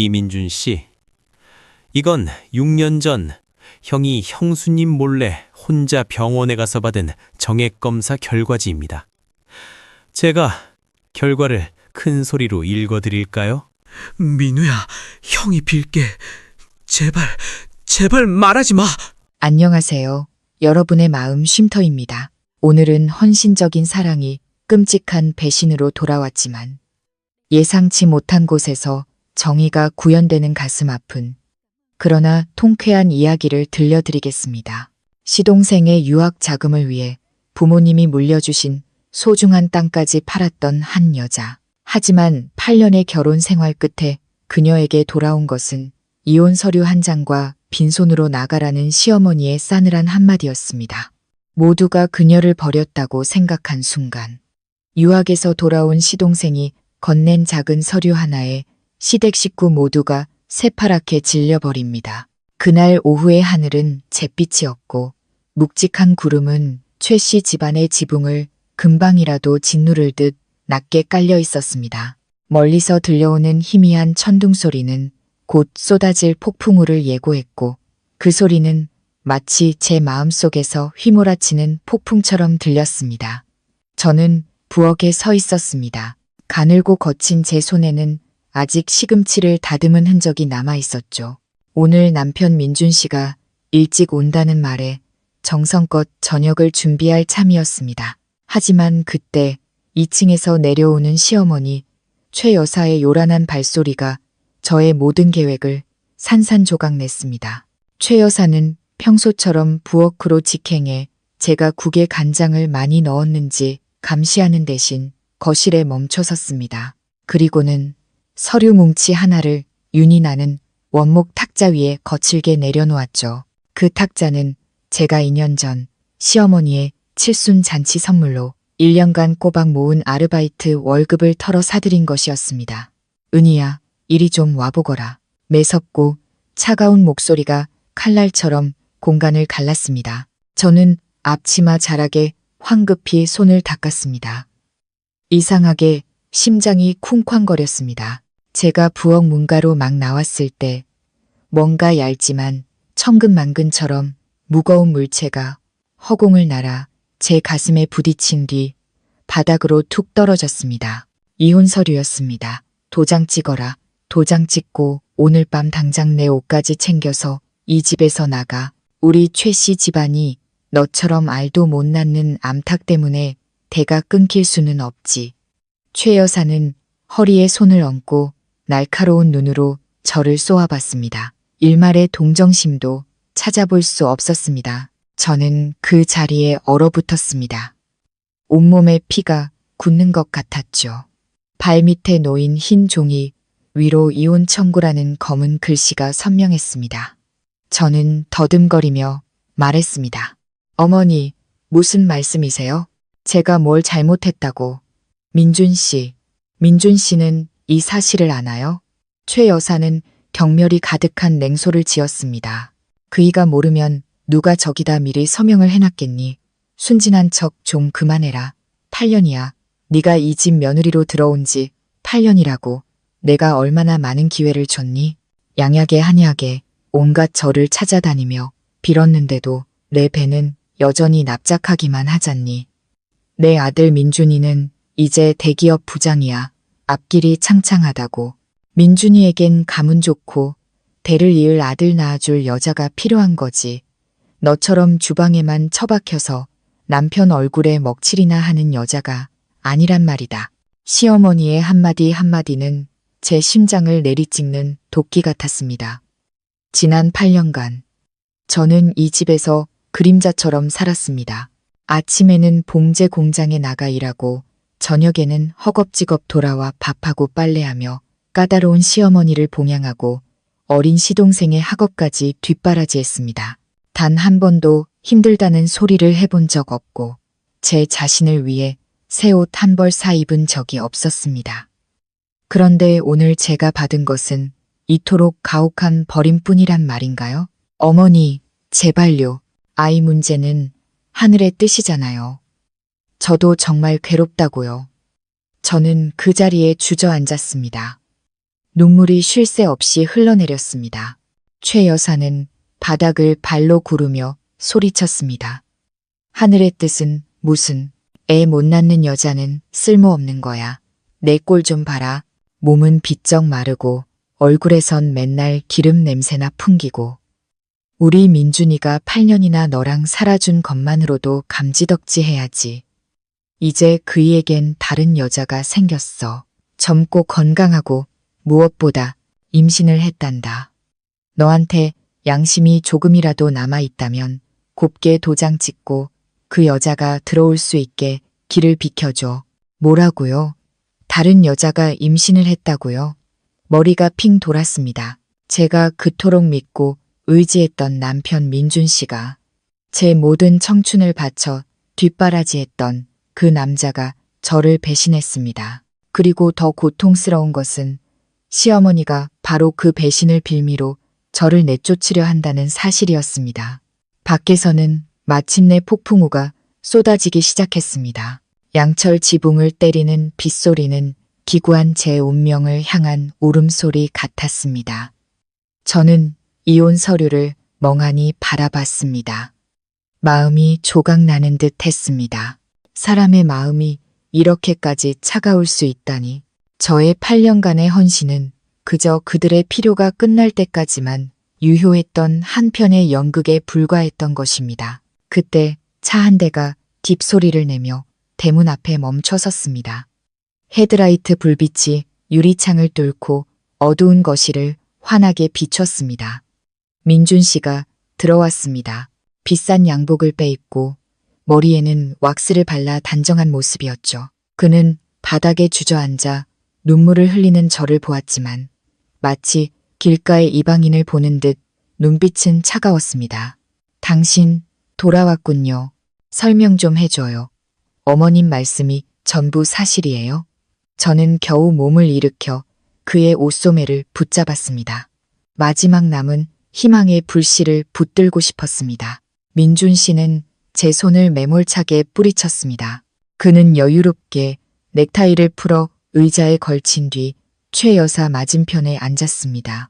이민준 씨, 이건 6년 전 형이 형수님 몰래 혼자 병원에 가서 받은 정액검사 결과지입니다. 제가 결과를 큰 소리로 읽어드릴까요? 민우야, 형이 빌게. 제발 말하지 마. 안녕하세요. 여러분의 마음 쉼터입니다. 오늘은 헌신적인 사랑이 끔찍한 배신으로 돌아왔지만 예상치 못한 곳에서 정의가 구현되는 가슴 아픈 그러나 통쾌한 이야기를 들려드리겠습니다. 시동생의 유학 자금을 위해 부모님이 물려주신 소중한 땅까지 팔았던 한 여자. 하지만 8년의 결혼 생활 끝에 그녀에게 돌아온 것은 이혼 서류 한 장과 빈손으로 나가라는 시어머니의 싸늘한 한마디였습니다. 모두가 그녀를 버렸다고 생각한 순간 유학에서 돌아온 시동생이 건넨 작은 서류 하나에 시댁 식구 모두가 새파랗게 질려버립니다. 그날 오후의 하늘은 잿빛이었고 묵직한 구름은 최 씨 집안의 지붕을 금방이라도 짓누를 듯 낮게 깔려 있었습니다. 멀리서 들려오는 희미한 천둥 소리는 곧 쏟아질 폭풍우를 예고했고 그 소리는 마치 제 마음속에서 휘몰아치는 폭풍처럼 들렸습니다. 저는 부엌에 서 있었습니다. 가늘고 거친 제 손에는 아직 시금치를 다듬은 흔적이 남아 있었죠. 오늘 남편 민준 씨가 일찍 온다는 말에 정성껏 저녁을 준비할 참이었습니다. 하지만 그때 2층에서 내려오는 시어머니 최 여사의 요란한 발소리가 저의 모든 계획을 산산조각 냈습니다. 최 여사는 평소처럼 부엌으로 직행해 제가 국에 간장을 많이 넣었는지 감시하는 대신 거실에 멈춰 섰습니다. 그리고는 서류 뭉치 하나를 윤이 나는 원목 탁자 위에 거칠게 내려놓았죠. 그 탁자는 제가 2년 전 시어머니의 칠순 잔치 선물로 1년간 꼬박 모은 아르바이트 월급을 털어 사들인 것이었습니다. 은희야, 이리 좀 와보거라. 매섭고 차가운 목소리가 칼날처럼 공간을 갈랐습니다. 저는 앞치마 자락에 황급히 손을 닦았습니다. 이상하게 심장이 쿵쾅거렸습니다. 제가 부엌 문가로 막 나왔을 때 뭔가 얇지만 천근만근처럼 무거운 물체가 허공을 날아 제 가슴에 부딪힌 뒤 바닥으로 툭 떨어졌습니다. 이혼 서류였습니다. 도장 찍어라. 도장 찍고 오늘 밤 당장 내 옷까지 챙겨서 이 집에서 나가. 우리 최 씨 집안이 너처럼 알도 못 낳는 암탉 때문에 대가 끊길 수는 없지. 최 여사는 허리에 손을 얹고 날카로운 눈으로 저를 쏘아봤습니다. 일말의 동정심도 찾아볼 수 없었습니다. 저는 그 자리에 얼어붙었습니다. 온몸에 피가 굳는 것 같았죠. 발밑에 놓인 흰 종이 위로 이혼 청구라는 검은 글씨가 선명했습니다. 저는 더듬거리며 말했습니다. 어머니, 무슨 말씀이세요? 제가 뭘 잘못했다고. 민준 씨는 이 사실을 아나요? 최 여사는 경멸이 가득한 냉소를 지었습니다. 그이가 모르면 누가 저기다 미리 서명을 해놨겠니? 순진한 척 좀 그만해라. 8년이야. 네가 이 집 며느리로 들어온 지 8년이라고. 내가 얼마나 많은 기회를 줬니? 양약에 한약에 온갖 절을 찾아다니며 빌었는데도 내 배는 여전히 납작하기만 하잖니. 내 아들 민준이는 이제 대기업 부장이야. 앞길이 창창하다고. 민준이에겐 가문 좋고 대를 이을 아들 낳아줄 여자가 필요한 거지. 너처럼 주방에만 처박혀서 남편 얼굴에 먹칠이나 하는 여자가 아니란 말이다. 시어머니의 한마디 한마디는 제 심장을 내리찍는 도끼 같았습니다. 지난 8년간 저는 이 집에서 그림자처럼 살았습니다. 아침에는 봉제 공장에 나가 일하고 저녁에는 허겁지겁 돌아와 밥하고 빨래하며 까다로운 시어머니를 봉양하고 어린 시동생의 학업까지 뒷바라지했습니다. 단 한 번도 힘들다는 소리를 해본 적 없고 제 자신을 위해 새 옷 한 벌 사 입은 적이 없었습니다. 그런데 오늘 제가 받은 것은 이토록 가혹한 버림뿐이란 말인가요? 어머니, 제발요. 아이 문제는 하늘의 뜻이잖아요. 저도 정말 괴롭다고요. 저는 그 자리에 주저앉았습니다. 눈물이 쉴 새 없이 흘러내렸습니다. 최 여사는 바닥을 발로 구르며 소리쳤습니다. 하늘의 뜻은 무슨, 애 못 낳는 여자는 쓸모없는 거야. 내 꼴 좀 봐라. 몸은 비쩍 마르고 얼굴에선 맨날 기름 냄새나 풍기고. 우리 민준이가 8년이나 너랑 살아준 것만으로도 감지덕지해야지. 이제 그이에겐 다른 여자가 생겼어. 젊고 건강하고 무엇보다 임신을 했단다. 너한테 양심이 조금이라도 남아있다면 곱게 도장 찍고 그 여자가 들어올 수 있게 길을 비켜줘. 뭐라고요? 다른 여자가 임신을 했다고요? 머리가 핑 돌았습니다. 제가 그토록 믿고 의지했던 남편 민준 씨가 제 모든 청춘을 바쳐 뒷바라지했던 그 남자가 저를 배신했습니다. 그리고 더 고통스러운 것은 시어머니가 바로 그 배신을 빌미로 저를 내쫓으려 한다는 사실이었습니다. 밖에서는 마침내 폭풍우가 쏟아지기 시작했습니다. 양철 지붕을 때리는 빗소리는 기구한 제 운명을 향한 울음소리 같았습니다. 저는 이혼 서류를 멍하니 바라봤습니다. 마음이 조각나는 듯 했습니다. 사람의 마음이 이렇게까지 차가울 수 있다니. 저의 8년간의 헌신은 그저 그들의 필요가 끝날 때까지만 유효했던 한 편의 연극에 불과했던 것입니다. 그때 차 한 대가 딥소리를 내며 대문 앞에 멈춰 섰습니다. 헤드라이트 불빛이 유리창을 뚫고 어두운 거실을 환하게 비췄습니다. 민준 씨가 들어왔습니다. 비싼 양복을 빼입고 머리에는 왁스를 발라 단정한 모습이었죠. 그는 바닥에 주저앉아 눈물을 흘리는 저를 보았지만 마치 길가의 이방인을 보는 듯 눈빛은 차가웠습니다. 당신 돌아왔군요. 설명 좀 해줘요. 어머님 말씀이 전부 사실이에요? 저는 겨우 몸을 일으켜 그의 옷소매를 붙잡았습니다. 마지막 남은 희망의 불씨를 붙들고 싶었습니다. 민준 씨는 제 손을 매몰차게 뿌리쳤습니다. 그는 여유롭게 넥타이를 풀어 의자에 걸친 뒤 최 여사 맞은편에 앉았습니다.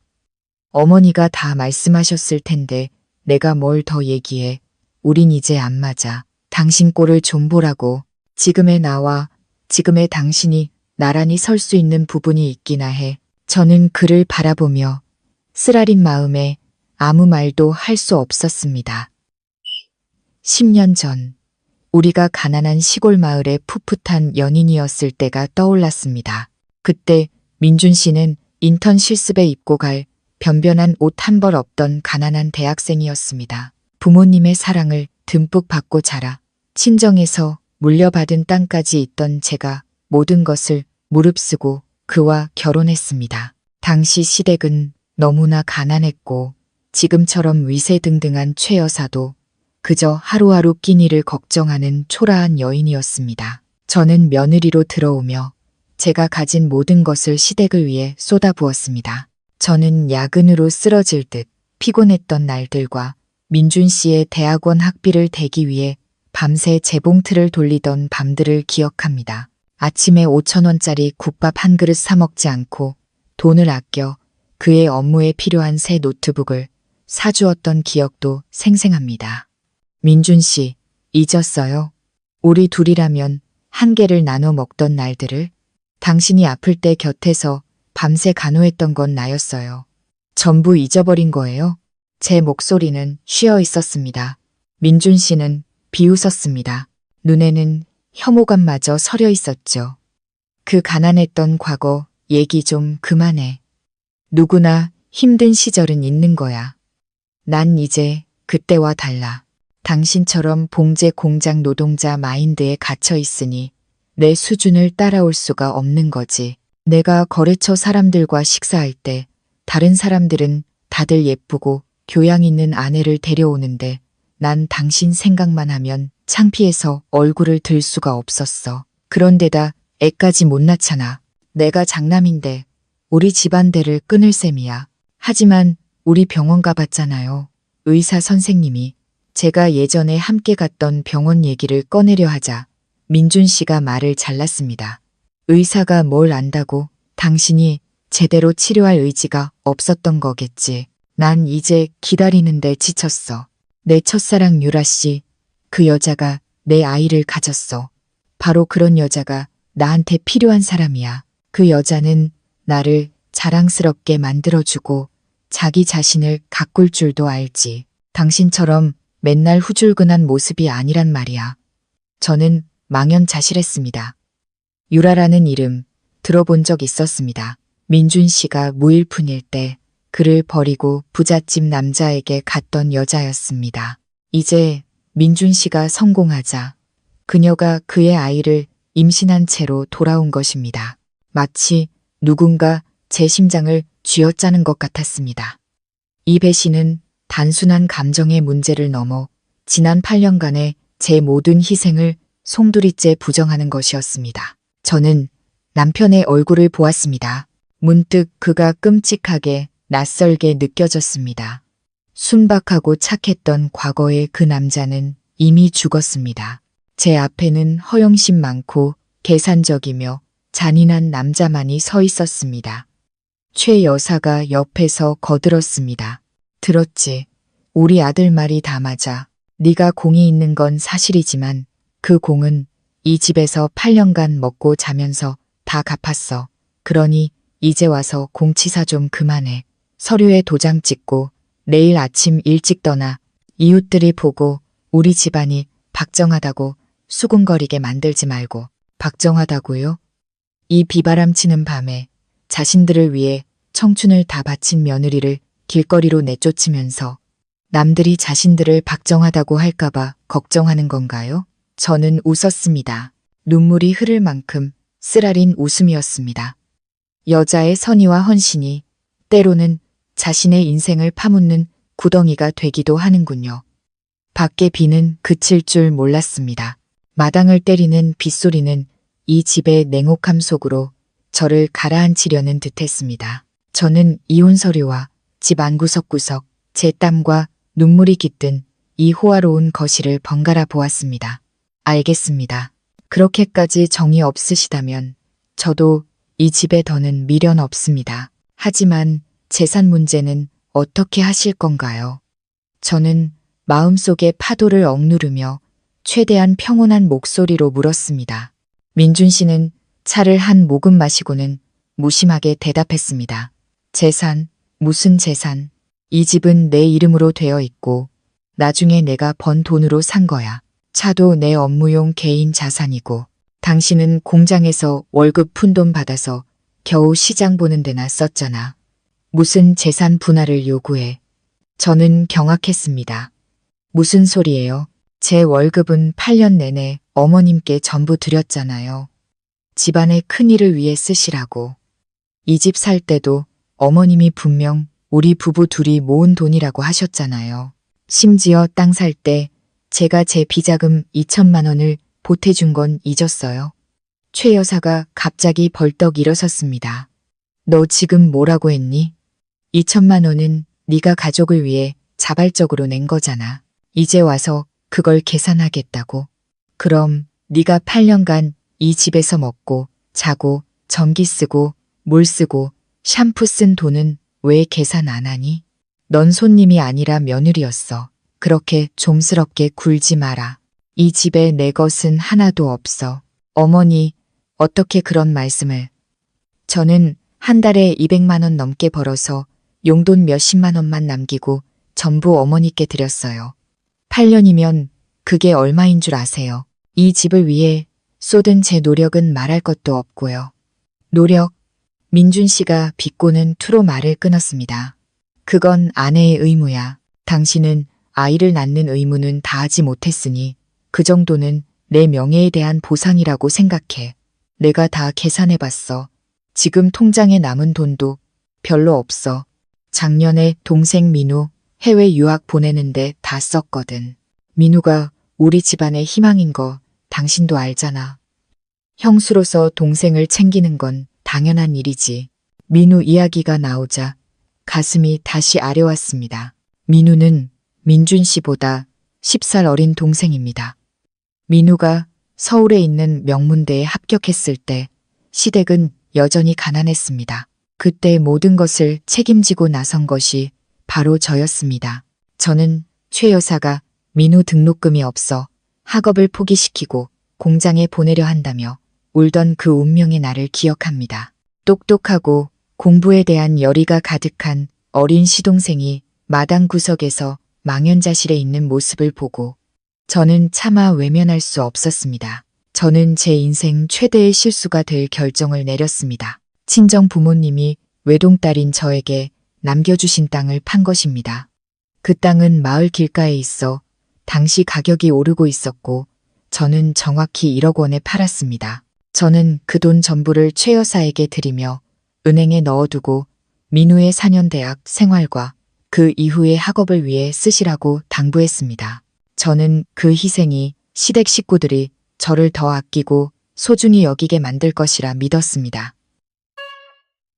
어머니가 다 말씀하셨을 텐데 내가 뭘 더 얘기해. 우린 이제 안 맞아. 당신 꼴을 좀 보라고. 지금의 나와 지금의 당신이 나란히 설 수 있는 부분이 있기나 해. 저는 그를 바라보며 쓰라린 마음에 아무 말도 할 수 없었습니다. 10년 전 우리가 가난한 시골 마을의 풋풋한 연인이었을 때가 떠올랐습니다. 그때 민준 씨는 인턴 실습에 입고 갈 변변한 옷 한 벌 없던 가난한 대학생이었습니다. 부모님의 사랑을 듬뿍 받고 자라 친정에서 물려받은 땅까지 있던 제가 모든 것을 무릅쓰고 그와 결혼했습니다. 당시 시댁은 너무나 가난했고 지금처럼 위세등등한 최 여사도 그저 하루하루 끼니를 걱정하는 초라한 여인이었습니다. 저는 며느리로 들어오며 제가 가진 모든 것을 시댁을 위해 쏟아부었습니다. 저는 야근으로 쓰러질 듯 피곤했던 날들과 민준 씨의 대학원 학비를 대기 위해 밤새 재봉틀을 돌리던 밤들을 기억합니다. 아침에 5,000원짜리 국밥 한 그릇 사 먹지 않고 돈을 아껴 그의 업무에 필요한 새 노트북을 사주었던 기억도 생생합니다. 민준 씨, 잊었어요? 우리 둘이라면 한 개를 나눠 먹던 날들을. 당신이 아플 때 곁에서 밤새 간호했던 건 나였어요. 전부 잊어버린 거예요? 제 목소리는 쉬어 있었습니다. 민준 씨는 비웃었습니다. 눈에는 혐오감마저 서려 있었죠. 그 가난했던 과거 얘기 좀 그만해. 누구나 힘든 시절은 있는 거야. 난 이제 그때와 달라. 당신처럼 봉제 공장 노동자 마인드에 갇혀 있으니 내 수준을 따라올 수가 없는 거지. 내가 거래처 사람들과 식사할 때 다른 사람들은 다들 예쁘고 교양 있는 아내를 데려오는데 난 당신 생각만 하면 창피해서 얼굴을 들 수가 없었어. 그런데다 애까지 못 낳잖아. 내가 장남인데 우리 집안대를 끊을 셈이야. 하지만 우리 병원 가봤잖아요. 의사 선생님이 제가 예전에 함께 갔던 병원 얘기를 꺼내려 하자 민준 씨가 말을 잘랐습니다. 의사가 뭘 안다고 당신이 제대로 치료할 의지가 없었던 거겠지. 난 이제 기다리는데 지쳤어. 내 첫사랑 유라 씨, 그 여자가 내 아이를 가졌어. 바로 그런 여자가 나한테 필요한 사람이야. 그 여자는 나를 자랑스럽게 만들어주고 자기 자신을 가꿀 줄도 알지. 당신처럼 맨날 후줄근한 모습이 아니란 말이야. 저는 망연자실했습니다. 유라라는 이름 들어본 적 있었습니다. 민준 씨가 무일푼일 때 그를 버리고 부잣집 남자에게 갔던 여자였습니다. 이제 민준 씨가 성공하자 그녀가 그의 아이를 임신한 채로 돌아온 것입니다. 마치 누군가 제 심장을 쥐어짜는 것 같았습니다. 이 배신은 단순한 감정의 문제를 넘어 지난 8년간의 제 모든 희생을 송두리째 부정하는 것이었습니다. 저는 남편의 얼굴을 보았습니다. 문득 그가 끔찍하게 낯설게 느껴졌습니다. 순박하고 착했던 과거의 그 남자는 이미 죽었습니다. 제 앞에는 허영심 많고 계산적이며 잔인한 남자만이 서 있었습니다. 최 여사가 옆에서 거들었습니다. 들었지? 우리 아들 말이 다 맞아. 네가 공이 있는 건 사실이지만 그 공은 이 집에서 8년간 먹고 자면서 다 갚았어. 그러니 이제 와서 공치사 좀 그만해. 서류에 도장 찍고 내일 아침 일찍 떠나. 이웃들이 보고 우리 집안이 박정하다고 수군거리게 만들지 말고. 박정하다고요? 이 비바람치는 밤에 자신들을 위해 청춘을 다 바친 며느리를 길거리로 내쫓으면서 남들이 자신들을 박정하다고 할까봐 걱정하는 건가요? 저는 웃었습니다. 눈물이 흐를 만큼 쓰라린 웃음이었습니다. 여자의 선의와 헌신이 때로는 자신의 인생을 파묻는 구덩이가 되기도 하는군요. 밖에 비는 그칠 줄 몰랐습니다. 마당을 때리는 빗소리는 이 집의 냉혹함 속으로 저를 가라앉히려는 듯했습니다. 저는 이혼 서류와 집 안구석구석 제 땀과 눈물이 깃든 이 호화로운 거실을 번갈아 보았습니다. 알겠습니다. 그렇게까지 정이 없으시다면 저도 이 집에 더는 미련 없습니다. 하지만 재산 문제는 어떻게 하실 건가요? 저는 마음속의 파도를 억누르며 최대한 평온한 목소리로 물었습니다. 민준 씨는 차를 한 모금 마시고는 무심하게 대답했습니다. 재산, 무슨 재산? 이 집은 내 이름으로 되어 있고 나중에 내가 번 돈으로 산 거야. 차도 내 업무용 개인 자산이고 당신은 공장에서 월급 푼돈 받아서 겨우 시장 보는 데나 썼잖아. 무슨 재산 분할을 요구해. 저는 경악했습니다. 무슨 소리예요? 제 월급은 8년 내내 어머님께 전부 드렸잖아요. 집안의 큰일을 위해 쓰시라고. 이 집 살 때도 어머님이 분명 우리 부부 둘이 모은 돈이라고 하셨잖아요. 심지어 땅 살 때 제가 제 비자금 2천만 원을 보태준 건 잊었어요. 최 여사가 갑자기 벌떡 일어섰습니다. 너 지금 뭐라고 했니? 2천만 원은 네가 가족을 위해 자발적으로 낸 거잖아. 이제 와서 그걸 계산하겠다고. 그럼 네가 8년간 이 집에서 먹고 자고 전기 쓰고 물 쓰고 샴푸 쓴 돈은 왜 계산 안 하니? 넌 손님이 아니라 며느리였어. 그렇게 좀스럽게 굴지 마라. 이 집에 내 것은 하나도 없어. 어머니, 어떻게 그런 말씀을. 저는 한 달에 200만 원 넘게 벌어서 용돈 몇십만 원만 남기고 전부 어머니께 드렸어요. 8년이면 그게 얼마인 줄 아세요? 이 집을 위해 쏟은 제 노력은 말할 것도 없고요. 노력? 민준 씨가 비꼬는 투로 말을 끊었습니다. 그건 아내의 의무야. 당신은 아이를 낳는 의무는 다하지 못했으니 그 정도는 내 명예에 대한 보상이라고 생각해. 내가 다 계산해봤어. 지금 통장에 남은 돈도 별로 없어. 작년에 동생 민우 해외 유학 보내는데 다 썼거든. 민우가 우리 집안의 희망인 거 당신도 알잖아. 형수로서 동생을 챙기는 건 당연한 일이지. 민우 이야기가 나오자 가슴이 다시 아려왔습니다. 민우는 민준 씨보다 10살 어린 동생입니다. 민우가 서울에 있는 명문대에 합격했을 때 시댁은 여전히 가난했습니다. 그때 모든 것을 책임지고 나선 것이 바로 저였습니다. 저는 최 여사가 민우 등록금이 없어 학업을 포기시키고 공장에 보내려 한다며 울던 그 운명의 날을 기억합니다. 똑똑하고 공부에 대한 열의가 가득한 어린 시동생이 마당 구석에서 망연자실해 있는 모습을 보고 저는 차마 외면할 수 없었습니다. 저는 제 인생 최대의 실수가 될 결정을 내렸습니다. 친정 부모님이 외동딸인 저에게 남겨주신 땅을 판 것입니다. 그 땅은 마을 길가에 있어 당시 가격이 오르고 있었고 저는 정확히 1억 원에 팔았습니다. 저는 그 돈 전부를 최 여사에게 드리며 은행에 넣어두고 민우의 4년 대학 생활과 그 이후의 학업을 위해 쓰시라고 당부했습니다. 저는 그 희생이 시댁 식구들이 저를 더 아끼고 소중히 여기게 만들 것이라 믿었습니다.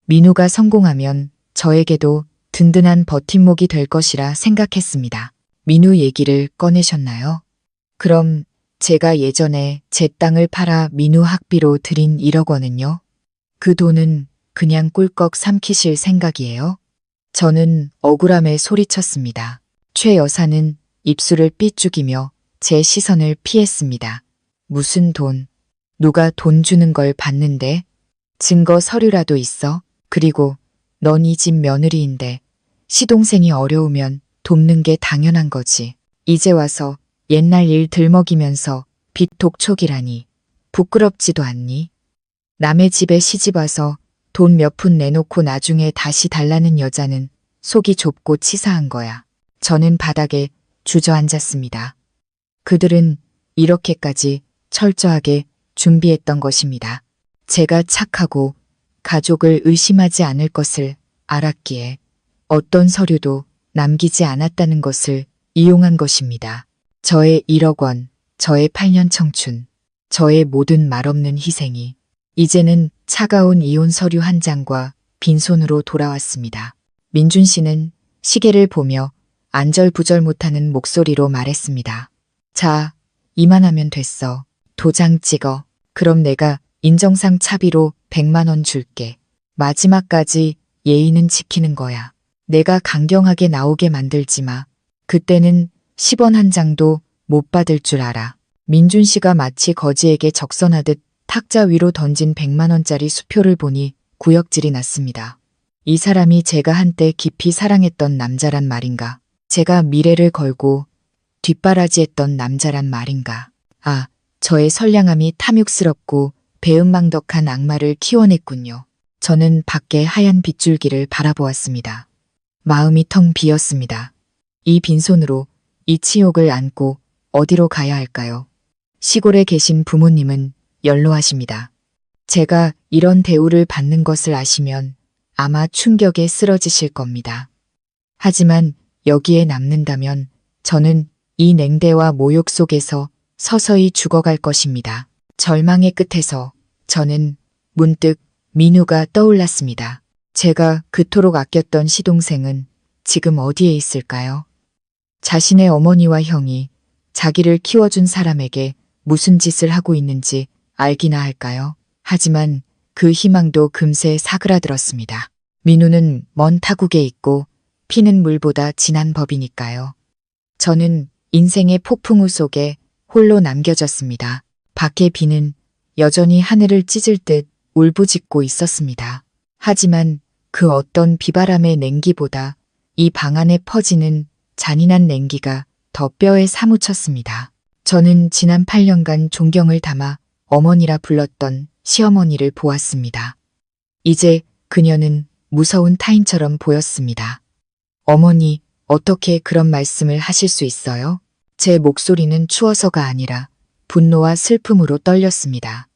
민우가 성공하면 저에게도 든든한 버팀목이 될 것이라 생각했습니다. 민우 얘기를 꺼내셨나요? 그럼 제가 예전에 제 땅을 팔아 민우 학비로 드린 1억 원은요? 그 돈은 그냥 꿀꺽 삼키실 생각이에요? 저는 억울함에 소리쳤습니다. 최 여사는 입술을 삐죽이며 제 시선을 피했습니다. 무슨 돈? 누가 돈 주는 걸 봤는데? 증거 서류라도 있어? 그리고 넌 이 집 며느리인데 시동생이 어려우면 돕는 게 당연한 거지. 이제 와서 옛날 일 들먹이면서 빚독촉이라니 부끄럽지도 않니? 남의 집에 시집 와서 돈 몇 푼 내놓고 나중에 다시 달라는 여자는 속이 좁고 치사한 거야. 저는 바닥에 주저앉았습니다. 그들은 이렇게까지 철저하게 준비했던 것입니다. 제가 착하고 가족을 의심하지 않을 것을 알았기에 어떤 서류도 남기지 않았다는 것을 이용한 것입니다. 저의 1억 원, 저의 8년 청춘, 저의 모든 말없는 희생이 이제는 차가운 이혼 서류 한 장과 빈손으로 돌아왔습니다. 민준 씨는 시계를 보며 안절부절 못하는 목소리로 말했습니다. 자, 이만하면 됐어. 도장 찍어. 그럼 내가 인정상 차비로 100만 원 줄게. 마지막까지 예의는 지키는 거야. 내가 강경하게 나오게 만들지 마. 그때는 10원 한 장도 못 받을 줄 알아. 민준 씨가 마치 거지에게 적선하듯 탁자 위로 던진 100만 원짜리 수표를 보니 구역질이 났습니다. 이 사람이 제가 한때 깊이 사랑했던 남자란 말인가? 제가 미래를 걸고 뒷바라지했던 남자란 말인가? 아, 저의 선량함이 탐욕스럽고 배은망덕한 악마를 키워냈군요. 저는 밖에 하얀 빗줄기를 바라보았습니다. 마음이 텅 비었습니다. 이 빈손으로 이 치욕을 안고 어디로 가야 할까요? 시골에 계신 부모님은 연로하십니다. 제가 이런 대우를 받는 것을 아시면 아마 충격에 쓰러지실 겁니다. 하지만 여기에 남는다면 저는 이 냉대와 모욕 속에서 서서히 죽어갈 것입니다. 절망의 끝에서 저는 문득 민우가 떠올랐습니다. 제가 그토록 아꼈던 시동생은 지금 어디에 있을까요? 자신의 어머니와 형이 자기를 키워준 사람에게 무슨 짓을 하고 있는지 알기나 할까요? 하지만 그 희망도 금세 사그라들었습니다. 민우는 먼 타국에 있고 피는 물보다 진한 법이니까요. 저는 인생의 폭풍우 속에 홀로 남겨졌습니다. 밖의 비는 여전히 하늘을 찢을 듯 울부짖고 있었습니다. 하지만 그 어떤 비바람의 냉기보다 이 방 안에 퍼지는 잔인한 냉기가 더 뼈에 사무쳤습니다. 저는 지난 8년간 존경을 담아 어머니라 불렀던 시어머니를 보았습니다. 이제 그녀는 무서운 타인처럼 보였습니다. 어머니, 어떻게 그런 말씀을 하실 수 있어요? 제 목소리는 추워서가 아니라 분노와 슬픔으로 떨렸습니다.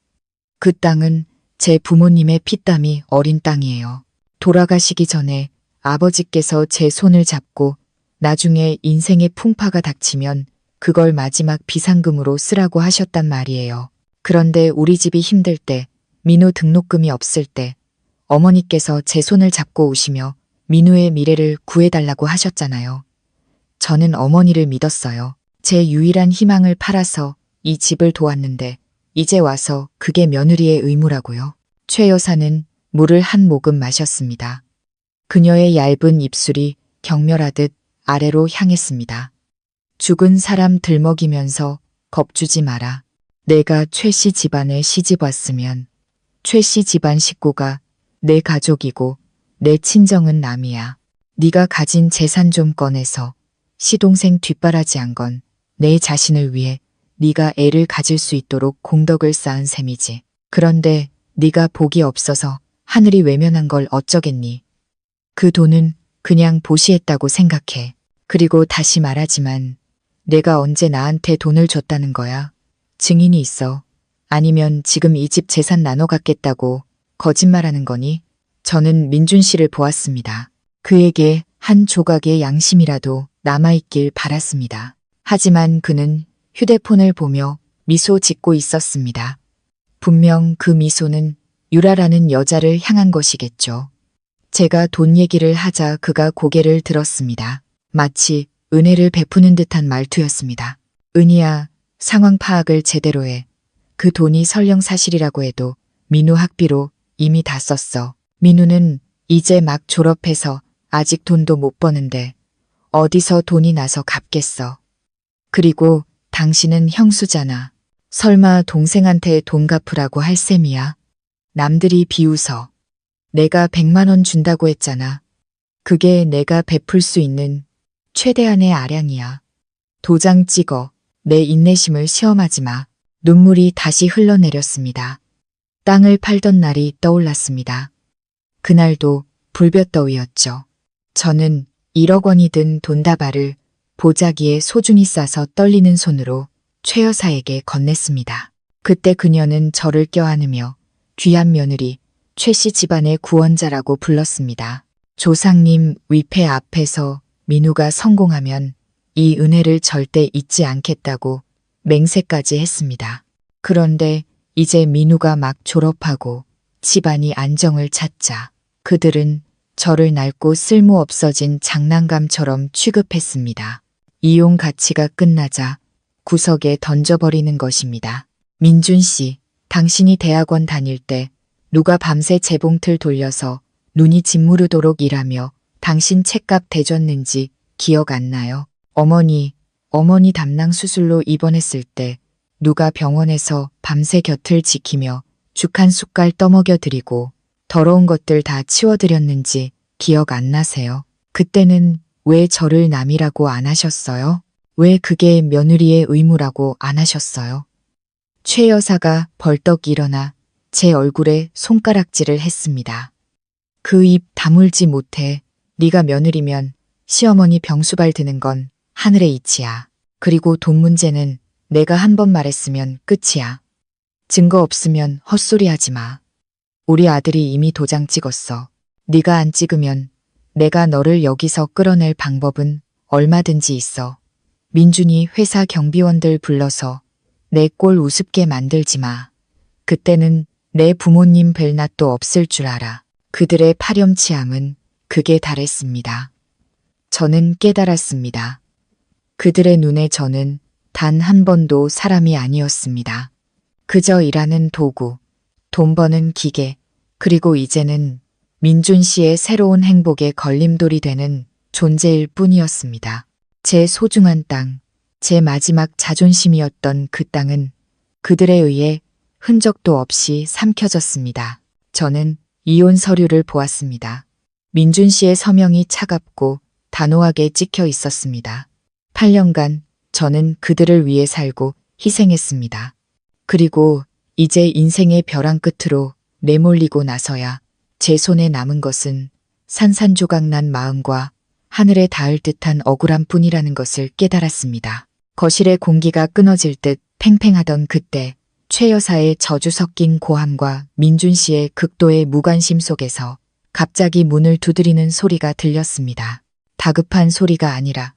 그 땅은 제 부모님의 피땀이 어린 땅이에요. 돌아가시기 전에 아버지께서 제 손을 잡고 나중에 인생의 풍파가 닥치면 그걸 마지막 비상금으로 쓰라고 하셨단 말이에요. 그런데 우리 집이 힘들 때, 민우 등록금이 없을 때 어머니께서 제 손을 잡고 오시며 민우의 미래를 구해달라고 하셨잖아요. 저는 어머니를 믿었어요. 제 유일한 희망을 팔아서 이 집을 도왔는데 이제 와서 그게 며느리의 의무라고요. 최 여사는 물을 한 모금 마셨습니다. 그녀의 얇은 입술이 경멸하듯 아래로 향했습니다. 죽은 사람 들먹이면서 겁주지 마라. 내가 최 씨 집안에 시집 왔으면 최 씨 집안 식구가 내 가족이고 내 친정은 남이야. 네가 가진 재산 좀 꺼내서 시동생 뒷바라지한 건 내 자신을 위해 네가 애를 가질 수 있도록 공덕을 쌓은 셈이지. 그런데 네가 복이 없어서 하늘이 외면한 걸 어쩌겠니? 그 돈은 그냥 보시했다고 생각해. 그리고 다시 말하지만 내가 언제 나한테 돈을 줬다는 거야? 증인이 있어. 아니면 지금 이 집 재산 나눠 갖겠다고 거짓말하는 거니? 저는 민준 씨를 보았습니다. 그에게 한 조각의 양심이라도 남아있길 바랐습니다. 하지만 그는 휴대폰을 보며 미소 짓고 있었습니다. 분명 그 미소는 유라라는 여자를 향한 것이겠죠. 제가 돈 얘기를 하자 그가 고개를 들었습니다. 마치 은혜를 베푸는 듯한 말투였습니다. 은희야, 상황 파악을 제대로 해. 그 돈이 설령 사실이라고 해도 민우 학비로 이미 다 썼어. 민우는 이제 막 졸업해서 아직 돈도 못 버는데 어디서 돈이 나서 갚겠어. 그리고 당신은 형수잖아. 설마 동생한테 돈 갚으라고 할 셈이야? 남들이 비웃어. 내가 100만 원 준다고 했잖아. 그게 내가 베풀 수 있는 최대한의 아량이야. 도장 찍어. 내 인내심을 시험하지 마. 눈물이 다시 흘러내렸습니다. 땅을 팔던 날이 떠올랐습니다. 그날도 불볕더위였죠. 저는 1억 원이 든 돈다발을 보자기에 소중히 싸서 떨리는 손으로 최 여사에게 건넸습니다. 그때 그녀는 저를 껴안으며 귀한 며느리 최 씨 집안의 구원자라고 불렀습니다. 조상님 위패 앞에서 민우가 성공하면 이 은혜를 절대 잊지 않겠다고 맹세까지 했습니다. 그런데 이제 민우가 막 졸업하고 집안이 안정을 찾자 그들은 저를 낡고 쓸모 없어진 장난감처럼 취급했습니다. 이용 가치가 끝나자 구석에 던져버리는 것입니다. 민준 씨, 당신이 대학원 다닐 때 누가 밤새 재봉틀 돌려서 눈이 짓무르도록 일하며 당신 책값 대줬는지 기억 안 나요? 어머니 담낭 수술로 입원했을 때 누가 병원에서 밤새 곁을 지키며 죽 한 숟갈 떠먹여 드리고 더러운 것들 다 치워드렸는지 기억 안 나세요? 그때는 왜 저를 남이라고 안 하셨어요? 왜 그게 며느리의 의무라고 안 하셨어요? 최 여사가 벌떡 일어나 제 얼굴에 손가락질을 했습니다. 그 입 다물지 못해 네가 며느리면 시어머니 병수발 드는 건 하늘의 이치야. 그리고 돈 문제는 내가 한 번 말했으면 끝이야. 증거 없으면 헛소리하지 마. 우리 아들이 이미 도장 찍었어. 네가 안 찍으면 내가 너를 여기서 끌어낼 방법은 얼마든지 있어. 민준이 회사 경비원들 불러서 내 꼴 우습게 만들지 마. 그때는 내 부모님 뵐 낯도 없을 줄 알아. 그들의 파렴치함은 극에 달했습니다. 저는 깨달았습니다. 그들의 눈에 저는 단 한 번도 사람이 아니었습니다. 그저 일하는 도구, 돈 버는 기계, 그리고 이제는 민준 씨의 새로운 행복에 걸림돌이 되는 존재일 뿐이었습니다. 제 소중한 땅, 제 마지막 자존심이었던 그 땅은 그들에 의해 흔적도 없이 삼켜졌습니다. 저는 이혼 서류를 보았습니다. 민준 씨의 서명이 차갑고 단호하게 찍혀 있었습니다. 8년간 저는 그들을 위해 살고 희생했습니다. 그리고 이제 인생의 벼랑 끝으로 내몰리고 나서야 제 손에 남은 것은 산산조각난 마음과 하늘에 닿을 듯한 억울함 뿐이라는 것을 깨달았습니다. 거실의 공기가 끊어질 듯 팽팽하던 그때 최 여사의 저주 섞인 고함과 민준 씨의 극도의 무관심 속에서 갑자기 문을 두드리는 소리가 들렸습니다. 다급한 소리가 아니라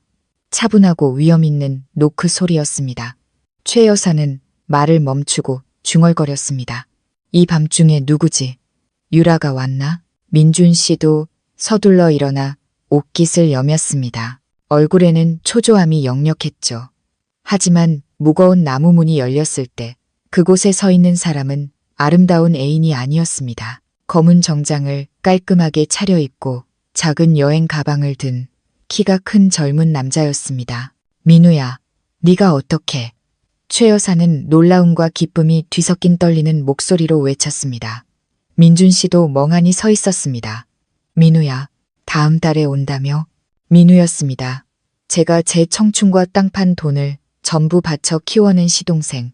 차분하고 위험 있는 노크 소리였습니다. 최 여사는 말을 멈추고 중얼거렸습니다. 이 밤중에 누구지? 유라가 왔나? 민준 씨도 서둘러 일어나 옷깃을 여몄습니다. 얼굴에는 초조함이 역력했죠. 하지만 무거운 나무 문이 열렸을 때 그곳에 서 있는 사람은 아름다운 애인이 아니었습니다. 검은 정장을 깔끔하게 차려입고 작은 여행 가방을 든 키가 큰 젊은 남자였습니다. 민우야, 네가 어떻게? 최 여사는 놀라움과 기쁨이 뒤섞인 떨리는 목소리로 외쳤습니다. 민준 씨도 멍하니 서 있었습니다. 민우야, 다음 달에 온다며? 민우였습니다. 제가 제 청춘과 땅 판 돈을 전부 바쳐 키워낸 시동생.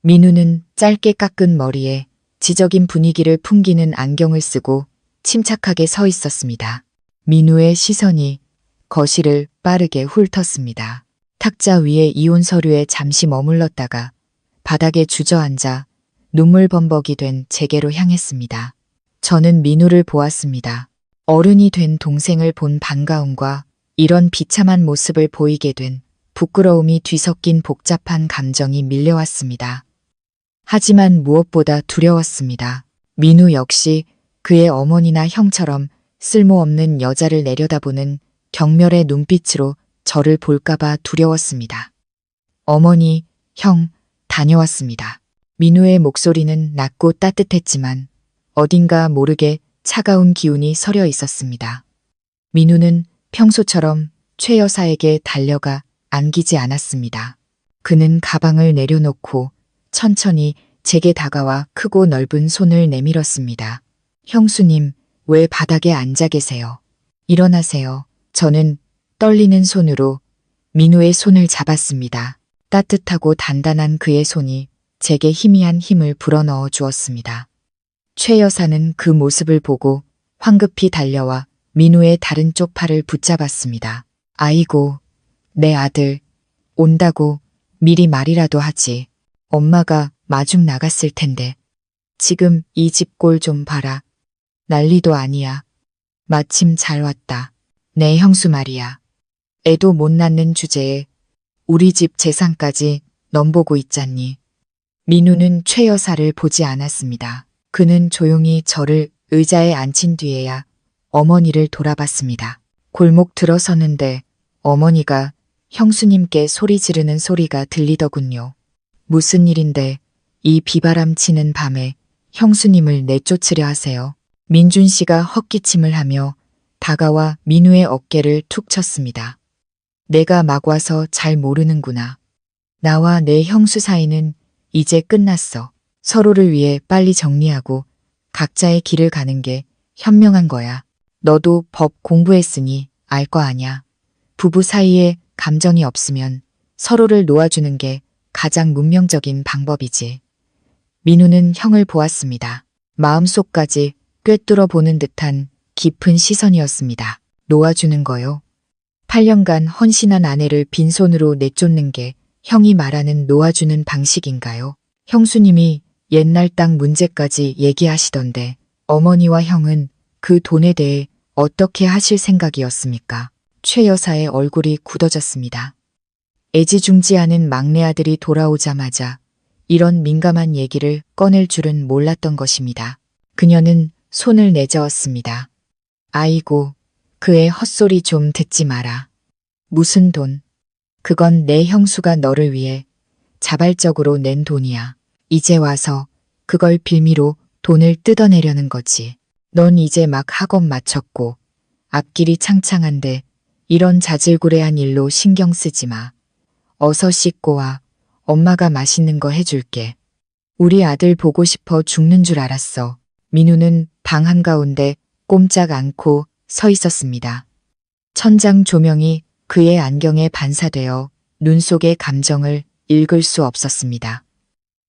민우는 짧게 깎은 머리에 지적인 분위기를 풍기는 안경을 쓰고 침착하게 서 있었습니다. 민우의 시선이 거실을 빠르게 훑었습니다. 탁자 위에 이혼 서류에 잠시 머물렀다가 바닥에 주저앉아 눈물 범벅이 된 제게로 향했습니다. 저는 민우를 보았습니다. 어른이 된 동생을 본 반가움과 이런 비참한 모습을 보이게 된 부끄러움이 뒤섞인 복잡한 감정이 밀려왔습니다. 하지만 무엇보다 두려웠습니다. 민우 역시 그의 어머니나 형처럼 쓸모없는 여자를 내려다보는 경멸의 눈빛으로 저를 볼까봐 두려웠습니다. 어머니, 형, 다녀왔습니다. 민우의 목소리는 낮고 따뜻했지만 어딘가 모르게 차가운 기운이 서려 있었습니다. 민우는 평소처럼 최 여사에게 달려가 안기지 않았습니다. 그는 가방을 내려놓고 천천히 제게 다가와 크고 넓은 손을 내밀었습니다. 형수님, 왜 바닥에 앉아 계세요? 일어나세요. 저는 떨리는 손으로 민우의 손을 잡았습니다. 따뜻하고 단단한 그의 손이 제게 희미한 힘을 불어넣어 주었습니다. 최 여사는 그 모습을 보고 황급히 달려와 민우의 다른 쪽 팔을 붙잡았습니다. 아이고, 내 아들, 온다고 미리 말이라도 하지. 엄마가 마중 나갔을 텐데. 지금 이 집 꼴 좀 봐라. 난리도 아니야. 마침 잘 왔다. 내 형수 말이야. 애도 못 낳는 주제에 우리 집 재산까지 넘보고 있잖니. 민우는 최 여사를 보지 않았습니다. 그는 조용히 저를 의자에 앉힌 뒤에야 어머니를 돌아봤습니다. 골목 들어서는데 어머니가 형수님께 소리 지르는 소리가 들리더군요. 무슨 일인데 이 비바람 치는 밤에 형수님을 내쫓으려 하세요. 민준 씨가 헛기침을 하며 다가와 민우의 어깨를 툭 쳤습니다. 내가 막 와서 잘 모르는구나. 나와 내 형수 사이는 이제 끝났어. 서로를 위해 빨리 정리하고 각자의 길을 가는 게 현명한 거야. 너도 법 공부했으니 알 거 아냐. 부부 사이에 감정이 없으면 서로를 놓아주는 게 가장 문명적인 방법이지. 민우는 형을 보았습니다. 마음속까지 꿰뚫어 보는 듯한 깊은 시선이었습니다. 놓아주는 거요. 8년간 헌신한 아내를 빈손으로 내쫓는 게 형이 말하는 놓아주는 방식인가요? 형수님이 옛날 땅 문제까지 얘기하시던데 어머니와 형은 그 돈에 대해 어떻게 하실 생각이었습니까? 최 여사의 얼굴이 굳어졌습니다. 애지중지하는 막내 아들이 돌아오자마자 이런 민감한 얘기를 꺼낼 줄은 몰랐던 것입니다. 그녀는 손을 내저었습니다. 아이고, 그의 헛소리 좀 듣지 마라. 무슨 돈? 그건 내 형수가 너를 위해 자발적으로 낸 돈이야. 이제 와서 그걸 빌미로 돈을 뜯어내려는 거지. 넌 이제 막 학업 마쳤고 앞길이 창창한데 이런 자질구레한 일로 신경 쓰지 마. 어서 씻고 와. 엄마가 맛있는 거 해줄게. 우리 아들 보고 싶어 죽는 줄 알았어. 민우는 방 한가운데 꼼짝 않고 서 있었습니다. 천장 조명이 그의 안경에 반사되어 눈 속의 감정을 읽을 수 없었습니다.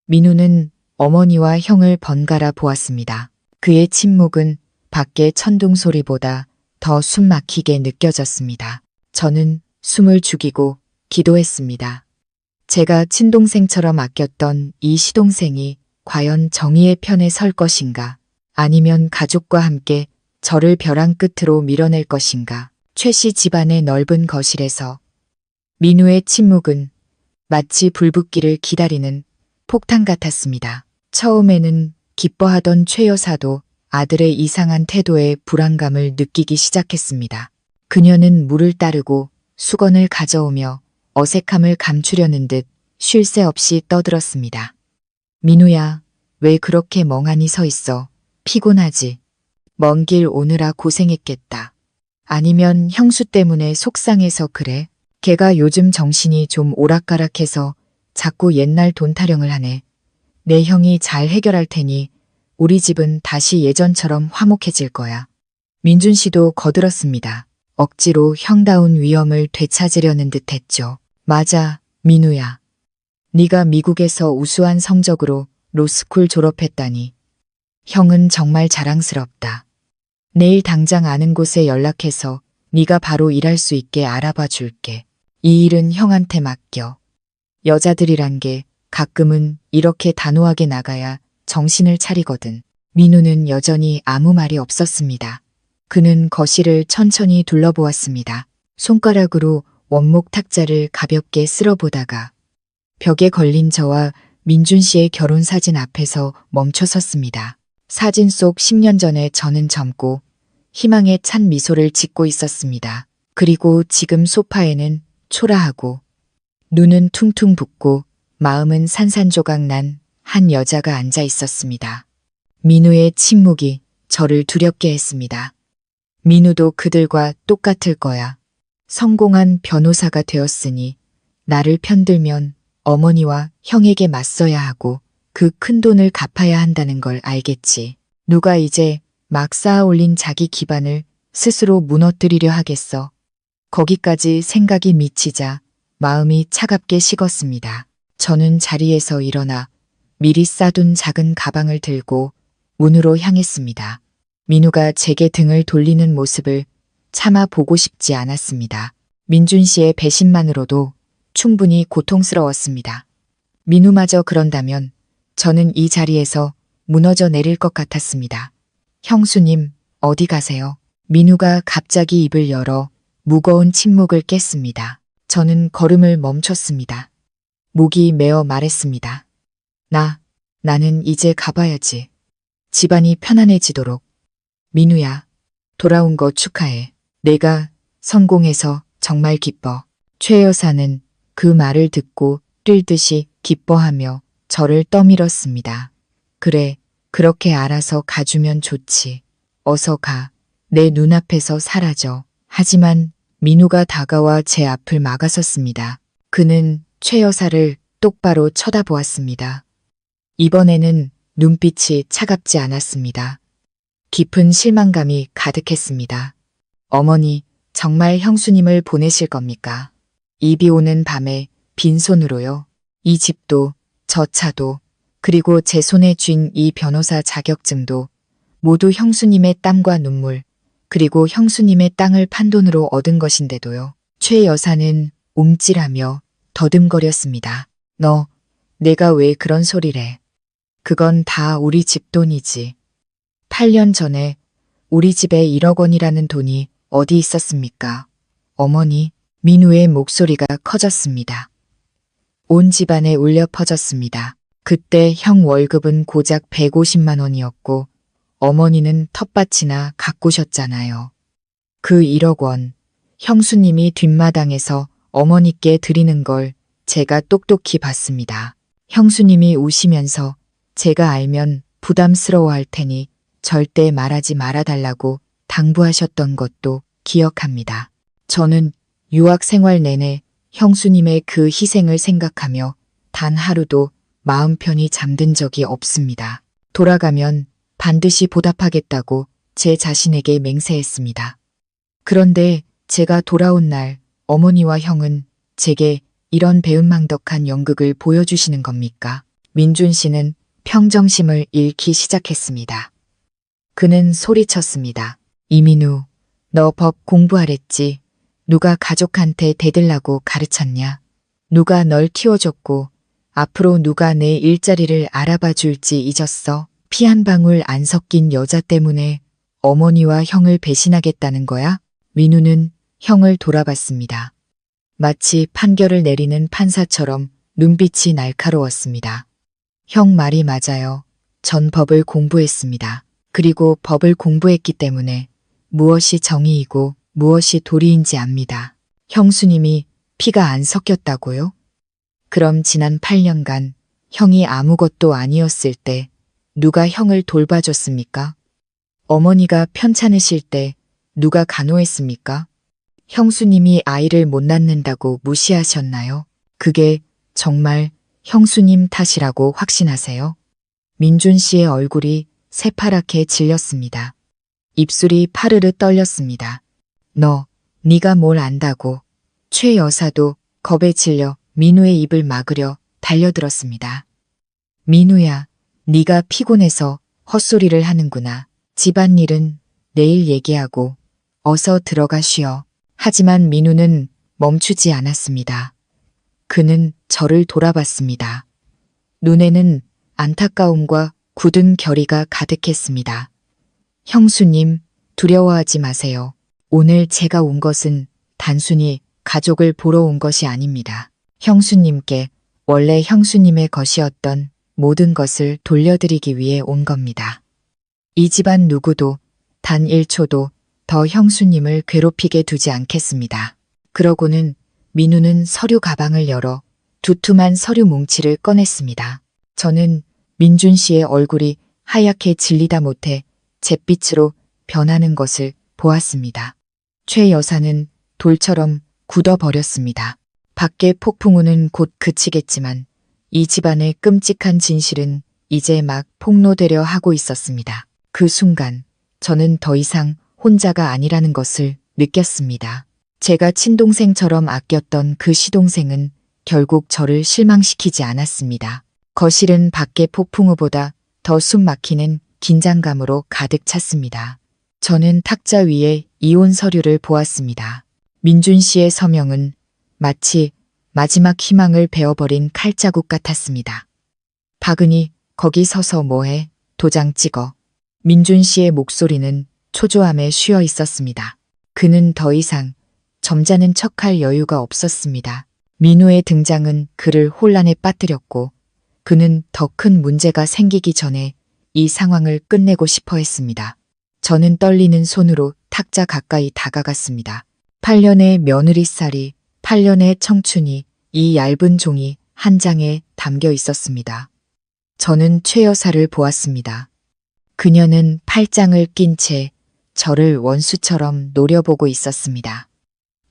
민우는 어머니와 형을 번갈아 보았습니다. 그의 침묵은 밖의 천둥 소리보다 더 숨막히게 느껴졌습니다. 저는 숨을 죽이고 기도했습니다. 제가 친동생처럼 아꼈던 이 시동생이 과연 정의의 편에 설 것인가? 아니면 가족과 함께 저를 벼랑 끝으로 밀어낼 것인가? 최 씨 집안의 넓은 거실에서 민우의 침묵은 마치 불붙기를 기다리는 폭탄 같았습니다. 처음에는 기뻐하던 최 여사도 아들의 이상한 태도에 불안감을 느끼기 시작했습니다. 그녀는 물을 따르고 수건을 가져오며 어색함을 감추려는 듯 쉴 새 없이 떠들었습니다. 민우야, 왜 그렇게 멍하니 서 있어? 피곤하지? 먼 길 오느라 고생했겠다. 아니면 형수 때문에 속상해서 그래. 걔가 요즘 정신이 좀 오락가락해서 자꾸 옛날 돈 타령을 하네. 내 형이 잘 해결할 테니 우리 집은 다시 예전처럼 화목해질 거야. 민준 씨도 거들었습니다. 억지로 형다운 위엄을 되찾으려는 듯 했죠. 맞아, 민우야. 네가 미국에서 우수한 성적으로 로스쿨 졸업했다니. 형은 정말 자랑스럽다. 내일 당장 아는 곳에 연락해서 네가 바로 일할 수 있게 알아봐 줄게. 이 일은 형한테 맡겨. 여자들이란 게 가끔은 이렇게 단호하게 나가야 정신을 차리거든. 민우는 여전히 아무 말이 없었습니다. 그는 거실을 천천히 둘러보았습니다. 손가락으로 원목 탁자를 가볍게 쓸어보다가 벽에 걸린 저와 민준 씨의 결혼 사진 앞에서 멈춰 섰습니다. 사진 속 10년 전에 저는 젊고 희망에 찬 미소를 짓고 있었습니다. 그리고 지금 소파에는 초라하고 눈은 퉁퉁 붓고 마음은 산산조각 난 한 여자가 앉아 있었습니다. 민우의 침묵이 저를 두렵게 했습니다. 민우도 그들과 똑같을 거야. 성공한 변호사가 되었으니 나를 편들면 어머니와 형에게 맞서야 하고 그 큰 돈을 갚아야 한다는 걸 알겠지. 누가 이제 막 쌓아 올린 자기 기반을 스스로 무너뜨리려 하겠어. 거기까지 생각이 미치자 마음이 차갑게 식었습니다. 저는 자리에서 일어나 미리 싸둔 작은 가방을 들고 문으로 향했습니다. 민우가 제게 등을 돌리는 모습을 차마 보고 싶지 않았습니다. 민준 씨의 배신만으로도 충분히 고통스러웠습니다. 민우마저 그런다면 저는 이 자리에서 무너져 내릴 것 같았습니다. 형수님, 어디 가세요? 민우가 갑자기 입을 열어 무거운 침묵을 깼습니다. 저는 걸음을 멈췄습니다. 목이 메어 말했습니다. 나는 이제 가봐야지. 집안이 편안해지도록. 민우야, 돌아온 거 축하해. 내가 성공해서 정말 기뻐. 최 여사는 그 말을 듣고 뛸 듯이 기뻐하며 저를 떠밀었습니다. 그래, 그렇게 알아서 가주면 좋지. 어서 가. 내 눈앞에서 사라져. 하지만 민우가 다가와 제 앞을 막아섰습니다. 그는 최 여사를 똑바로 쳐다보았습니다. 이번에는 눈빛이 차갑지 않았습니다. 깊은 실망감이 가득했습니다. 어머니, 정말 형수님을 보내실 겁니까? 이비 오는 밤에 빈손으로요. 이 집도, 저 차도, 그리고 제 손에 쥔 이 변호사 자격증도 모두 형수님의 땀과 눈물, 그리고 형수님의 땅을 판돈으로 얻은 것인데도요. 최 여사는 움찔하며 더듬거렸습니다. 내가 왜 그런 소리래? 그건 다 우리 집 돈이지. 8년 전에 우리 집에 1억 원이라는 돈이 어디 있었습니까? 어머니, 민우의 목소리가 커졌습니다. 온 집안에 울려 퍼졌습니다. 그때 형 월급은 고작 150만 원이었고 어머니는 텃밭이나 가꾸셨잖아요. 그 1억 원, 형수님이 뒷마당에서 어머니께 드리는 걸 제가 똑똑히 봤습니다. 형수님이 우시면서 제가 알면 부담스러워할 테니 절대 말하지 말아달라고 당부하셨던 것도 기억합니다. 저는 유학 생활 내내 형수님의 그 희생을 생각하며 단 하루도 마음 편히 잠든 적이 없습니다. 돌아가면 반드시 보답하겠다고 제 자신에게 맹세했습니다. 그런데 제가 돌아온 날 어머니와 형은 제게 이런 배은망덕한 연극을 보여주시는 겁니까? 민준 씨는 평정심을 잃기 시작했습니다. 그는 소리쳤습니다. 이민우, 너 법 공부하랬지. 누가 가족한테 대들라고 가르쳤냐? 누가 널 키워줬고 앞으로 누가 내 일자리를 알아봐 줄지 잊었어? 피 한 방울 안 섞인 여자 때문에 어머니와 형을 배신하겠다는 거야? 민우는 형을 돌아봤습니다. 마치 판결을 내리는 판사처럼 눈빛이 날카로웠습니다. 형 말이 맞아요. 전 법을 공부했습니다. 그리고 법을 공부했기 때문에 무엇이 정의이고 무엇이 도리인지 압니다. 형수님이 피가 안 섞였다고요? 그럼 지난 8년간 형이 아무것도 아니었을 때 누가 형을 돌봐줬습니까? 어머니가 편찮으실 때 누가 간호했습니까? 형수님이 아이를 못 낳는다고 무시하셨나요? 그게 정말 형수님 탓이라고 확신하세요? 민준 씨의 얼굴이 새파랗게 질렸습니다. 입술이 파르르 떨렸습니다. 네가 뭘 안다고. 최 여사도 겁에 질려 민우의 입을 막으려 달려들었습니다. 민우야, 네가 피곤해서 헛소리를 하는구나. 집안일은 내일 얘기하고 어서 들어가 쉬어. 하지만 민우는 멈추지 않았습니다. 그는 저를 돌아봤습니다. 눈에는 안타까움과 굳은 결의가 가득했습니다. 형수님, 두려워하지 마세요. 오늘 제가 온 것은 단순히 가족을 보러 온 것이 아닙니다. 형수님께 원래 형수님의 것이었던 모든 것을 돌려드리기 위해 온 겁니다. 이 집안 누구도 단 1초도 더 형수님을 괴롭히게 두지 않겠습니다. 그러고는 민우는 서류 가방을 열어 두툼한 서류 뭉치를 꺼냈습니다. 저는 민준 씨의 얼굴이 하얗게 질리다 못해 잿빛으로 변하는 것을 보았습니다. 최 여사는 돌처럼 굳어버렸습니다. 밖의 폭풍우는 곧 그치겠지만 이 집안의 끔찍한 진실은 이제 막 폭로되려 하고 있었습니다. 그 순간 저는 더 이상 혼자가 아니라는 것을 느꼈습니다. 제가 친동생처럼 아꼈던 그 시동생은 결국 저를 실망시키지 않았습니다. 거실은 밖의 폭풍우보다 더 숨 막히는 긴장감으로 가득 찼습니다. 저는 탁자 위에 이혼 서류를 보았습니다. 민준 씨의 서명은 마치 마지막 희망을 베어버린 칼자국 같았습니다. 박은희, 거기 서서 뭐해? 도장 찍어. 민준 씨의 목소리는 초조함에 쉬어 있었습니다. 그는 더 이상 점잖은 척할 여유가 없었습니다. 민우의 등장은 그를 혼란에 빠뜨렸고 그는 더 큰 문제가 생기기 전에 이 상황을 끝내고 싶어 했습니다. 저는 떨리는 손으로 탁자 가까이 다가갔습니다. 8년의 며느리살이, 8년의 청춘이 이 얇은 종이 한 장에 담겨 있었습니다. 저는 최 여사를 보았습니다. 그녀는 팔짱을 낀 채 저를 원수처럼 노려보고 있었습니다.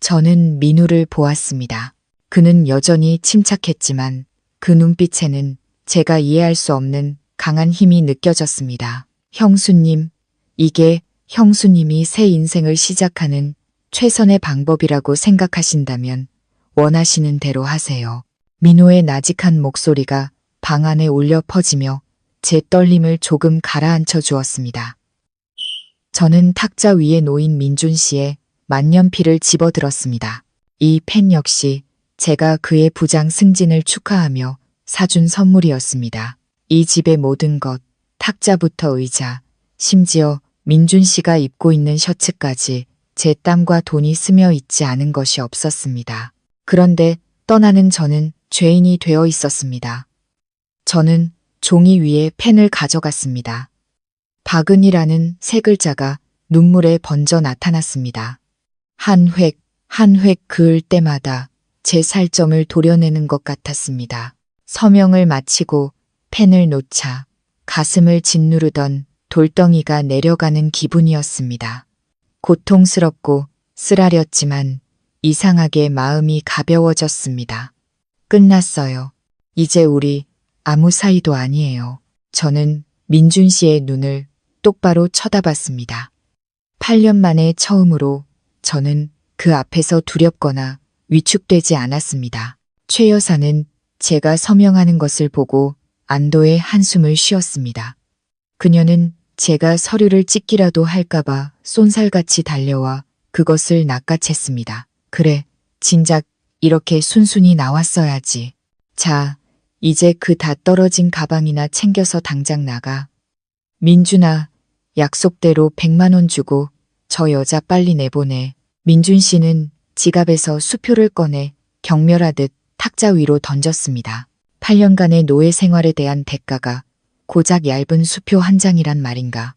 저는 민우를 보았습니다. 그는 여전히 침착했지만 그 눈빛에는 제가 이해할 수 없는 강한 힘이 느껴졌습니다. 형수님, 이게 형수님이 새 인생을 시작하는 최선의 방법이라고 생각하신다면 원하시는 대로 하세요. 민호의 나직한 목소리가 방 안에 울려 퍼지며 제 떨림을 조금 가라앉혀 주었습니다. 저는 탁자 위에 놓인 민준 씨의 만년필을 집어들었습니다. 이 펜 역시 제가 그의 부장 승진을 축하하며 사준 선물이었습니다. 이 집의 모든 것, 탁자부터 의자, 심지어 민준 씨가 입고 있는 셔츠까지 제 땀과 돈이 스며 있지 않은 것이 없었습니다. 그런데 떠나는 저는 죄인이 되어 있었습니다. 저는 종이 위에 펜을 가져갔습니다. 박은이라는 세 글자가 눈물에 번져 나타났습니다. 한 획, 한 획 그을 때마다 제 살점을 도려내는 것 같았습니다. 서명을 마치고 펜을 놓자 가슴을 짓누르던 돌덩이가 내려가는 기분이었습니다. 고통스럽고 쓰라렸지만 이상하게 마음이 가벼워졌습니다. 끝났어요. 이제 우리 아무 사이도 아니에요. 저는 민준 씨의 눈을 똑바로 쳐다봤습니다. 8년 만에 처음으로 저는 그 앞에서 두렵거나 위축되지 않았습니다. 최 여사는 제가 서명하는 것을 보고 안도의 한숨을 쉬었습니다. 그녀는 제가 서류를 찍기라도 할까봐 쏜살같이 달려와 그것을 낚아챘습니다. 그래, 진작 이렇게 순순히 나왔어야지. 자, 이제 그 다 떨어진 가방이나 챙겨서 당장 나가. 민준아, 약속대로 100만 원 주고 저 여자 빨리 내보내. 민준 씨는 지갑에서 수표를 꺼내 경멸하듯 탁자 위로 던졌습니다. 8년간의 노예 생활에 대한 대가가 고작 얇은 수표 한 장이란 말인가.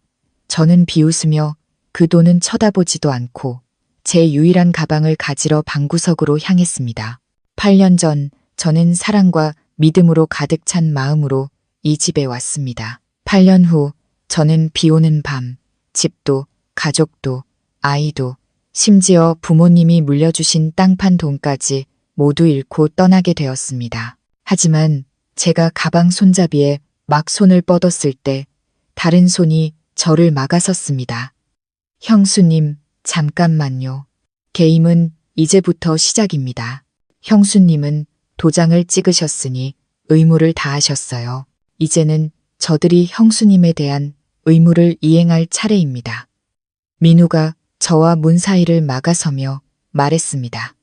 저는 비웃으며 그 돈은 쳐다보지도 않고 제 유일한 가방을 가지러 방구석으로 향했습니다. 8년 전 저는 사랑과 믿음으로 가득 찬 마음으로 이 집에 왔습니다. 8년 후 저는 비 오는 밤 집도, 가족도, 아이도, 심지어 부모님이 물려주신 땅판 돈까지 모두 잃고 떠나게 되었습니다. 하지만 제가 가방 손잡이에 막 손을 뻗었을 때 다른 손이 저를 막아섰습니다. 형수님, 잠깐만요. 게임은 이제부터 시작입니다. 형수님은 도장을 찍으셨으니 의무를 다하셨어요. 이제는 저들이 형수님에 대한 의무를 이행할 차례입니다. 민우가 저와 문 사이를 막아서며 말했습니다.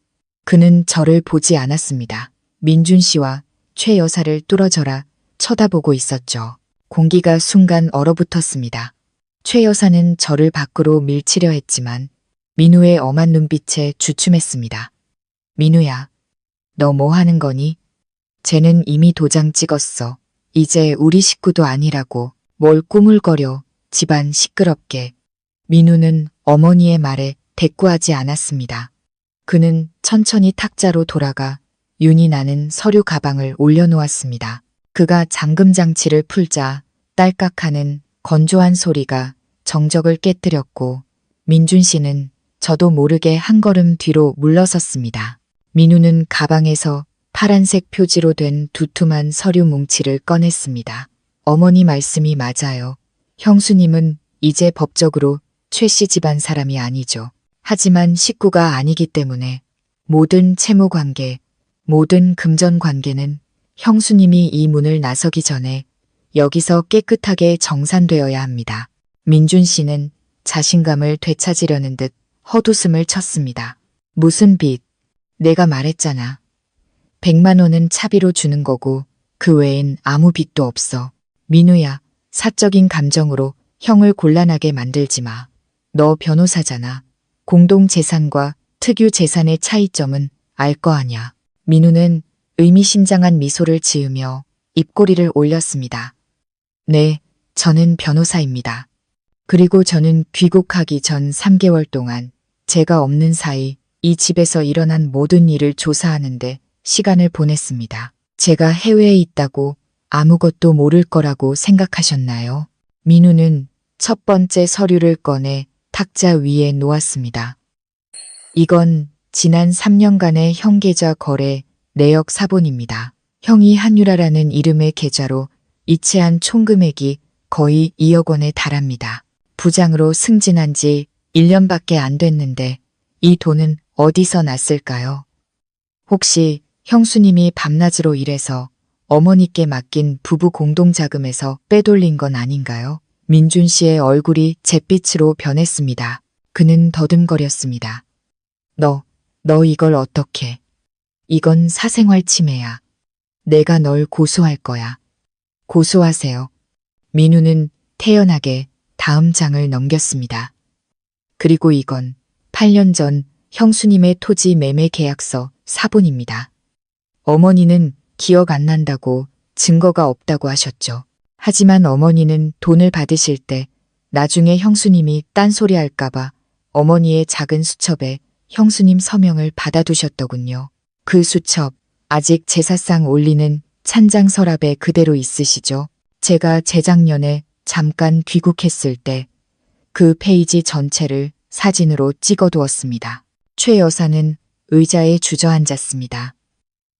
그는 저를 보지 않았습니다. 민준 씨와 최 여사를 뚫어져라 쳐다보고 있었죠. 공기가 순간 얼어붙었습니다. 최 여사는 저를 밖으로 밀치려 했지만 민우의 엄한 눈빛에 주춤했습니다. 민우야, 너 뭐 하는 거니? 쟤는 이미 도장 찍었어. 이제 우리 식구도 아니라고. 뭘 꾸물거려. 집안 시끄럽게. 민우는 어머니의 말에 대꾸하지 않았습니다. 그는 천천히 탁자로 돌아가 윤이 나는 서류 가방을 올려놓았습니다. 그가 잠금 장치를 풀자 딸깍하는 건조한 소리가 정적을 깨뜨렸고 민준 씨는 저도 모르게 한 걸음 뒤로 물러섰습니다. 민우는 가방에서 파란색 표지로 된 두툼한 서류 뭉치를 꺼냈습니다. 어머니 말씀이 맞아요. 형수님은 이제 법적으로 최 씨 집안 사람이 아니죠. 하지만 식구가 아니기 때문에 모든 채무관계, 모든 금전관계는 형수님이 이 문을 나서기 전에 여기서 깨끗하게 정산되어야 합니다. 민준 씨는 자신감을 되찾으려는 듯 헛웃음을 쳤습니다. 무슨 빚? 내가 말했잖아. 100만 원은 차비로 주는 거고 그 외엔 아무 빚도 없어. 민우야, 사적인 감정으로 형을 곤란하게 만들지 마. 너 변호사잖아. 공동재산과 특유재산의 차이점은 알 거 아냐. 민우는 의미심장한 미소를 지으며 입꼬리를 올렸습니다. 네, 저는 변호사입니다. 그리고 저는 귀국하기 전 3개월 동안 제가 없는 사이 이 집에서 일어난 모든 일을 조사하는데 시간을 보냈습니다. 제가 해외에 있다고 아무것도 모를 거라고 생각하셨나요? 민우는 첫 번째 서류를 꺼내 탁자 위에 놓았습니다. 이건 지난 3년간의 형계좌 거래 내역 사본입니다. 형이 한유라라는 이름의 계좌로 이체한 총 금액이 거의 2억 원에 달합니다. 부장으로 승진한 지 1년밖에 안 됐는데 이 돈은 어디서 났을까요? 혹시 형수님이 밤낮으로 일해서 어머니께 맡긴 부부 공동자금에서 빼돌린 건 아닌가요? 민준 씨의 얼굴이 잿빛으로 변했습니다. 그는 더듬거렸습니다. 너 이걸 어떻게? 이건 사생활 침해야. 내가 널 고소할 거야. 고소하세요. 민우는 태연하게 다음 장을 넘겼습니다. 그리고 이건 8년 전 형수님의 토지 매매 계약서 사본입니다. 어머니는 기억 안 난다고 증거가 없다고 하셨죠. 하지만 어머니는 돈을 받으실 때 나중에 형수님이 딴소리 할까봐 어머니의 작은 수첩에 형수님 서명을 받아두셨더군요. 그 수첩 아직 제사상 올리는 찬장 서랍에 그대로 있으시죠? 제가 재작년에 잠깐 귀국했을 때 그 페이지 전체를 사진으로 찍어두었습니다. 최 여사는 의자에 주저앉았습니다.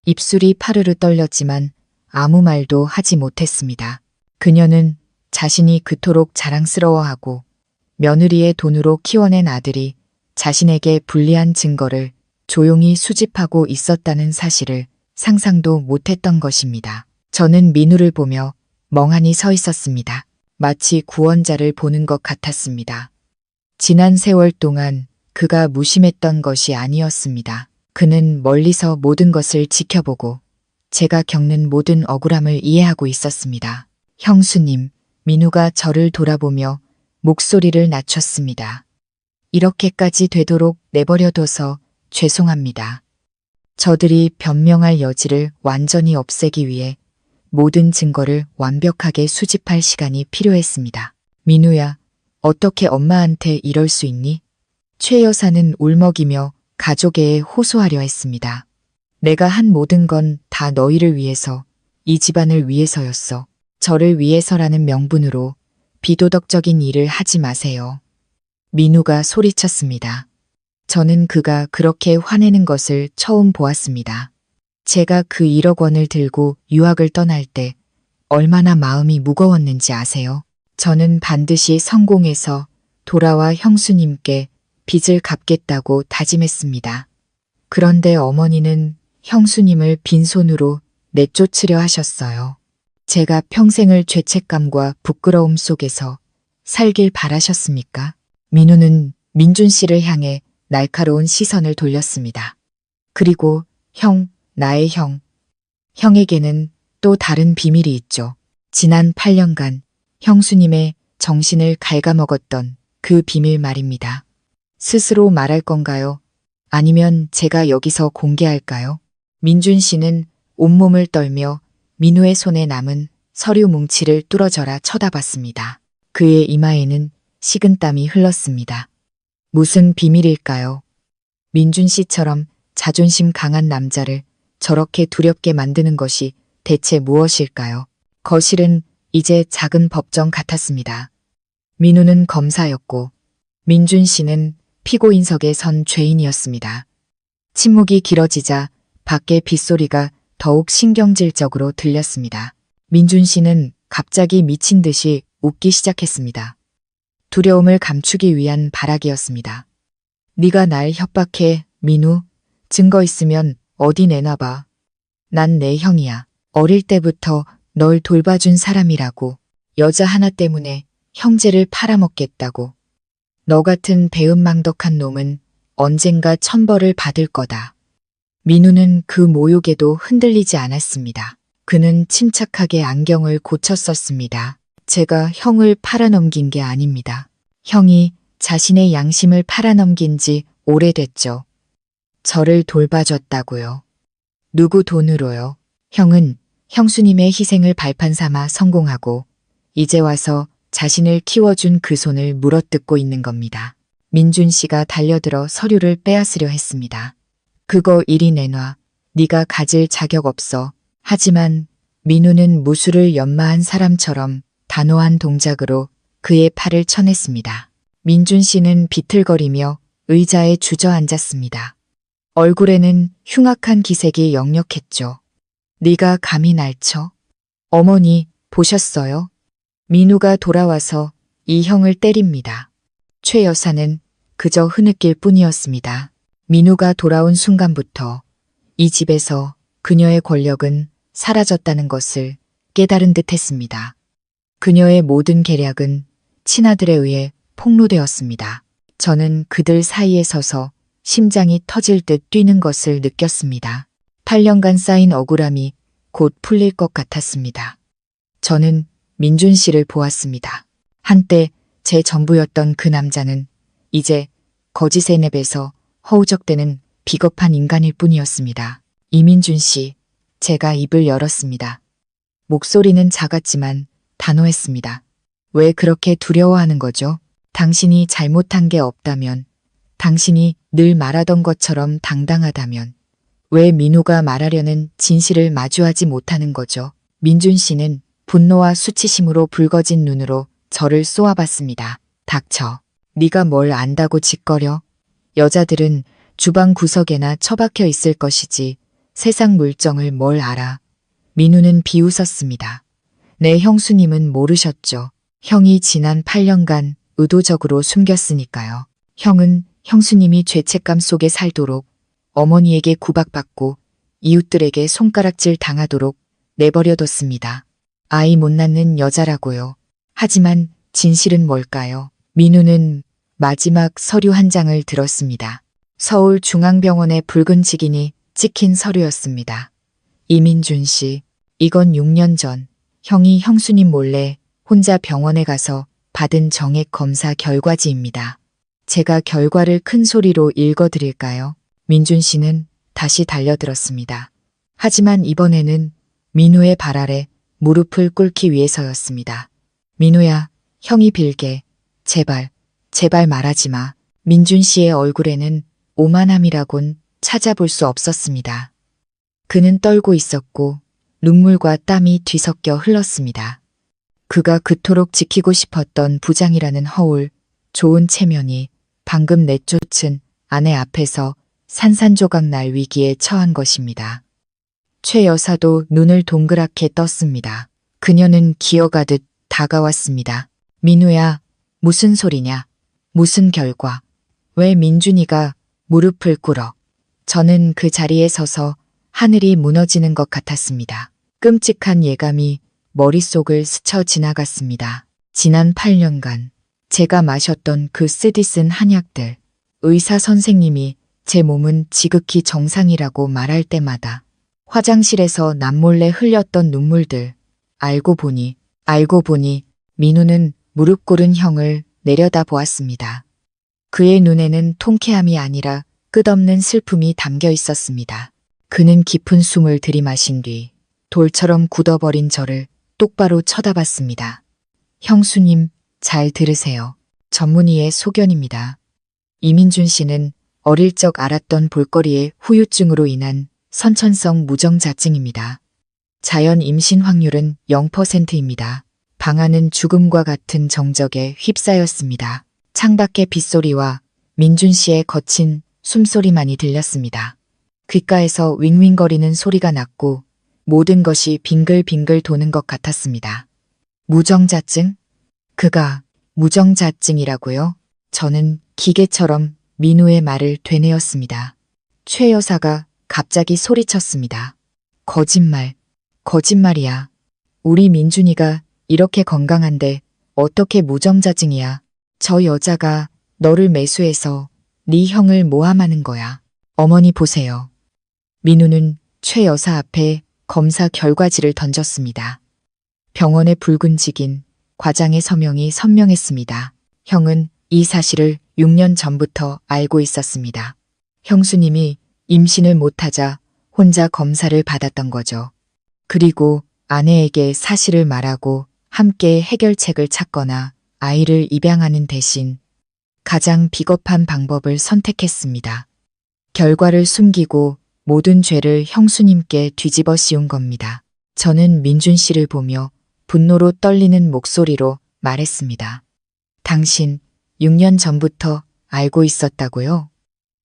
입술이 파르르 떨렸지만 아무 말도 하지 못했습니다. 그녀는 자신이 그토록 자랑스러워하고 며느리의 돈으로 키워낸 아들이 자신에게 불리한 증거를 조용히 수집하고 있었다는 사실을 상상도 못했던 것입니다. 저는 민우를 보며 멍하니 서 있었습니다. 마치 구원자를 보는 것 같았습니다. 지난 세월 동안 그가 무심했던 것이 아니었습니다. 그는 멀리서 모든 것을 지켜보고 제가 겪는 모든 억울함을 이해하고 있었습니다. 형수님, 민우가 저를 돌아보며 목소리를 낮췄습니다. 이렇게까지 되도록 내버려둬서 죄송합니다. 저들이 변명할 여지를 완전히 없애기 위해 모든 증거를 완벽하게 수집할 시간이 필요했습니다. 민우야, 어떻게 엄마한테 이럴 수 있니? 최 여사는 울먹이며 가족애에 호소하려 했습니다. 내가 한 모든 건 다 너희를 위해서, 이 집안을 위해서였어. 저를 위해서라는 명분으로 비도덕적인 일을 하지 마세요. 민우가 소리쳤습니다. 저는 그가 그렇게 화내는 것을 처음 보았습니다. 제가 그 1억 원을 들고 유학을 떠날 때 얼마나 마음이 무거웠는지 아세요? 저는 반드시 성공해서 돌아와 형수님께 빚을 갚겠다고 다짐했습니다. 그런데 어머니는 형수님을 빈손으로 내쫓으려 하셨어요. 제가 평생을 죄책감과 부끄러움 속에서 살길 바라셨습니까? 민우는 민준 씨를 향해 날카로운 시선을 돌렸습니다. 그리고 형, 나의 형. 형에게는 또 다른 비밀이 있죠. 지난 8년간 형수님의 정신을 갉아먹었던 그 비밀 말입니다. 스스로 말할 건가요? 아니면 제가 여기서 공개할까요? 민준 씨는 온몸을 떨며 민우의 손에 남은 서류 뭉치를 뚫어져라 쳐다봤습니다. 그의 이마에는 식은땀이 흘렀습니다. 무슨 비밀일까요? 민준 씨처럼 자존심 강한 남자를 저렇게 두렵게 만드는 것이 대체 무엇일까요? 거실은 이제 작은 법정 같았습니다. 민우는 검사였고 민준 씨는 피고인석에 선 죄인이었습니다. 침묵이 길어지자 밖의 빗소리가 더욱 신경질적으로 들렸습니다. 민준 씨는 갑자기 미친 듯이 웃기 시작했습니다. 두려움을 감추기 위한 발악이었습니다. 네가 날 협박해, 민우. 증거 있으면 어디 내놔봐. 난 내 형이야. 어릴 때부터 널 돌봐준 사람이라고. 여자 하나 때문에 형제를 팔아먹겠다고. 너 같은 배은망덕한 놈은 언젠가 천벌을 받을 거다. 민우는 그 모욕에도 흔들리지 않았습니다. 그는 침착하게 안경을 고쳤었습니다. 제가 형을 팔아넘긴 게 아닙니다. 형이 자신의 양심을 팔아넘긴 지 오래됐죠. 저를 돌봐줬다고요. 누구 돈으로요? 형은 형수님의 희생을 발판 삼아 성공하고 이제 와서 자신을 키워준 그 손을 물어뜯고 있는 겁니다. 민준 씨가 달려들어 서류를 빼앗으려 했습니다. 그거 이리 내놔. 네가 가질 자격 없어. 하지만 민우는 무술을 연마한 사람처럼 단호한 동작으로 그의 팔을 쳐냈습니다. 민준 씨는 비틀거리며 의자에 주저앉았습니다. 얼굴에는 흉악한 기색이 역력했죠. 네가 감히 날 쳐? 어머니, 보셨어요? 민우가 돌아와서 이 형을 때립니다. 최 여사는 그저 흐느낄 뿐이었습니다. 민우가 돌아온 순간부터 이 집에서 그녀의 권력은 사라졌다는 것을 깨달은 듯 했습니다. 그녀의 모든 계략은 친아들에 의해 폭로되었습니다. 저는 그들 사이에 서서 심장이 터질 듯 뛰는 것을 느꼈습니다. 8년간 쌓인 억울함이 곧 풀릴 것 같았습니다. 저는 민준 씨를 보았습니다. 한때 제 전부였던 그 남자는 이제 거짓의 냅에서 허우적대는 비겁한 인간일 뿐이었습니다. 이민준 씨, 제가 입을 열었습니다. 목소리는 작았지만 단호했습니다. 왜 그렇게 두려워하는 거죠? 당신이 잘못한 게 없다면, 당신이 늘 말하던 것처럼 당당하다면, 왜 민우가 말하려는 진실을 마주하지 못하는 거죠? 민준 씨는 분노와 수치심으로 붉어진 눈으로 저를 쏘아봤습니다. 닥쳐. 네가 뭘 안다고 짓거려? 여자들은 주방 구석에나 처박혀 있을 것이지 세상 물정을 뭘 알아. 민우는 비웃었습니다. 내 형수님은 모르셨죠. 형이 지난 8년간 의도적으로 숨겼으니까요. 형은 형수님이 죄책감 속에 살도록 어머니에게 구박받고 이웃들에게 손가락질 당하도록 내버려뒀습니다. 아이 못 낳는 여자라고요. 하지만 진실은 뭘까요? 민우는 마지막 서류 한 장을 들었습니다. 서울중앙병원의 붉은 직인이 찍힌 서류였습니다. 이민준 씨, 이건 6년 전 형이 형수님 몰래 혼자 병원에 가서 받은 정액 검사 결과지입니다. 제가 결과를 큰 소리로 읽어드릴까요? 민준 씨는 다시 달려들었습니다. 하지만 이번에는 민우의 발 아래 무릎을 꿇기 위해서였습니다. 민우야, 형이 빌게. 제발, 제발 말하지 마. 민준 씨의 얼굴에는 오만함이라곤 찾아볼 수 없었습니다. 그는 떨고 있었고 눈물과 땀이 뒤섞여 흘렀습니다. 그가 그토록 지키고 싶었던 부장이라는 허울, 좋은 체면이 방금 내쫓은 아내 앞에서 산산조각 날 위기에 처한 것입니다. 최 여사도 눈을 동그랗게 떴습니다. 그녀는 기어가듯 다가왔습니다. 민우야, 무슨 소리냐? 무슨 결과? 왜 민준이가 무릎을 꿇어? 저는 그 자리에 서서 하늘이 무너지는 것 같았습니다. 끔찍한 예감이 머릿속을 스쳐 지나갔습니다. 지난 8년간 제가 마셨던 그 쓰디쓴 한약들, 의사 선생님이 제 몸은 지극히 정상이라고 말할 때마다 화장실에서 남몰래 흘렸던 눈물들, 알고 보니 민우는 무릎 꿇은 형을 내려다 보았습니다. 그의 눈에는 통쾌함이 아니라 끝없는 슬픔이 담겨 있었습니다. 그는 깊은 숨을 들이마신 뒤 돌처럼 굳어버린 저를 똑바로 쳐다봤습니다. 형수님, 잘 들으세요. 전문의의 소견입니다. 이민준 씨는 어릴 적 알았던 볼거리의 후유증으로 인한 선천성 무정자증입니다. 자연 임신 확률은 0%입니다. 방안은 죽음과 같은 정적에 휩싸였습니다. 창밖의 빗소리와 민준 씨의 거친 숨소리만이 들렸습니다. 귓가에서 윙윙거리는 소리가 났고 모든 것이 빙글빙글 도는 것 같았습니다. 무정자증? 그가 무정자증이라고요? 저는 기계처럼 민우의 말을 되뇌었습니다. 최 여사가 갑자기 소리쳤습니다. 거짓말이야. 우리 민준이가 이렇게 건강한데 어떻게 무정자증이야. 저 여자가 너를 매수해서 네 형을 모함하는 거야. 어머니 보세요. 민우는 최 여사 앞에 검사 결과지를 던졌습니다. 병원의 붉은직인 과장의 서명이 선명했습니다. 형은 이 사실을 6년 전부터 알고 있었습니다. 형수님이 임신을 못하자 혼자 검사를 받았던 거죠. 그리고 아내에게 사실을 말하고 함께 해결책을 찾거나 아이를 입양하는 대신 가장 비겁한 방법을 선택했습니다. 결과를 숨기고 모든 죄를 형수님께 뒤집어 씌운 겁니다. 저는 민준 씨를 보며 분노로 떨리는 목소리로 말했습니다. 당신 6년 전부터 알고 있었다고요?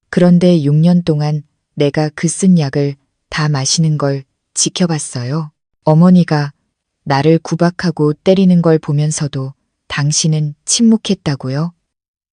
그런데 6년 동안 내가 그 쓴 약을 다 마시는 걸 지켜봤어요. 어머니가 나를 구박하고 때리는 걸 보면서도 당신은 침묵했다고요?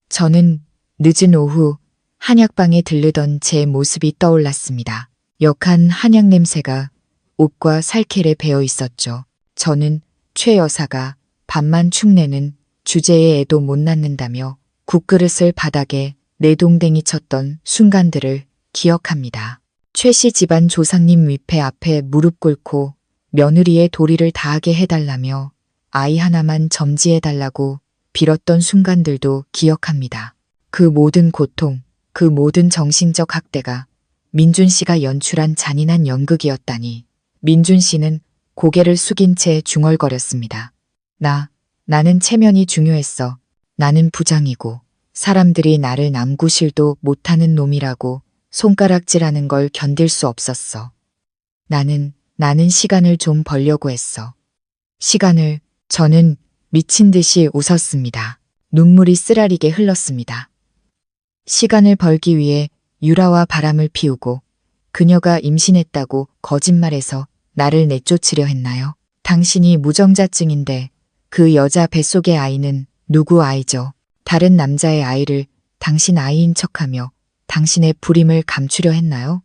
저는 늦은 오후 한약방에 들르던 제 모습이 떠올랐습니다. 역한 한약 냄새가 옷과 살결에 배어 있었죠. 저는 최 여사가 밥만 축내는 주제에 애도 못 낳는다며 국그릇을 바닥에 내동댕이 쳤던 순간들을 기억합니다. 최 씨 집안 조상님 위패 앞에 무릎 꿇고 며느리의 도리를 다하게 해달라며 아이 하나만 점지해달라고 빌었던 순간들도 기억합니다. 그 모든 고통, 그 모든 정신적 학대가 민준 씨가 연출한 잔인한 연극이었다니. 민준 씨는 고개를 숙인 채 중얼거렸습니다. 나는 체면이 중요했어. 나는 부장이고 사람들이 나를 남구실도 못하는 놈이라고 손가락질하는 걸 견딜 수 없었어. 나는 시간을 좀 벌려고 했어. 저는 미친 듯이 웃었습니다. 눈물이 쓰라리게 흘렀습니다. 시간을 벌기 위해 유라와 바람을 피우고 그녀가 임신했다고 거짓말해서 나를 내쫓으려 했나요? 당신이 무정자증인데 그 여자 뱃속의 아이는 누구 아이죠? 다른 남자의 아이를 당신 아이인 척하며 당신의 불임을 감추려 했나요?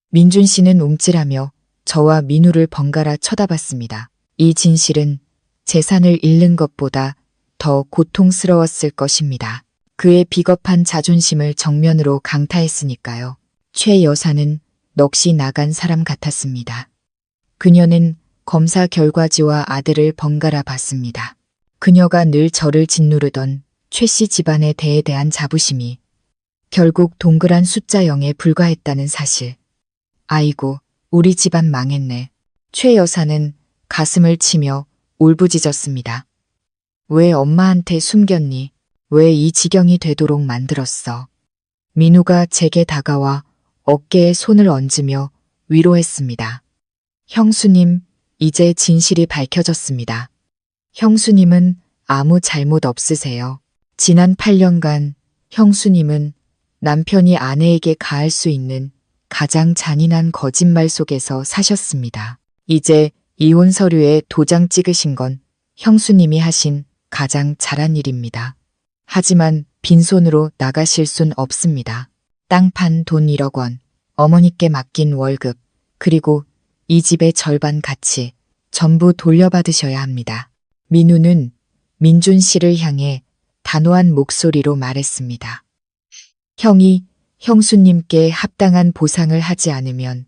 민준 씨는 움찔하며 저와 민우를 번갈아 쳐다봤습니다. 이 진실은 재산을 잃는 것보다 더 고통스러웠을 것입니다. 그의 비겁한 자존심을 정면으로 강타했으니까요. 최 여사는 넋이 나간 사람 같았습니다. 그녀는 검사 결과지와 아들을 번갈아 봤습니다. 그녀가 늘 저를 짓누르던 최 씨 집안의 대에 대한 자부심이 결국 동그란 숫자 0에 불과했다는 사실. 아이고, 우리 집안 망했네. 최 여사는 가슴을 치며 울부짖었습니다. 왜 엄마한테 숨겼니? 왜 이 지경이 되도록 만들었어? 민우가 제게 다가와 어깨에 손을 얹으며 위로했습니다. 형수님, 이제 진실이 밝혀졌습니다. 형수님은 아무 잘못 없으세요. 지난 8년간 형수님은 남편이 아내에게 가할 수 있는 가장 잔인한 거짓말 속에서 사셨습니다. 이제 이혼 서류에 도장 찍으신 건 형수님이 하신 가장 잘한 일입니다. 하지만 빈손으로 나가실 순 없습니다. 땅 판 돈 1억 원, 어머니께 맡긴 월급, 그리고 이 집의 절반 가치 전부 돌려받으셔야 합니다. 민우는 민준 씨를 향해 단호한 목소리로 말했습니다. 형이 형수님께 합당한 보상을 하지 않으면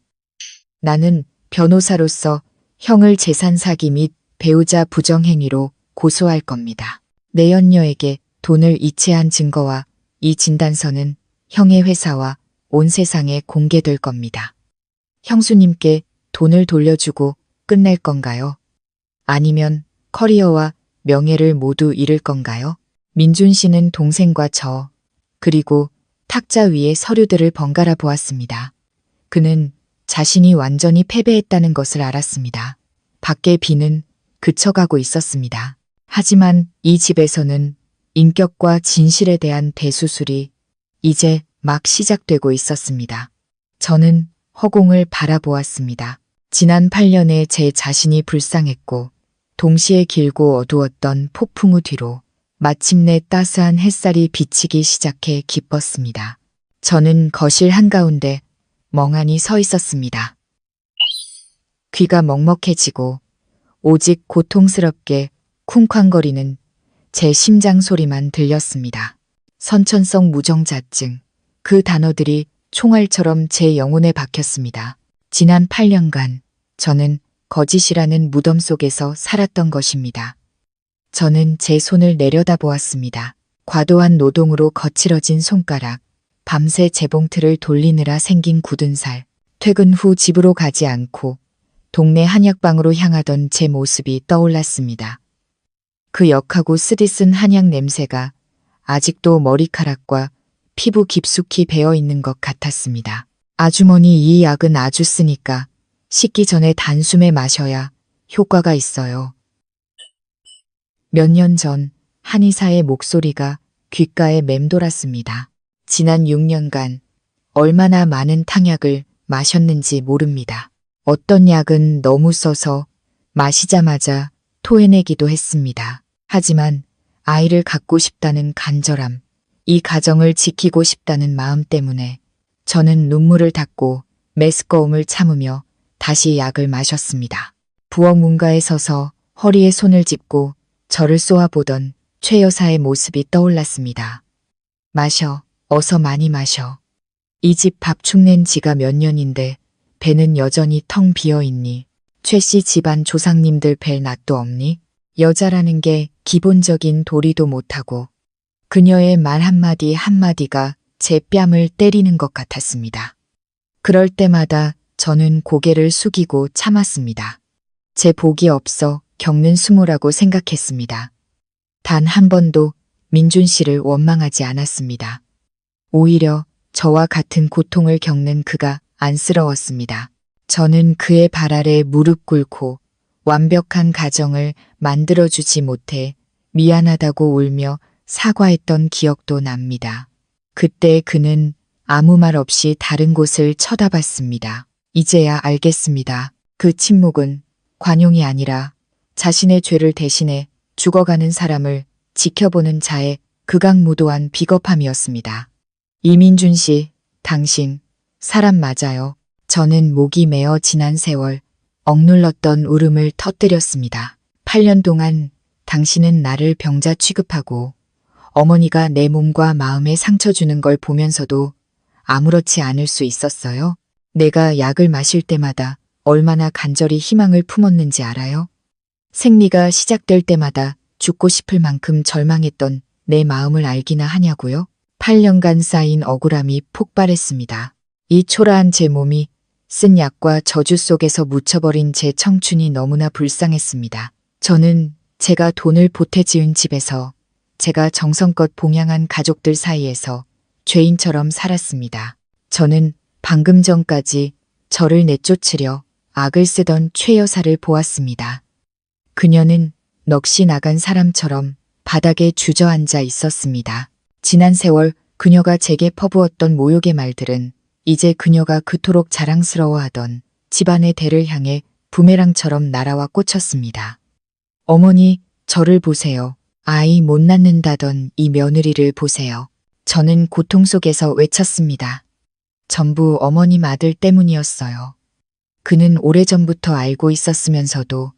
나는 변호사로서 형을 재산 사기 및 배우자 부정행위로 고소할 겁니다. 내연녀에게 돈을 이체한 증거와 이 진단서는 형의 회사와 온 세상에 공개될 겁니다. 형수님께 돈을 돌려주고 끝낼 건가요? 아니면 커리어와 명예를 모두 잃을 건가요? 민준 씨는 동생과 저, 그리고 탁자 위에 서류들을 번갈아 보았습니다. 그는 자신이 완전히 패배했다는 것을 알았습니다. 밖의 비는 그쳐가고 있었습니다. 하지만 이 집에서는 인격과 진실에 대한 대수술이 이제 막 시작되고 있었습니다. 저는 허공을 바라보았습니다. 지난 8년에 제 자신이 불쌍했고 동시에 길고 어두웠던 폭풍우 뒤로 마침내 따스한 햇살이 비치기 시작해 기뻤습니다. 저는 거실 한가운데 멍하니 서 있었습니다. 귀가 먹먹해지고 오직 고통스럽게 쿵쾅거리는 제 심장 소리만 들렸습니다. 선천성 무정자증, 그 단어들이 총알처럼 제 영혼에 박혔습니다. 지난 8년간 저는 거짓이라는 무덤 속에서 살았던 것입니다. 저는 제 손을 내려다보았습니다. 과도한 노동으로 거칠어진 손가락, 밤새 재봉틀을 돌리느라 생긴 굳은 살, 퇴근 후 집으로 가지 않고 동네 한약방으로 향하던 제 모습이 떠올랐습니다. 그 역하고 쓰디쓴 한약 냄새가 아직도 머리카락과 피부 깊숙이 배어 있는 것 같았습니다. 아주머니, 이 약은 아주 쓰니까 씻기 전에 단숨에 마셔야 효과가 있어요. 몇 년 전 한의사의 목소리가 귓가에 맴돌았습니다. 지난 6년간 얼마나 많은 탕약을 마셨는지 모릅니다. 어떤 약은 너무 써서 마시자마자 토해내기도 했습니다. 하지만 아이를 갖고 싶다는 간절함, 이 가정을 지키고 싶다는 마음 때문에 저는 눈물을 닦고 메스꺼움을 참으며 다시 약을 마셨습니다. 부엌 문가에 서서 허리에 손을 짚고 저를 쏘아보던 최 여사의 모습이 떠올랐습니다. 마셔, 어서 많이 마셔. 이 집 밥 축낸 지가 몇 년인데 배는 여전히 텅 비어있니? 최 씨 집안 조상님들 뵐 낯도 없니? 여자라는 게 기본적인 도리도 못하고 그녀의 말 한마디 한마디가 제 뺨을 때리는 것 같았습니다. 그럴 때마다 저는 고개를 숙이고 참았습니다. 제 복이 없어 겪는 수모라고 생각했습니다. 단 한 번도 민준 씨를 원망하지 않았습니다. 오히려 저와 같은 고통을 겪는 그가 안쓰러웠습니다. 저는 그의 발 아래 무릎 꿇고 완벽한 가정을 만들어주지 못해 미안하다고 울며 사과했던 기억도 납니다. 그때 그는 아무 말 없이 다른 곳을 쳐다봤습니다. 이제야 알겠습니다. 그 침묵은 관용이 아니라 자신의 죄를 대신해 죽어가는 사람을 지켜보는 자의 극악무도한 비겁함이었습니다. 이민준 씨, 당신 사람 맞아요. 저는 목이 메어 지난 세월 억눌렀던 울음을 터뜨렸습니다. 8년 동안 당신은 나를 병자 취급하고 어머니가 내 몸과 마음에 상처 주는 걸 보면서도 아무렇지 않을 수 있었어요. 내가 약을 마실 때마다 얼마나 간절히 희망을 품었는지 알아요? 생리가 시작될 때마다 죽고 싶을 만큼 절망했던 내 마음을 알기나 하냐고요? 8년간 쌓인 억울함이 폭발했습니다. 이 초라한 제 몸이 쓴 약과 저주 속에서 묻혀버린 제 청춘이 너무나 불쌍했습니다. 저는 제가 돈을 보태 지은 집에서 제가 정성껏 봉양한 가족들 사이에서 죄인처럼 살았습니다. 저는 방금 전까지 저를 내쫓으려 악을 쓰던 최 여사를 보았습니다. 그녀는 넋이 나간 사람처럼 바닥에 주저앉아 있었습니다. 지난 세월 그녀가 제게 퍼부었던 모욕의 말들은 이제 그녀가 그토록 자랑스러워하던 집안의 대를 향해 부메랑처럼 날아와 꽂혔습니다. 어머니, 저를 보세요. 아이 못 낳는다던 이 며느리를 보세요. 저는 고통 속에서 외쳤습니다. 전부 어머님 아들 때문이었어요. 그는 오래전부터 알고 있었으면서도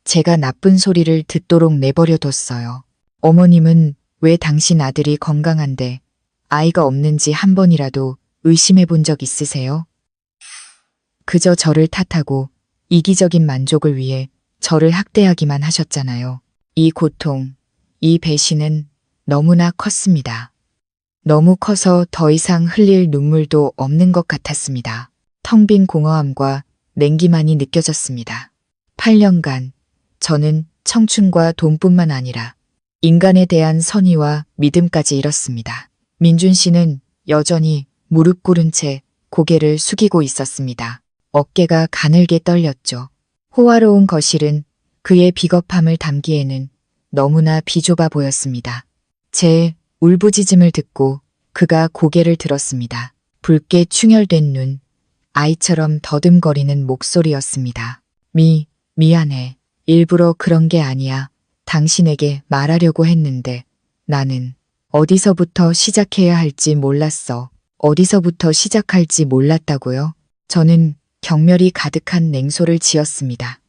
제가 나쁜 소리를 듣도록 내버려뒀어요. 어머님은 왜 당신 아들이 건강한데 아이가 없는지 한 번이라도 의심해 본 적 있으세요? 그저 저를 탓하고 이기적인 만족을 위해 저를 학대하기만 하셨잖아요. 이 고통, 이 배신은 너무나 컸습니다. 너무 커서 더 이상 흘릴 눈물도 없는 것 같았습니다. 텅 빈 공허함과 냉기만이 느껴졌습니다. 8년간 저는 청춘과 돈뿐만 아니라 인간에 대한 선의와 믿음까지 잃었습니다. 민준 씨는 여전히 무릎 꿇은 채 고개를 숙이고 있었습니다. 어깨가 가늘게 떨렸죠. 호화로운 거실은 그의 비겁함을 담기에는 너무나 비좁아 보였습니다. 제 울부짖음을 듣고 그가 고개를 들었습니다. 붉게 충혈된 눈, 아이처럼 더듬거리는 목소리였습니다. 미안해. 일부러 그런 게 아니야. 당신에게 말하려고 했는데 나는 어디서부터 시작해야 할지 몰랐어. 어디서부터 시작할지 몰랐다고요? 저는 경멸이 가득한 냉소를 지었습니다.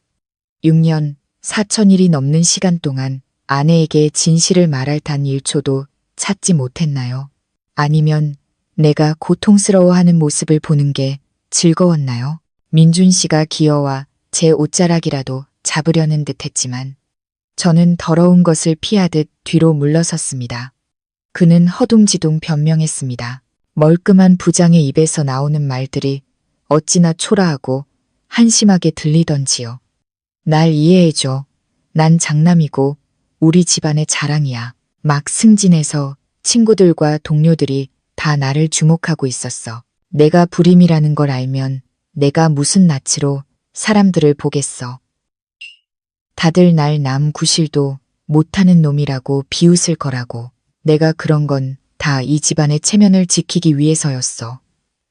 6년 4천일이 넘는 시간 동안 아내에게 진실을 말할 단 1초도 찾지 못했나요? 아니면 내가 고통스러워하는 모습을 보는 게 즐거웠나요? 민준 씨가 기어와 제 옷자락이라도 잡으려는 듯 했지만 저는 더러운 것을 피하듯 뒤로 물러섰습니다. 그는 허둥지둥 변명했습니다. 멀끔한 부장의 입에서 나오는 말들이 어찌나 초라하고 한심하게 들리던지요. 날 이해해줘. 난 장남이고 우리 집안의 자랑이야. 막 승진해서 친구들과 동료들이 다 나를 주목하고 있었어. 내가 불임이라는 걸 알면 내가 무슨 낯으로 사람들을 보겠어. 다들 날 남 구실도 못하는 놈이라고 비웃을 거라고. 내가 그런 건 다 이 집안의 체면을 지키기 위해서였어.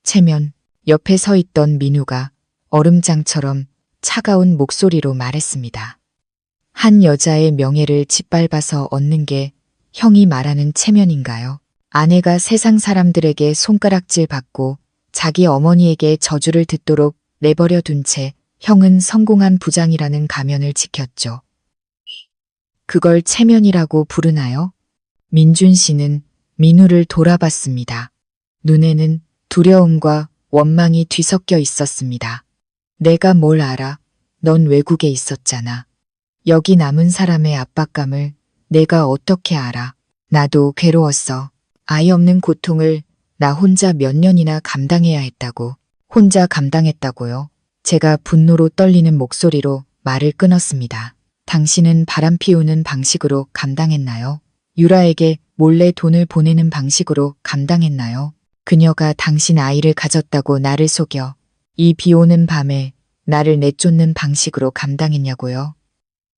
체면. 옆에 서 있던 민우가 얼음장처럼 차가운 목소리로 말했습니다. 한 여자의 명예를 짓밟아서 얻는 게 형이 말하는 체면인가요? 아내가 세상 사람들에게 손가락질 받고 자기 어머니에게 저주를 듣도록 내버려 둔 채 형은 성공한 부장이라는 가면을 지켰죠. 그걸 체면이라고 부르나요? 민준 씨는 민우를 돌아봤습니다. 눈에는 두려움과 원망이 뒤섞여 있었습니다. 내가 뭘 알아? 넌 외국에 있었잖아. 여기 남은 사람의 압박감을 내가 어떻게 알아? 나도 괴로웠어. 아이 없는 고통을 나 혼자 몇 년이나 감당해야 했다고. 혼자 감당했다고요? 제가 분노로 떨리는 목소리로 말을 끊었습니다. 당신은 바람 피우는 방식으로 감당했나요? 유라에게 몰래 돈을 보내는 방식으로 감당했나요? 그녀가 당신 아이를 가졌다고 나를 속여 이 비 오는 밤에 나를 내쫓는 방식으로 감당했냐고요?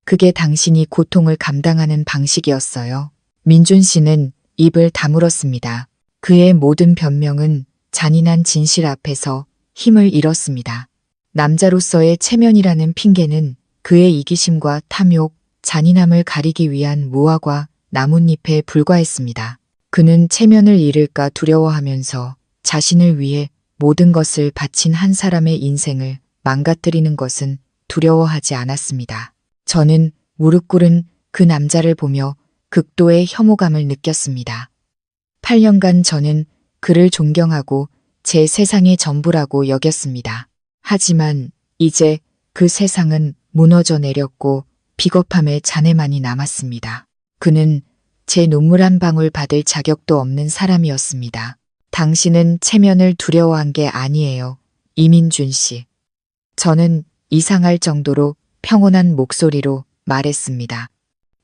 그게 당신이 고통을 감당하는 방식이었어요. 민준 씨는 입을 다물었습니다. 그의 모든 변명은 잔인한 진실 앞에서 힘을 잃었습니다. 남자로서의 체면이라는 핑계는 그의 이기심과 탐욕, 잔인함을 가리기 위한 무화과 나뭇잎에 불과했습니다. 그는 체면을 잃을까 두려워하면서 자신을 위해 모든 것을 바친 한 사람의 인생을 망가뜨리는 것은 두려워하지 않았습니다. 저는 무릎 꿇은 그 남자를 보며 극도의 혐오감을 느꼈습니다. 8년간 저는 그를 존경하고 제 세상의 전부라고 여겼습니다. 하지만 이제 그 세상은 무너져 내렸고 비겁함의 잔해만이 남았습니다. 그는 제 눈물 한 방울 받을 자격도 없는 사람이었습니다. 당신은 체면을 두려워한 게 아니에요. 이민준 씨. 저는 이상할 정도로 평온한 목소리로 말했습니다.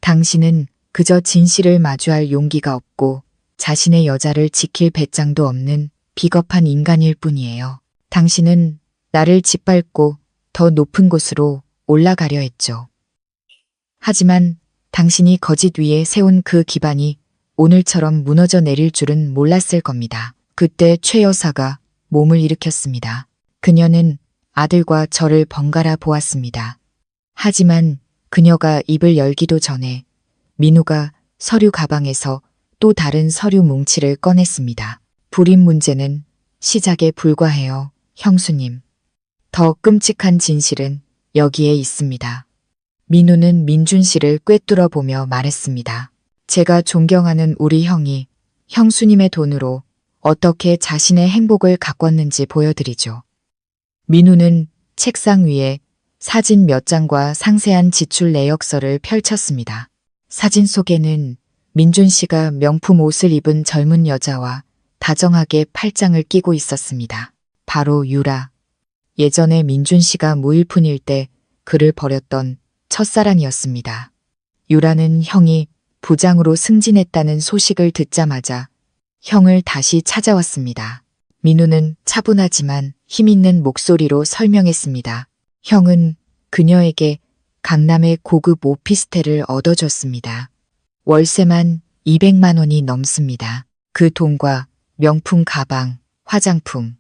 당신은 그저 진실을 마주할 용기가 없고 자신의 여자를 지킬 배짱도 없는 비겁한 인간일 뿐이에요. 당신은 나를 짓밟고 더 높은 곳으로 올라가려 했죠. 하지만 당신이 거짓 위에 세운 그 기반이 오늘처럼 무너져 내릴 줄은 몰랐을 겁니다. 그때 최 여사가 몸을 일으켰습니다. 그녀는 아들과 저를 번갈아 보았습니다. 하지만 그녀가 입을 열기도 전에 민우가 서류 가방에서 또 다른 서류 뭉치를 꺼냈습니다. 불임 문제는 시작에 불과해요, 형수님. 더 끔찍한 진실은 여기에 있습니다. 민우는 민준 씨를 꿰뚫어 보며 말했습니다. 제가 존경하는 우리 형이 형수님의 돈으로 어떻게 자신의 행복을 가꿨는지 보여드리죠. 민우는 책상 위에 사진 몇 장과 상세한 지출 내역서를 펼쳤습니다. 사진 속에는 민준 씨가 명품 옷을 입은 젊은 여자와 다정하게 팔짱을 끼고 있었습니다. 바로 유라. 예전에 민준 씨가 무일푼일 때 그를 버렸던 첫사랑이었습니다. 유라는 형이 부장으로 승진했다는 소식을 듣자마자 형을 다시 찾아왔습니다. 민우는 차분하지만 힘있는 목소리로 설명했습니다. 형은 그녀에게 강남의 고급 오피스텔을 얻어줬습니다. 월세만 200만 원이 넘습니다. 그 돈과 명품 가방, 화장품,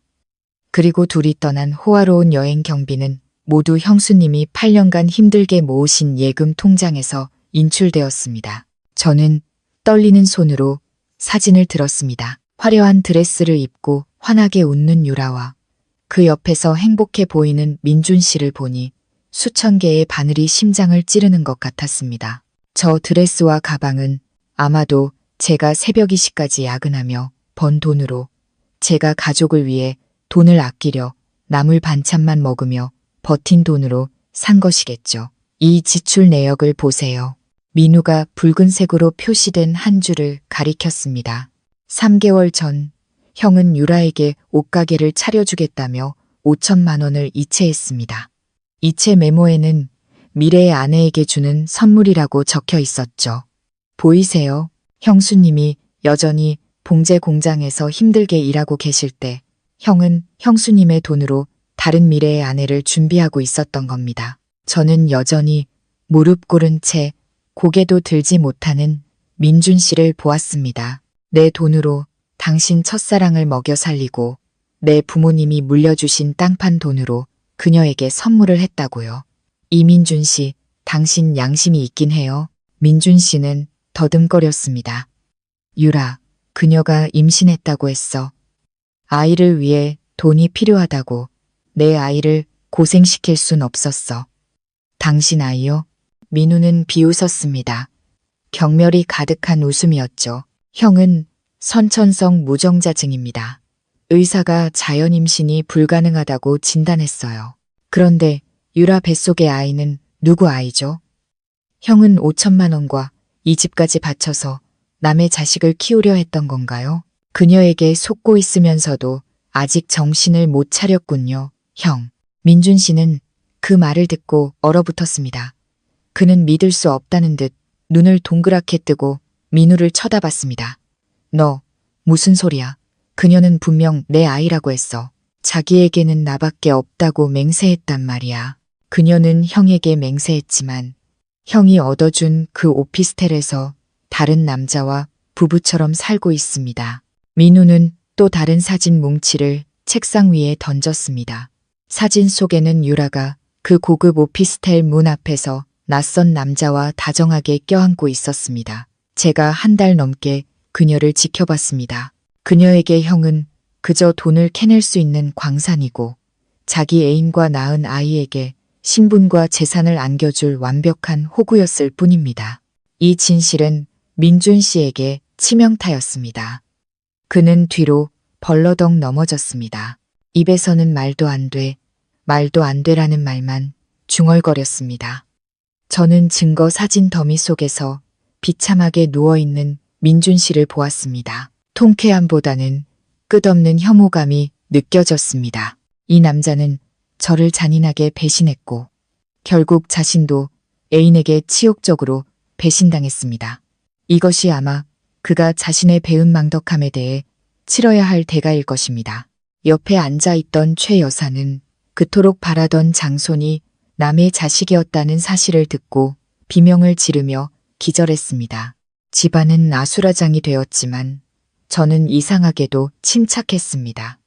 그리고 둘이 떠난 호화로운 여행 경비는 모두 형수님이 8년간 힘들게 모으신 예금 통장에서 인출되었습니다. 저는 떨리는 손으로 사진을 들었습니다. 화려한 드레스를 입고 환하게 웃는 유라와 그 옆에서 행복해 보이는 민준 씨를 보니 수천 개의 바늘이 심장을 찌르는 것 같았습니다. 저 드레스와 가방은 아마도 제가 새벽 2시까지 야근하며 번 돈으로 제가 가족을 위해 돈을 아끼려 나물 반찬만 먹으며 버틴 돈으로 산 것이겠죠. 이 지출 내역을 보세요. 민우가 붉은색으로 표시된 한 줄을 가리켰습니다. 3개월 전 형은 유라에게 옷가게를 차려주겠다며 5천만 원을 이체했습니다. 이체 메모에는 미래의 아내에게 주는 선물이라고 적혀 있었죠. 보이세요? 형수님이 여전히 봉제 공장에서 힘들게 일하고 계실 때 형은 형수님의 돈으로 다른 미래의 아내를 준비하고 있었던 겁니다. 저는 여전히 무릎 꿇은 채 고개도 들지 못하는 민준 씨를 보았습니다. 내 돈으로 당신 첫사랑을 먹여 살리고 내 부모님이 물려주신 땅 판 돈으로 그녀에게 선물을 했다고요. 이민준 씨, 당신 양심이 있긴 해요. 민준 씨는 더듬거렸습니다. 유라, 그녀가 임신했다고 했어. 아이를 위해 돈이 필요하다고. 내 아이를 고생시킬 순 없었어. 당신 아이요? 민우는 비웃었습니다. 경멸이 가득한 웃음이었죠. 형은 선천성 무정자증입니다. 의사가 자연 임신이 불가능하다고 진단했어요. 그런데 유라 뱃속의 아이는 누구 아이죠? 형은 5천만 원과 이 집까지 바쳐서 남의 자식을 키우려 했던 건가요? 그녀에게 속고 있으면서도 아직 정신을 못 차렸군요. 형. 민준 씨는 그 말을 듣고 얼어붙었습니다. 그는 믿을 수 없다는 듯 눈을 동그랗게 뜨고 민우를 쳐다봤습니다. 너, 무슨 소리야? 그녀는 분명 내 아이라고 했어. 자기에게는 나밖에 없다고 맹세했단 말이야. 그녀는 형에게 맹세했지만 형이 얻어준 그 오피스텔에서 다른 남자와 부부처럼 살고 있습니다. 민우는 또 다른 사진 뭉치를 책상 위에 던졌습니다. 사진 속에는 유라가 그 고급 오피스텔 문 앞에서 낯선 남자와 다정하게 껴안고 있었습니다. 제가 한 달 넘게 그녀를 지켜봤습니다. 그녀에게 형은 그저 돈을 캐낼 수 있는 광산이고 자기 애인과 낳은 아이에게 신분과 재산을 안겨줄 완벽한 호구였을 뿐입니다. 이 진실은 민준 씨에게 치명타였습니다. 그는 뒤로 벌러덩 넘어졌습니다. 입에서는 말도 안 돼, 말도 안 돼라는 말만 중얼거렸습니다. 저는 증거 사진 더미 속에서 비참하게 누워있는 민준 씨를 보았습니다. 통쾌함보다는 끝없는 혐오감이 느껴졌습니다. 이 남자는 저를 잔인하게 배신했고 결국 자신도 애인에게 치욕적으로 배신당했습니다. 이것이 아마 그가 자신의 배은망덕함에 대해 치러야 할 대가일 것입니다. 옆에 앉아있던 최 여사는 그토록 바라던 장손이 남의 자식이었다는 사실을 듣고 비명을 지르며 기절했습니다. 집안은 아수라장이 되었지만 저는 이상하게도 침착했습니다.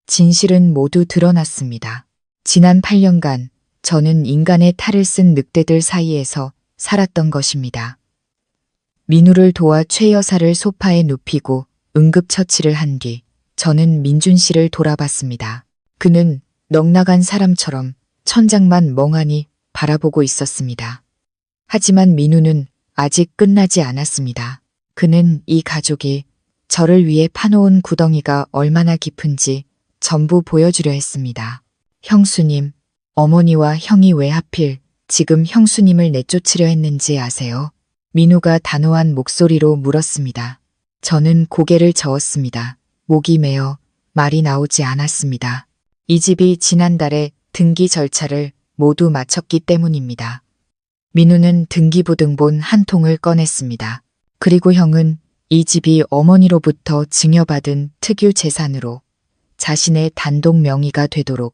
진실은 모두 드러났습니다. 지난 8년간 저는 인간의 탈을 쓴 늑대들 사이에서 살았던 것입니다. 민우를 도와 최 여사를 소파에 눕히고 응급처치를 한 뒤 저는 민준 씨를 돌아봤습니다. 그는 넉나간 사람처럼 천장만 멍하니 바라보고 있었습니다. 하지만 민우는 아직 끝나지 않았습니다. 그는 이 가족이 저를 위해 파놓은 구덩이가 얼마나 깊은지 전부 보여주려 했습니다. 형수님, 어머니와 형이 왜 하필 지금 형수님을 내쫓으려 했는지 아세요? 민우가 단호한 목소리로 물었습니다. 저는 고개를 저었습니다. 목이 메어 말이 나오지 않았습니다. 이 집이 지난달에 등기 절차를 모두 마쳤기 때문입니다. 민우는 등기부등본 한 통을 꺼냈습니다. 그리고 형은 이 집이 어머니로부터 증여받은 특유 재산으로 자신의 단독 명의가 되도록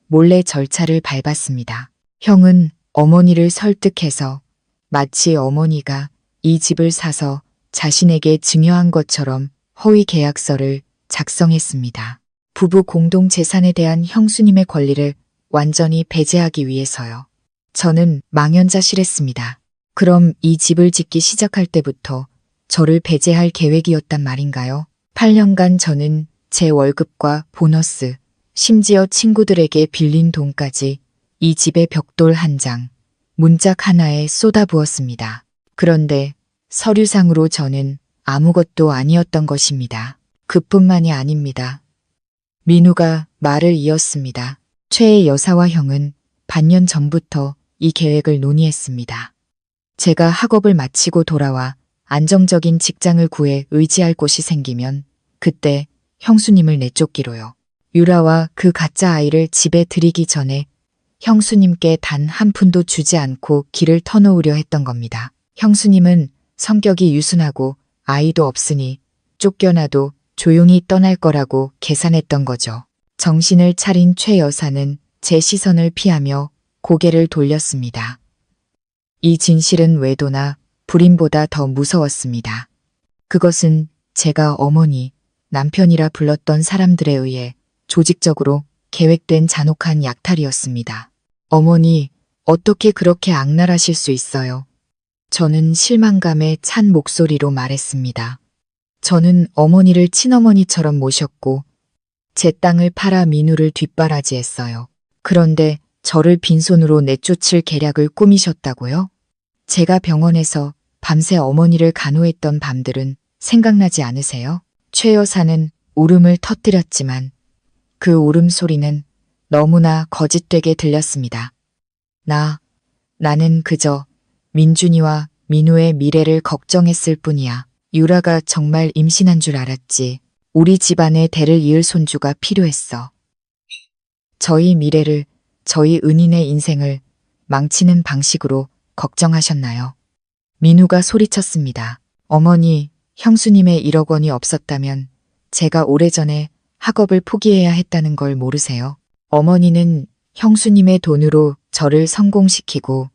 몰래 절차를 밟았습니다. 형은 어머니를 설득해서 마치 어머니가 이 집을 사서 자신에게 증여한 것처럼 허위 계약서를 작성했습니다. 부부 공동 재산에 대한 형수님의 권리를 완전히 배제하기 위해서요. 저는 망연자실했습니다. 그럼 이 집을 짓기 시작할 때부터 저를 배제할 계획이었단 말인가요? 8년간 저는 제 월급과 보너스, 심지어 친구들에게 빌린 돈까지 이 집의 벽돌 한 장, 문짝 하나에 쏟아부었습니다. 그런데 서류상으로 저는 아무것도 아니었던 것입니다. 그뿐만이 아닙니다. 민우가 말을 이었습니다. 최 여사와 형은 반년 전부터 이 계획을 논의했습니다. 제가 학업을 마치고 돌아와 안정적인 직장을 구해 의지할 곳이 생기면 그때 형수님을 내쫓기로요. 유라와 그 가짜 아이를 집에 들이기 전에 형수님께 단 한 푼도 주지 않고 길을 터놓으려 했던 겁니다. 형수님은 성격이 유순하고 아이도 없으니 쫓겨나도 조용히 떠날 거라고 계산했던 거죠. 정신을 차린 최 여사는 제 시선을 피하며 고개를 돌렸습니다. 이 진실은 외도나 불임보다 더 무서웠습니다. 그것은 제가 어머니, 남편이라 불렀던 사람들에 의해 조직적으로 계획된 잔혹한 약탈이었습니다. 어머니, 어떻게 그렇게 악랄하실 수 있어요? 저는 실망감에 찬 목소리로 말했습니다. 저는 어머니를 친어머니처럼 모셨고 제 땅을 팔아 민우를 뒷바라지했어요. 그런데 저를 빈손으로 내쫓을 계략을 꾸미셨다고요? 제가 병원에서 밤새 어머니를 간호했던 밤들은 생각나지 않으세요? 최 여사는 울음을 터뜨렸지만 그 울음소리는 너무나 거짓되게 들렸습니다. 나는 그저 민준이와 민우의 미래를 걱정했을 뿐이야. 유라가 정말 임신한 줄 알았지. 우리 집안에 대를 이을 손주가 필요했어. 저희 미래를, 저희 은인의 인생을 망치는 방식으로 걱정하셨나요? 민우가 소리쳤습니다. 어머니, 형수님의 1억 원이 없었다면 제가 오래전에 학업을 포기해야 했다는 걸 모르세요? 어머니는 형수님의 돈으로 저를 성공시키고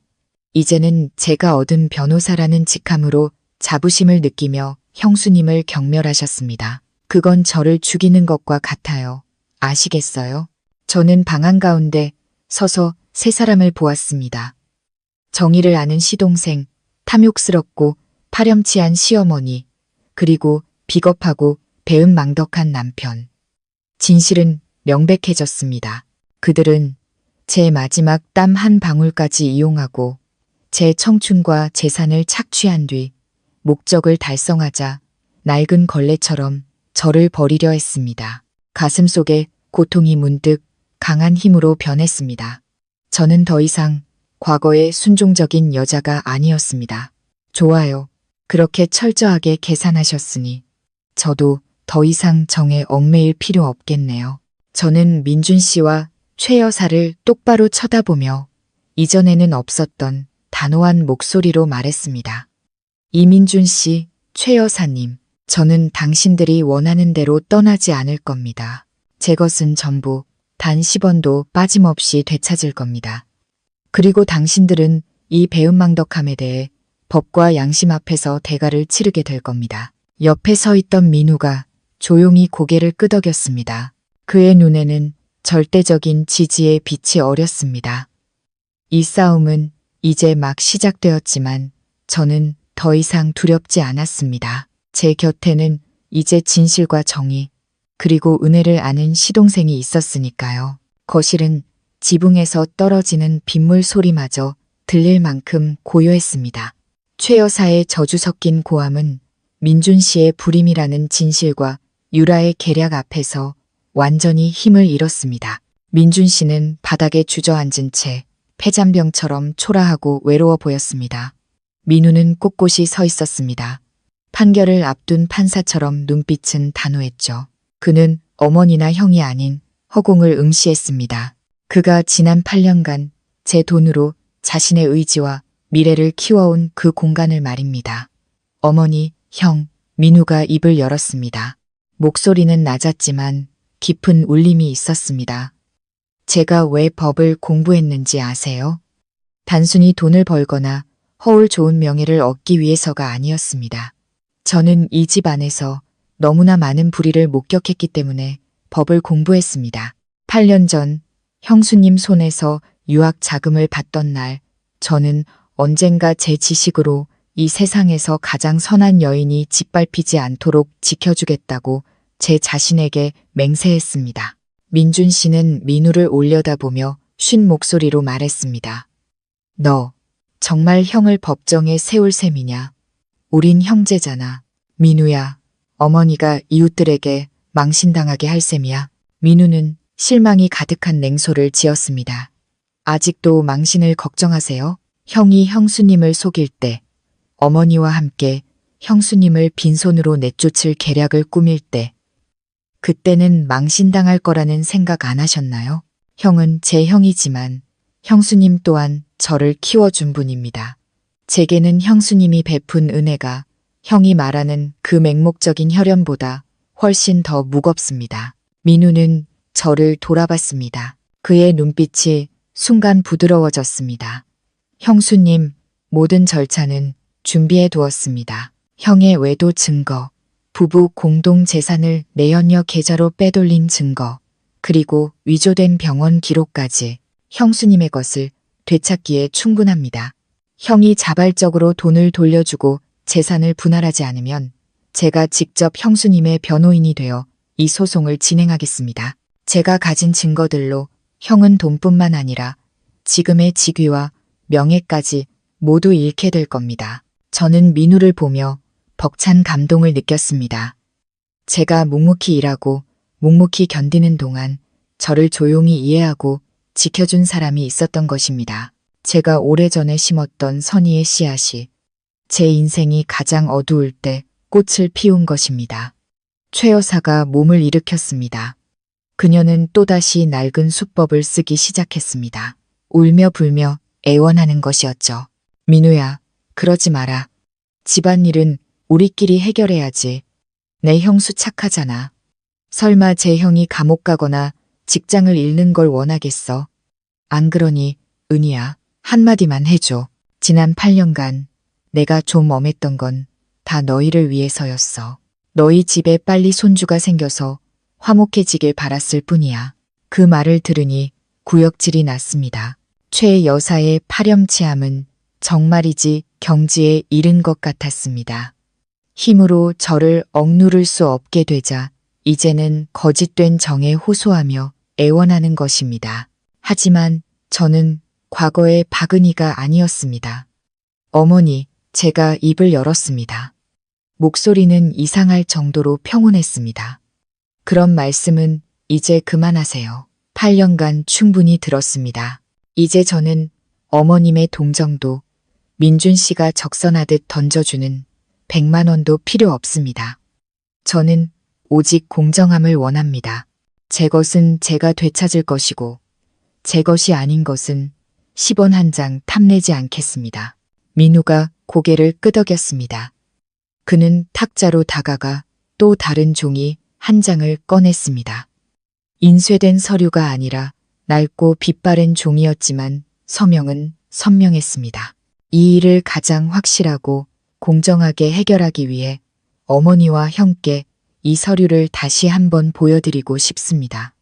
이제는 제가 얻은 변호사라는 직함으로 자부심을 느끼며 형수님을 경멸하셨습니다. 그건 저를 죽이는 것과 같아요. 아시겠어요? 저는 방 한가운데 서서 세 사람을 보았습니다. 정의를 아는 시동생, 탐욕스럽고 파렴치한 시어머니, 그리고 비겁하고 배은망덕한 남편. 진실은 명백해졌습니다. 그들은 제 마지막 땀 한 방울까지 이용하고 제 청춘과 재산을 착취한 뒤 목적을 달성하자 낡은 걸레처럼 저를 버리려 했습니다. 가슴 속에 고통이 문득 강한 힘으로 변했습니다. 저는 더 이상 과거의 순종적인 여자가 아니었습니다. 좋아요. 그렇게 철저하게 계산하셨으니 저도 더 이상 정에 얽매일 필요 없겠네요. 저는 민준 씨와 최 여사를 똑바로 쳐다보며 이전에는 없었던 단호한 목소리로 말했습니다. 이민준 씨, 최 여사님, 저는 당신들이 원하는 대로 떠나지 않을 겁니다. 제 것은 전부 단 10원도 빠짐없이 되찾을 겁니다. 그리고 당신들은 이 배은망덕함에 대해 법과 양심 앞에서 대가를 치르게 될 겁니다. 옆에 서 있던 민우가 조용히 고개를 끄덕였습니다. 그의 눈에는 절대적인 지지의 빛이 어렸습니다. 이 싸움은 이제 막 시작되었지만 저는 더 이상 두렵지 않았습니다. 제 곁에는 이제 진실과 정의, 그리고 은혜를 아는 시동생이 있었으니까요. 거실은 지붕에서 떨어지는 빗물 소리마저 들릴 만큼 고요했습니다. 최 여사의 저주 섞인 고함은 민준 씨의 불임이라는 진실과 유라의 계략 앞에서 완전히 힘을 잃었습니다. 민준 씨는 바닥에 주저앉은 채 폐잔병처럼 초라하고 외로워 보였습니다. 민우는 꼿꼿이 서 있었습니다. 판결을 앞둔 판사처럼 눈빛은 단호했죠. 그는 어머니나 형이 아닌 허공을 응시했습니다. 그가 지난 8년간 제 돈으로 자신의 의지와 미래를 키워온 그 공간을 말입니다. 어머니, 형, 민우가 입을 열었습니다. 목소리는 낮았지만 깊은 울림이 있었습니다. 제가 왜 법을 공부했는지 아세요? 단순히 돈을 벌거나 허울 좋은 명예를 얻기 위해서가 아니었습니다. 저는 이 집 안에서 너무나 많은 불의를 목격했기 때문에 법을 공부했습니다. 8년 전 형수님 손에서 유학 자금을 받던 날 저는 언젠가 제 지식으로 이 세상에서 가장 선한 여인이 짓밟히지 않도록 지켜주겠다고 제 자신에게 맹세했습니다. 민준 씨는 민우를 올려다보며 쉰 목소리로 말했습니다. 너 정말 형을 법정에 세울 셈이냐? 우린 형제잖아. 민우야, 어머니가 이웃들에게 망신당하게 할 셈이야. 민우는 실망이 가득한 냉소를 지었습니다. 아직도 망신을 걱정하세요? 형이 형수님을 속일 때, 어머니와 함께 형수님을 빈손으로 내쫓을 계략을 꾸밀 때, 그때는 망신당할 거라는 생각 안 하셨나요? 형은 제 형이지만 형수님 또한 저를 키워준 분입니다. 제게는 형수님이 베푼 은혜가 형이 말하는 그 맹목적인 혈연보다 훨씬 더 무겁습니다. 민우는 저를 돌아봤습니다. 그의 눈빛이 순간 부드러워졌습니다. 형수님, 모든 절차는 준비해 두었습니다. 형의 외도 증거, 부부 공동 재산을 내연녀 계좌로 빼돌린 증거, 그리고 위조된 병원 기록까지 형수님의 것을 되찾기에 충분합니다. 형이 자발적으로 돈을 돌려주고 재산을 분할하지 않으면 제가 직접 형수님의 변호인이 되어 이 소송을 진행하겠습니다. 제가 가진 증거들로 형은 돈뿐만 아니라 지금의 직위와 명예까지 모두 잃게 될 겁니다. 저는 민우를 보며 벅찬 감동을 느꼈습니다. 제가 묵묵히 일하고 묵묵히 견디는 동안 저를 조용히 이해하고 지켜준 사람이 있었던 것입니다. 제가 오래전에 심었던 선의의 씨앗이 제 인생이 가장 어두울 때 꽃을 피운 것입니다. 최 여사가 몸을 일으켰습니다. 그녀는 또다시 낡은 수법을 쓰기 시작했습니다. 울며 불며 애원하는 것이었죠. 민우야, 그러지 마라. 집안일은 우리끼리 해결해야지. 내 형수 착하잖아. 설마 제 형이 감옥 가거나 직장을 잃는 걸 원하겠어? 안 그러니 은희야, 한마디만 해줘. 지난 8년간 내가 좀 엄했던 건 다 너희를 위해서였어. 너희 집에 빨리 손주가 생겨서 화목해지길 바랐을 뿐이야. 그 말을 들으니 구역질이 났습니다. 최 여사의 파렴치함은 정말이지 경지에 이른 것 같았습니다. 힘으로 저를 억누를 수 없게 되자 이제는 거짓된 정에 호소하며 애원하는 것입니다. 하지만 저는 과거의 박은희가 아니었습니다. 어머니, 제가 입을 열었습니다. 목소리는 이상할 정도로 평온했습니다. 그런 말씀은 이제 그만하세요. 8년간 충분히 들었습니다. 이제 저는 어머님의 동정도 민준 씨가 적선하듯 던져주는 100만 원도 필요 없습니다. 저는 오직 공정함을 원합니다. 제 것은 제가 되찾을 것이고 제 것이 아닌 것은 10원 한 장 탐내지 않겠습니다. 민우가 고개를 끄덕였습니다. 그는 탁자로 다가가 또 다른 종이 한 장을 꺼냈습니다. 인쇄된 서류가 아니라 낡고 빛바랜 종이었지만 서명은 선명했습니다. 이 일을 가장 확실하고 공정하게 해결하기 위해 어머니와 형께 이 서류를 다시 한번 보여드리고 싶습니다.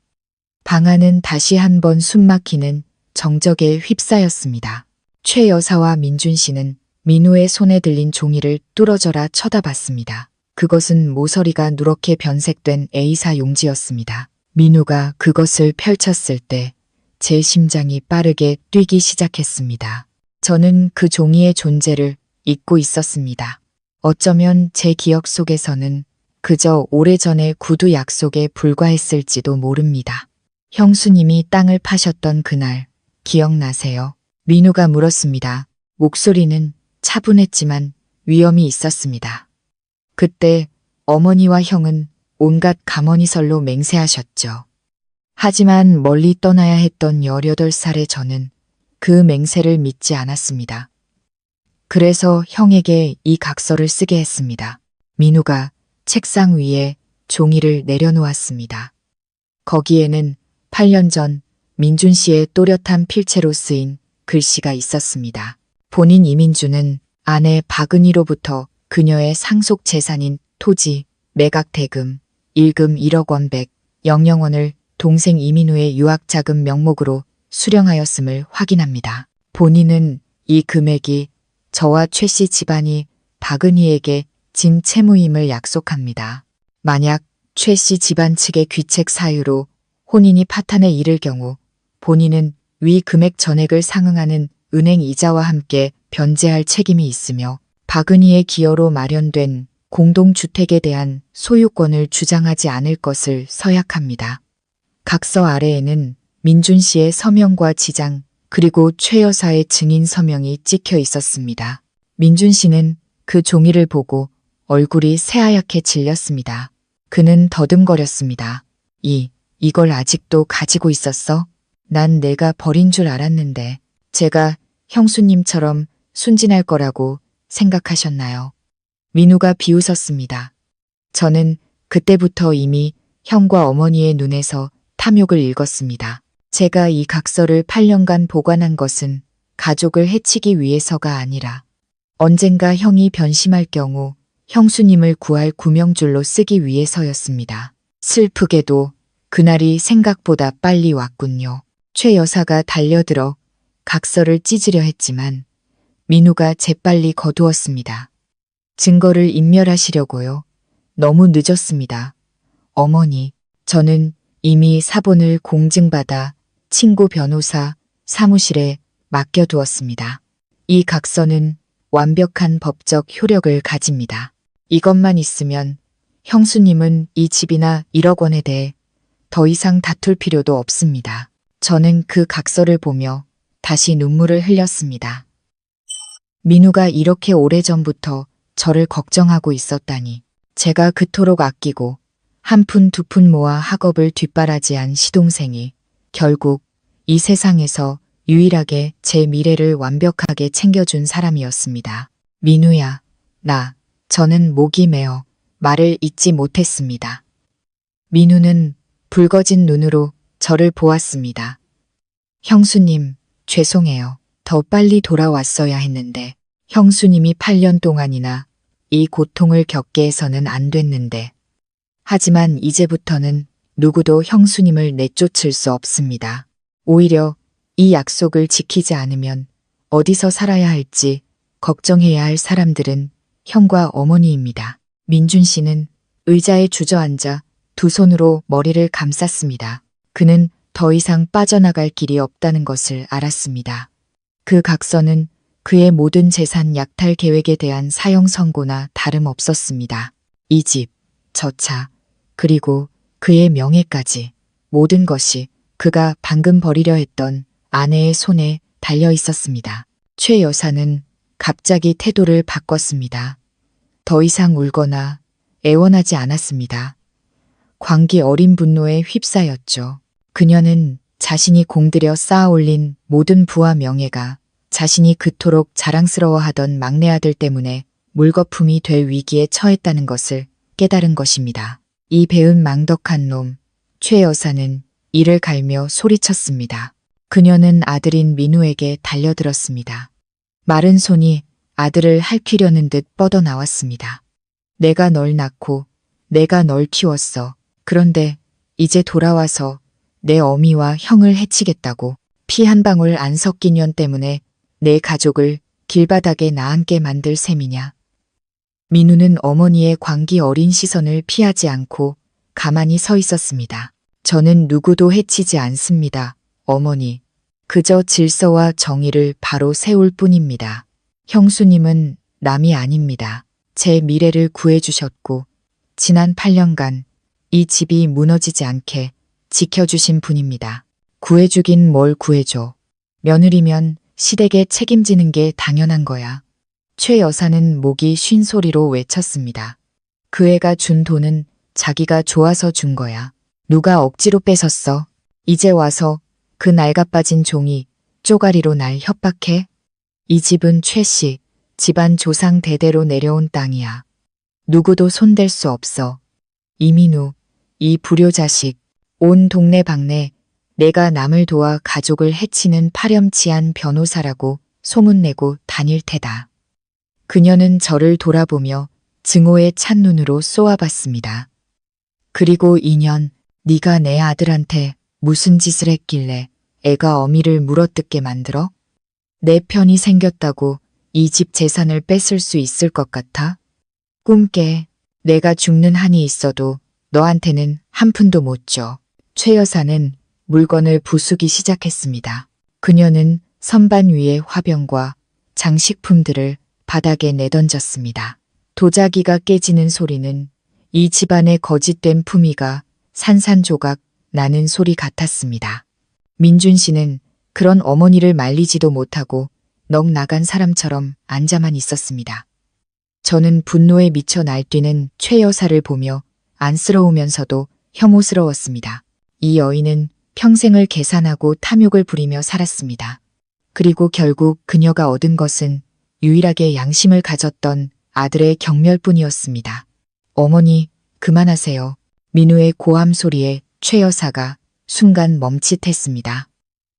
방안은 다시 한번 숨막히는 정적에 휩싸였습니다. 최 여사와 민준 씨는 민우의 손에 들린 종이를 뚫어져라 쳐다봤습니다. 그것은 모서리가 누렇게 변색된 A사 용지였습니다. 민우가 그것을 펼쳤을 때 제 심장이 빠르게 뛰기 시작했습니다. 저는 그 종이의 존재를 잊고 있었습니다. 어쩌면 제 기억 속에서는 그저 오래전의 구두 약속에 불과했을지도 모릅니다. 형수님이 땅을 파셨던 그날 기억나세요? 민우가 물었습니다. 목소리는 차분했지만 위험이 있었습니다. 그때 어머니와 형은 온갖 가머니설로 맹세하셨죠. 하지만 멀리 떠나야 했던 18살의 저는 그 맹세를 믿지 않았습니다. 그래서 형에게 이 각서를 쓰게 했습니다. 민우가 책상 위에 종이를 내려놓았습니다. 거기에는 8년 전 민준 씨의 또렷한 필체로 쓰인 글씨가 있었습니다. 본인 이민주는 아내 박은희로부터 그녀의 상속 재산인 토지, 매각 대금, 일금 1억 원 100, 00원을 동생 이민우의 유학자금 명목으로 수령하였음을 확인합니다. 본인은 이 금액이 저와 최 씨 집안이 박은희에게 진 채무임을 약속합니다. 만약 최 씨 집안 측의 귀책 사유로 혼인이 파탄에 이를 경우 본인은 위 금액 전액을 상응하는 은행 이자와 함께 변제할 책임이 있으며 박은희의 기여로 마련된 공동주택에 대한 소유권을 주장하지 않을 것을 서약합니다. 각서 아래에는 민준 씨의 서명과 지장 그리고 최 여사의 증인 서명이 찍혀 있었습니다. 민준 씨는 그 종이를 보고 얼굴이 새하얗게 질렸습니다. 그는 더듬거렸습니다. 이걸 아직도 가지고 있었어? 난 내가 버린 줄 알았는데 제가 형수님처럼 순진할 거라고 생각하셨나요? 민우가 비웃었습니다. 저는 그때부터 이미 형과 어머니의 눈에서 탐욕을 읽었습니다. 제가 이 각서를 8년간 보관한 것은 가족을 해치기 위해서가 아니라 언젠가 형이 변심할 경우 형수님을 구할 구명줄로 쓰기 위해서였습니다. 슬프게도 그날이 생각보다 빨리 왔군요. 최 여사가 달려들어 각서를 찢으려 했지만 민우가 재빨리 거두었습니다. 증거를 인멸하시려고요. 너무 늦었습니다. 어머니, 저는 이미 사본을 공증받아 친구 변호사 사무실에 맡겨두었습니다. 이 각서는 완벽한 법적 효력을 가집니다. 이것만 있으면 형수님은 이 집이나 1억 원에 대해 더 이상 다툴 필요도 없습니다. 저는 그 각서를 보며 다시 눈물을 흘렸습니다. 민우가 이렇게 오래전부터 저를 걱정하고 있었다니. 제가 그토록 아끼고 한 푼 두 푼 모아 학업을 뒷바라지한 시동생이 결국 이 세상에서 유일하게 제 미래를 완벽하게 챙겨준 사람이었습니다. 민우야, 저는 목이 메어 말을 잇지 못했습니다. 민우는 붉어진 눈으로 저를 보았습니다. 형수님, 죄송해요. 더 빨리 돌아왔어야 했는데 형수님이 8년 동안이나 이 고통을 겪게 해서는 안 됐는데. 하지만 이제부터는 누구도 형수님을 내쫓을 수 없습니다. 오히려 이 약속을 지키지 않으면 어디서 살아야 할지 걱정해야 할 사람들은 형과 어머니입니다. 민준 씨는 의자에 주저앉아 두 손으로 머리를 감쌌습니다. 그는 더 이상 빠져나갈 길이 없다는 것을 알았습니다. 그 각서는 그의 모든 재산 약탈 계획에 대한 사형 선고나 다름없었습니다. 이 집, 저 차, 그리고 그의 명예까지 모든 것이 그가 방금 버리려 했던 아내의 손에 달려 있었습니다. 최 여사는 갑자기 태도를 바꿨습니다. 더 이상 울거나 애원하지 않았습니다. 광기 어린 분노에 휩싸였죠. 그녀는 자신이 공들여 쌓아올린 모든 부와 명예가 자신이 그토록 자랑스러워하던 막내 아들 때문에 물거품이 될 위기에 처했다는 것을 깨달은 것입니다. 이 배은 망덕한 놈, 최 여사는 이를 갈며 소리쳤습니다. 그녀는 아들인 민우에게 달려들었습니다. 마른 손이 아들을 핥히려는 듯 뻗어 나왔습니다. 내가 널 낳고 내가 널 키웠어. 그런데 이제 돌아와서 내 어미와 형을 해치겠다고. 피 한 방울 안 섞인 년 때문에 내 가족을 길바닥에 나앉게 만들 셈이냐. 민우는 어머니의 광기 어린 시선을 피하지 않고 가만히 서 있었습니다. 저는 누구도 해치지 않습니다, 어머니. 그저 질서와 정의를 바로 세울 뿐입니다. 형수님은 남이 아닙니다. 제 미래를 구해주셨고 지난 8년간 이 집이 무너지지 않게 지켜주신 분입니다. 구해주긴 뭘 구해줘. 며느리면 시댁에 책임지는 게 당연한 거야. 최 여사는 목이 쉰 소리로 외쳤습니다. 그 애가 준 돈은 자기가 좋아서 준 거야. 누가 억지로 뺏었어. 이제 와서 그 낡아빠진 종이 쪼가리로 날 협박해? 이 집은 최 씨, 집안 조상 대대로 내려온 땅이야. 누구도 손댈 수 없어. 이민우, 이 불효자식, 온 동네방네 내가 남을 도와 가족을 해치는 파렴치한 변호사라고 소문내고 다닐 테다. 그녀는 저를 돌아보며 증오의 찬눈으로 쏘아봤습니다. 그리고 2년, 네가 내 아들한테 무슨 짓을 했길래 애가 어미를 물어뜯게 만들어? 내 편이 생겼다고 이 집 재산을 뺏을 수 있을 것 같아? 꿈깨. 내가 죽는 한이 있어도 너한테는 한 푼도 못 줘. 최 여사는 물건을 부수기 시작했습니다. 그녀는 선반 위의 화병과 장식품들을 바닥에 내던졌습니다. 도자기가 깨지는 소리는 이 집안의 거짓된 품위가 산산조각 나는 소리 같았습니다. 민준 씨는 그런 어머니를 말리지도 못하고 넋 나간 사람처럼 앉아만 있었습니다. 저는 분노에 미쳐 날뛰는 최 여사를 보며 안쓰러우면서도 혐오스러웠습니다. 이 여인은 평생을 계산하고 탐욕을 부리며 살았습니다. 그리고 결국 그녀가 얻은 것은 유일하게 양심을 가졌던 아들의 경멸뿐이었습니다. 어머니, 그만하세요. 민우의 고함 소리에 최 여사가 순간 멈칫했습니다.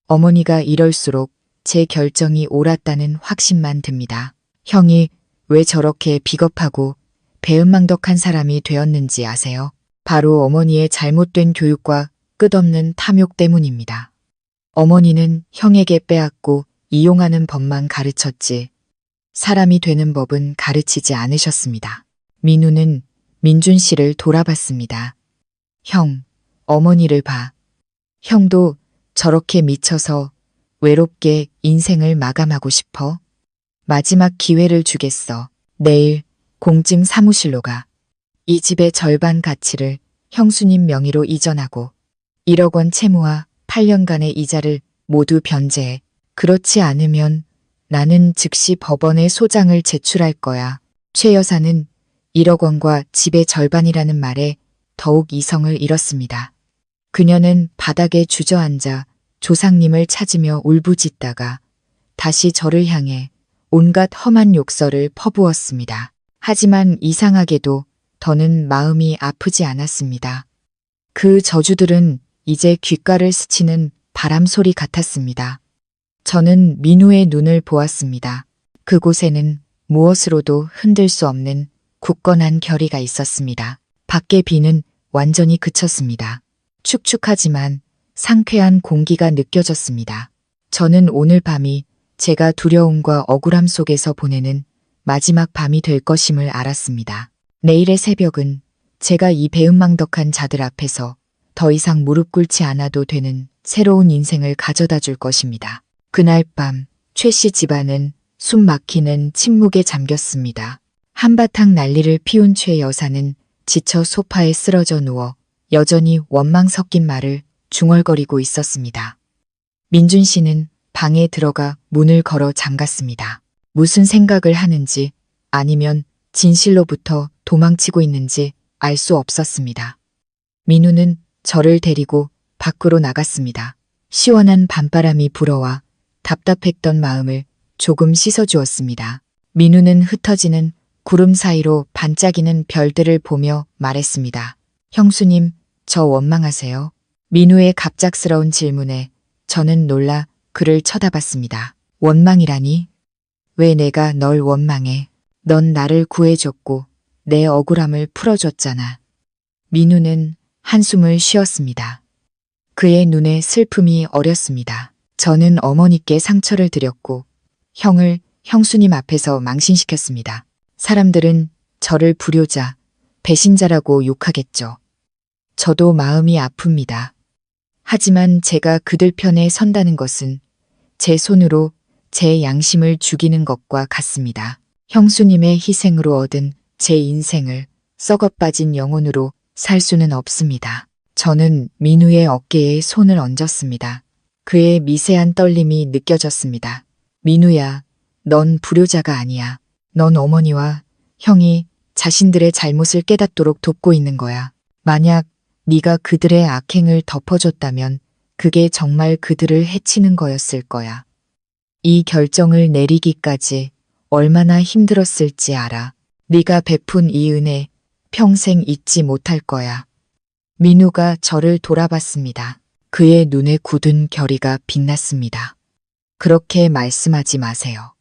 어머니가 이럴수록 제 결정이 옳았다는 확신만 듭니다. 형이 왜 저렇게 비겁하고 배은망덕한 사람이 되었는지 아세요? 바로 어머니의 잘못된 교육과 끝없는 탐욕 때문입니다. 어머니는 형에게 빼앗고 이용하는 법만 가르쳤지 사람이 되는 법은 가르치지 않으셨습니다. 민우는 민준 씨를 돌아봤습니다. 형, 어머니를 봐. 형도 저렇게 미쳐서 외롭게 인생을 마감하고 싶어? 마지막 기회를 주겠어. 내일 공증 사무실로 가. 이 집의 절반 가치를 형수님 명의로 이전하고 1억 원 채무와 8년간의 이자를 모두 변제해. 그렇지 않으면 나는 즉시 법원에 소장을 제출할 거야. 최 여사는 1억 원과 집의 절반이라는 말에 더욱 이성을 잃었습니다. 그녀는 바닥에 주저앉아 조상님을 찾으며 울부짖다가 다시 저를 향해 온갖 험한 욕설을 퍼부었습니다. 하지만 이상하게도 더는 마음이 아프지 않았습니다. 그 저주들은 이제 귓가를 스치는 바람 소리 같았습니다. 저는 민우의 눈을 보았습니다. 그곳에는 무엇으로도 흔들 수 없는 굳건한 결의가 있었습니다. 밖의 비는 완전히 그쳤습니다. 축축하지만 상쾌한 공기가 느껴졌습니다. 저는 오늘 밤이 제가 두려움과 억울함 속에서 보내는 마지막 밤이 될 것임을 알았습니다. 내일의 새벽은 제가 이 배은망덕한 자들 앞에서 더 이상 무릎 꿇지 않아도 되는 새로운 인생을 가져다 줄 것입니다. 그날 밤 최 씨 집안은 숨 막히는 침묵에 잠겼습니다. 한바탕 난리를 피운 최 여사는 지쳐 소파에 쓰러져 누워 여전히 원망 섞인 말을 중얼거리고 있었습니다. 민준 씨는 방에 들어가 문을 걸어 잠갔습니다. 무슨 생각을 하는지 아니면 진실로부터 도망치고 있는지 알 수 없었습니다. 민우는 저를 데리고 밖으로 나갔습니다. 시원한 밤바람이 불어와 답답했던 마음을 조금 씻어주었습니다. 민우는 흩어지는 구름 사이로 반짝이는 별들을 보며 말했습니다. 형수님, 저 원망하세요? 민우의 갑작스러운 질문에 저는 놀라 그를 쳐다봤습니다. 원망이라니? 왜 내가 널 원망해? 넌 나를 구해줬고 내 억울함을 풀어줬잖아. 민우는 한숨을 쉬었습니다. 그의 눈에 슬픔이 어렸습니다. 저는 어머니께 상처를 드렸고 형을 형수님 앞에서 망신시켰습니다. 사람들은 저를 불효자, 배신자라고 욕하겠죠. 저도 마음이 아픕니다. 하지만 제가 그들 편에 선다는 것은 제 손으로 제 양심을 죽이는 것과 같습니다. 형수님의 희생으로 얻은 제 인생을 썩어빠진 영혼으로 살 수는 없습니다. 저는 민우의 어깨에 손을 얹었습니다. 그의 미세한 떨림이 느껴졌습니다. 민우야, 넌 불효자가 아니야. 넌 어머니와 형이 자신들의 잘못을 깨닫도록 돕고 있는 거야. 만약 네가 그들의 악행을 덮어줬다면 그게 정말 그들을 해치는 거였을 거야. 이 결정을 내리기까지 얼마나 힘들었을지 알아. 네가 베푼 이 은혜 평생 잊지 못할 거야. 민우가 저를 돌아봤습니다. 그의 눈에 굳은 결의가 빛났습니다. 그렇게 말씀하지 마세요.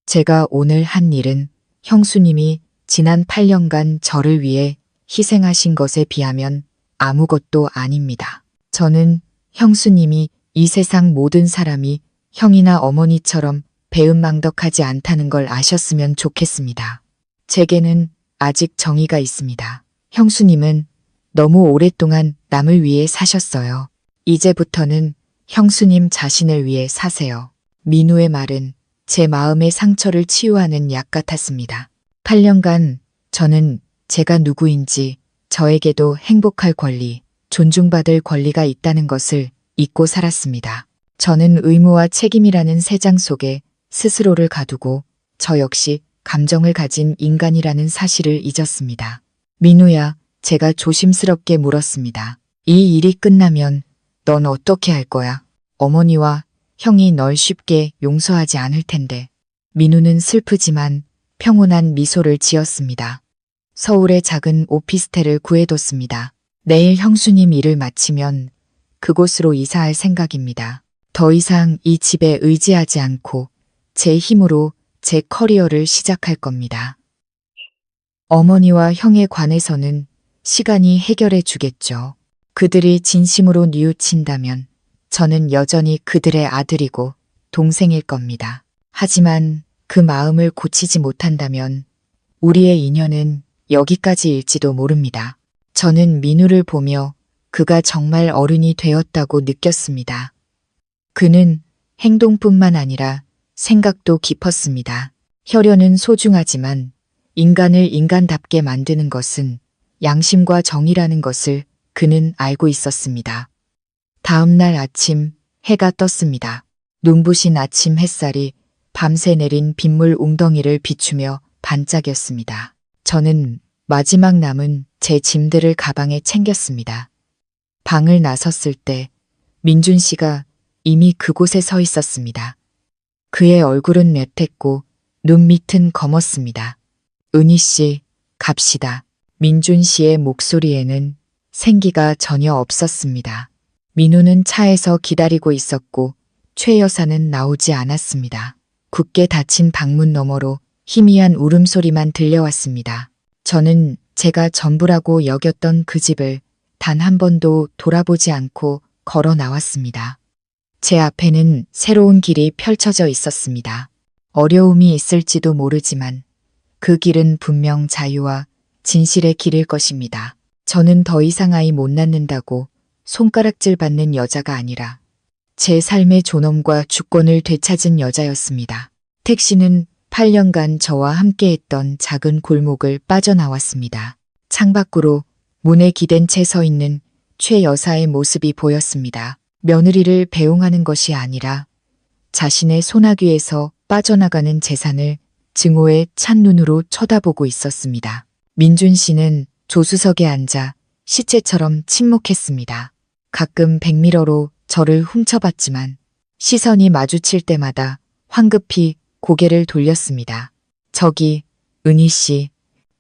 제가 오늘 한 일은 형수님이 지난 8년간 저를 위해 희생하신 것에 비하면 아무것도 아닙니다. 저는 형수님이 이 세상 모든 사람이 형이나 어머니처럼 배은망덕하지 않다는 걸 아셨으면 좋겠습니다. 제게는 아직 정의가 있습니다. 형수님은 너무 오랫동안 남을 위해 사셨어요. 이제부터는 형수님 자신을 위해 사세요. 민우의 말은 제 마음의 상처를 치유하는 약 같았습니다. 8년간 저는 제가 누구인지 저에게도 행복할 권리, 존중받을 권리가 있다는 것을 잊고 살았습니다. 저는 의무와 책임이라는 세 장 속에 스스로를 가두고 저 역시 감정을 가진 인간이라는 사실을 잊었습니다. 민우야, 제가 조심스럽게 물었습니다. 이 일이 끝나면 넌 어떻게 할 거야? 어머니와 형이 널 쉽게 용서하지 않을 텐데. 민우는 슬프지만 평온한 미소를 지었습니다. 서울의 작은 오피스텔을 구해뒀습니다. 내일 형수님 일을 마치면 그곳으로 이사할 생각입니다. 더 이상 이 집에 의지하지 않고 제 힘으로 제 커리어를 시작할 겁니다. 어머니와 형에 관해서는 시간이 해결해 주겠죠. 그들이 진심으로 뉘우친다면 저는 여전히 그들의 아들이고 동생일 겁니다. 하지만 그 마음을 고치지 못한다면 우리의 인연은 여기까지일지도 모릅니다. 저는 민우를 보며 그가 정말 어른이 되었다고 느꼈습니다. 그는 행동뿐만 아니라 생각도 깊었습니다. 혈연은 소중하지만 인간을 인간답게 만드는 것은 양심과 정의라는 것을 그는 알고 있었습니다. 다음 날 아침 해가 떴습니다. 눈부신 아침 햇살이 밤새 내린 빗물 웅덩이를 비추며 반짝였습니다. 저는 마지막 남은 제 짐들을 가방에 챙겼습니다. 방을 나섰을 때 민준 씨가 이미 그곳에 서 있었습니다. 그의 얼굴은 옅했고 눈 밑은 검었습니다. 은희 씨, 갑시다. 민준 씨의 목소리에는 생기가 전혀 없었습니다. 민우는 차에서 기다리고 있었고 최 여사는 나오지 않았습니다. 굳게 닫힌 방문 너머로 희미한 울음소리만 들려왔습니다. 저는 제가 전부라고 여겼던 그 집을 단 한 번도 돌아보지 않고 걸어 나왔습니다. 제 앞에는 새로운 길이 펼쳐져 있었습니다. 어려움이 있을지도 모르지만 그 길은 분명 자유와 진실의 길일 것입니다. 저는 더 이상 아이 못 낳는다고 손가락질 받는 여자가 아니라 제 삶의 존엄과 주권을 되찾은 여자였습니다. 택시는 8년간 저와 함께했던 작은 골목을 빠져나왔습니다. 창밖으로 문에 기댄 채 서 있는 최 여사의 모습이 보였습니다. 며느리를 배웅하는 것이 아니라 자신의 소나귀에서 빠져나가는 재산을 증오의 찬눈으로 쳐다보고 있었습니다. 민준 씨는 조수석에 앉아 시체처럼 침묵했습니다. 가끔 백미러로 저를 훔쳐봤지만 시선이 마주칠 때마다 황급히 고개를 돌렸습니다. 저기 은희 씨,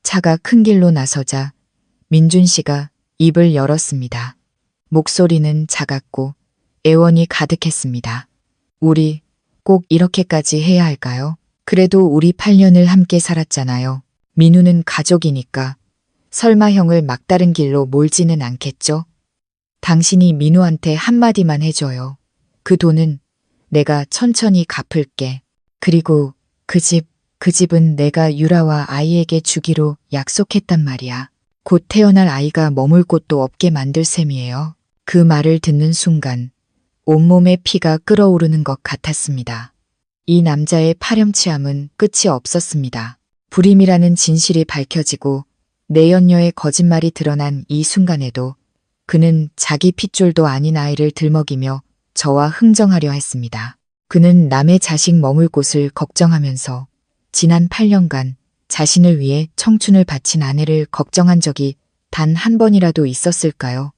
차가 큰 길로 나서자 민준 씨가 입을 열었습니다. 목소리는 작았고 애원이 가득했습니다. 우리 꼭 이렇게까지 해야 할까요? 그래도 우리 8년을 함께 살았잖아요. 민우는 가족이니까 설마 형을 막다른 길로 몰지는 않겠죠? 당신이 민우한테 한마디만 해줘요. 그 돈은 내가 천천히 갚을게. 그리고 그 집은 내가 유라와 아이에게 주기로 약속했단 말이야. 곧 태어날 아이가 머물 곳도 없게 만들 셈이에요. 그 말을 듣는 순간 온몸에 피가 끓어오르는 것 같았습니다. 이 남자의 파렴치함은 끝이 없었습니다. 불임이라는 진실이 밝혀지고 내연녀의 거짓말이 드러난 이 순간에도 그는 자기 핏줄도 아닌 아이를 들먹이며 저와 흥정하려 했습니다. 그는 남의 자식 머물 곳을 걱정하면서 지난 8년간 자신을 위해 청춘을 바친 아내를 걱정한 적이 단 한 번이라도 있었을까요?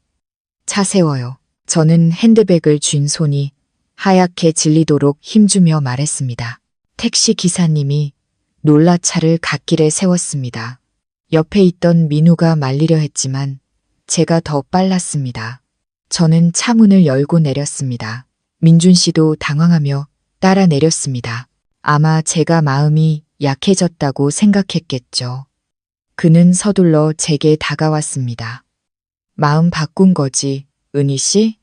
차 세워요. 저는 핸드백을 쥔 손이 하얗게 질리도록 힘주며 말했습니다. 택시 기사님이 놀라 차를 갓길에 세웠습니다. 옆에 있던 민우가 말리려 했지만 제가 더 빨랐습니다. 저는 차 문을 열고 내렸습니다. 민준 씨도 당황하며 따라 내렸습니다. 아마 제가 마음이 약해졌다고 생각했겠죠. 그는 서둘러 제게 다가왔습니다. 마음 바꾼 거지, 은희 씨?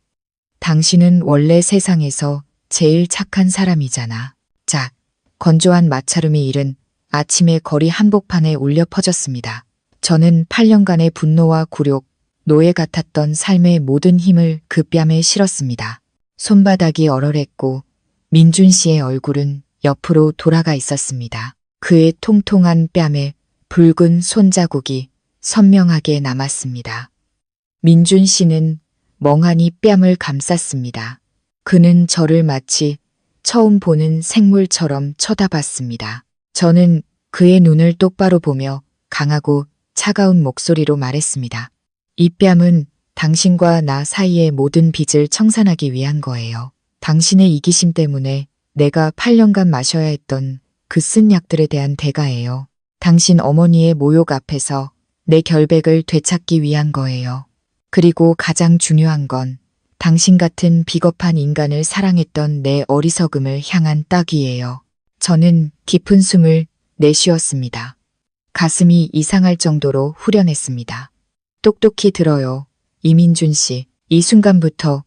당신은 원래 세상에서 제일 착한 사람이잖아. 짝, 건조한 마찰음이 이른 아침의 거리 한복판에 울려 퍼졌습니다. 저는 8년간의 분노와 굴욕, 노예 같았던 삶의 모든 힘을 그 뺨에 실었습니다. 손바닥이 얼얼했고 민준 씨의 얼굴은 옆으로 돌아가 있었습니다. 그의 통통한 뺨에 붉은 손자국이 선명하게 남았습니다. 민준 씨는 멍하니 뺨을 감쌌습니다. 그는 저를 마치 처음 보는 생물처럼 쳐다봤습니다. 저는 그의 눈을 똑바로 보며 강하고 차가운 목소리로 말했습니다. 이 뺨은 당신과 나 사이의 모든 빚을 청산하기 위한 거예요. 당신의 이기심 때문에 내가 8년간 마셔야 했던 그 쓴 약들에 대한 대가예요. 당신 어머니의 모욕 앞에서 내 결백을 되찾기 위한 거예요. 그리고 가장 중요한 건 당신 같은 비겁한 인간을 사랑했던 내 어리석음을 향한 따귀예요. 저는 깊은 숨을 내쉬었습니다. 가슴이 이상할 정도로 후련했습니다. 똑똑히 들어요. 이민준 씨, 이 순간부터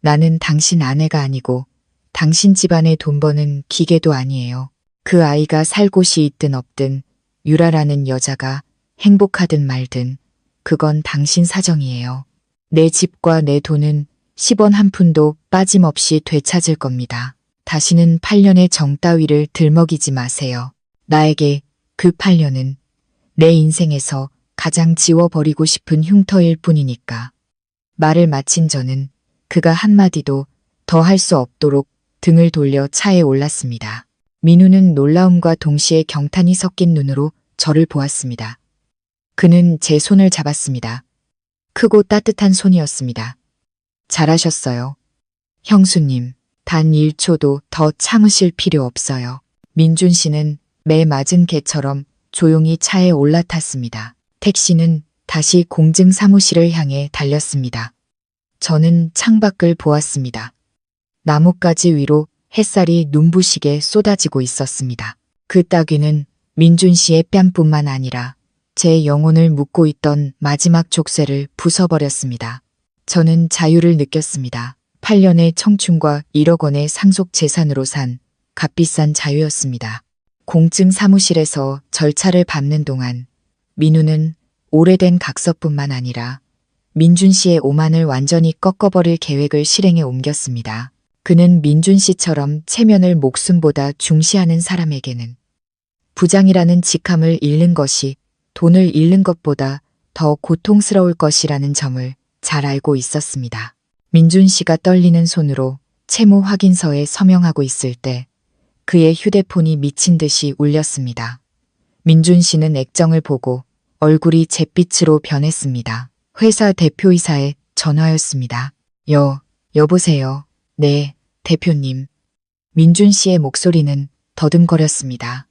나는 당신 아내가 아니고 당신 집안의 돈 버는 기계도 아니에요. 그 아이가 살 곳이 있든 없든 유라라는 여자가 행복하든 말든 그건 당신 사정이에요. 내 집과 내 돈은 10원 한 푼도 빠짐없이 되찾을 겁니다. 다시는 8년의 정 따위를 들먹이지 마세요. 나에게 그 8년은 내 인생에서 가장 지워버리고 싶은 흉터일 뿐이니까. 말을 마친 저는 그가 한마디도 더 할 수 없도록 등을 돌려 차에 올랐습니다. 민우는 놀라움과 동시에 경탄이 섞인 눈으로 저를 보았습니다. 그는 제 손을 잡았습니다. 크고 따뜻한 손이었습니다. 잘하셨어요. 형수님, 단 1초도 더 참으실 필요 없어요. 민준 씨는 매 맞은 개처럼 조용히 차에 올라탔습니다. 택시는 다시 공증 사무실을 향해 달렸습니다. 저는 창밖을 보았습니다. 나뭇가지 위로 햇살이 눈부시게 쏟아지고 있었습니다. 그 따귀는 민준 씨의 뺨뿐만 아니라 제 영혼을 묶고 있던 마지막 족쇄를 부숴버렸습니다. 저는 자유를 느꼈습니다. 8년의 청춘과 1억 원의 상속 재산으로 산 값비싼 자유였습니다. 공증 사무실에서 절차를 밟는 동안 민우는 오래된 각서뿐만 아니라 민준 씨의 오만을 완전히 꺾어버릴 계획을 실행에 옮겼습니다. 그는 민준 씨처럼 체면을 목숨보다 중시하는 사람에게는 부장이라는 직함을 잃는 것이 돈을 잃는 것보다 더 고통스러울 것이라는 점을 잘 알고 있었습니다. 민준 씨가 떨리는 손으로 채무 확인서에 서명하고 있을 때 그의 휴대폰이 미친 듯이 울렸습니다. 민준 씨는 액정을 보고 얼굴이 잿빛으로 변했습니다. 회사 대표이사의 전화였습니다. 여보세요. 네, 대표님. 민준 씨의 목소리는 더듬거렸습니다.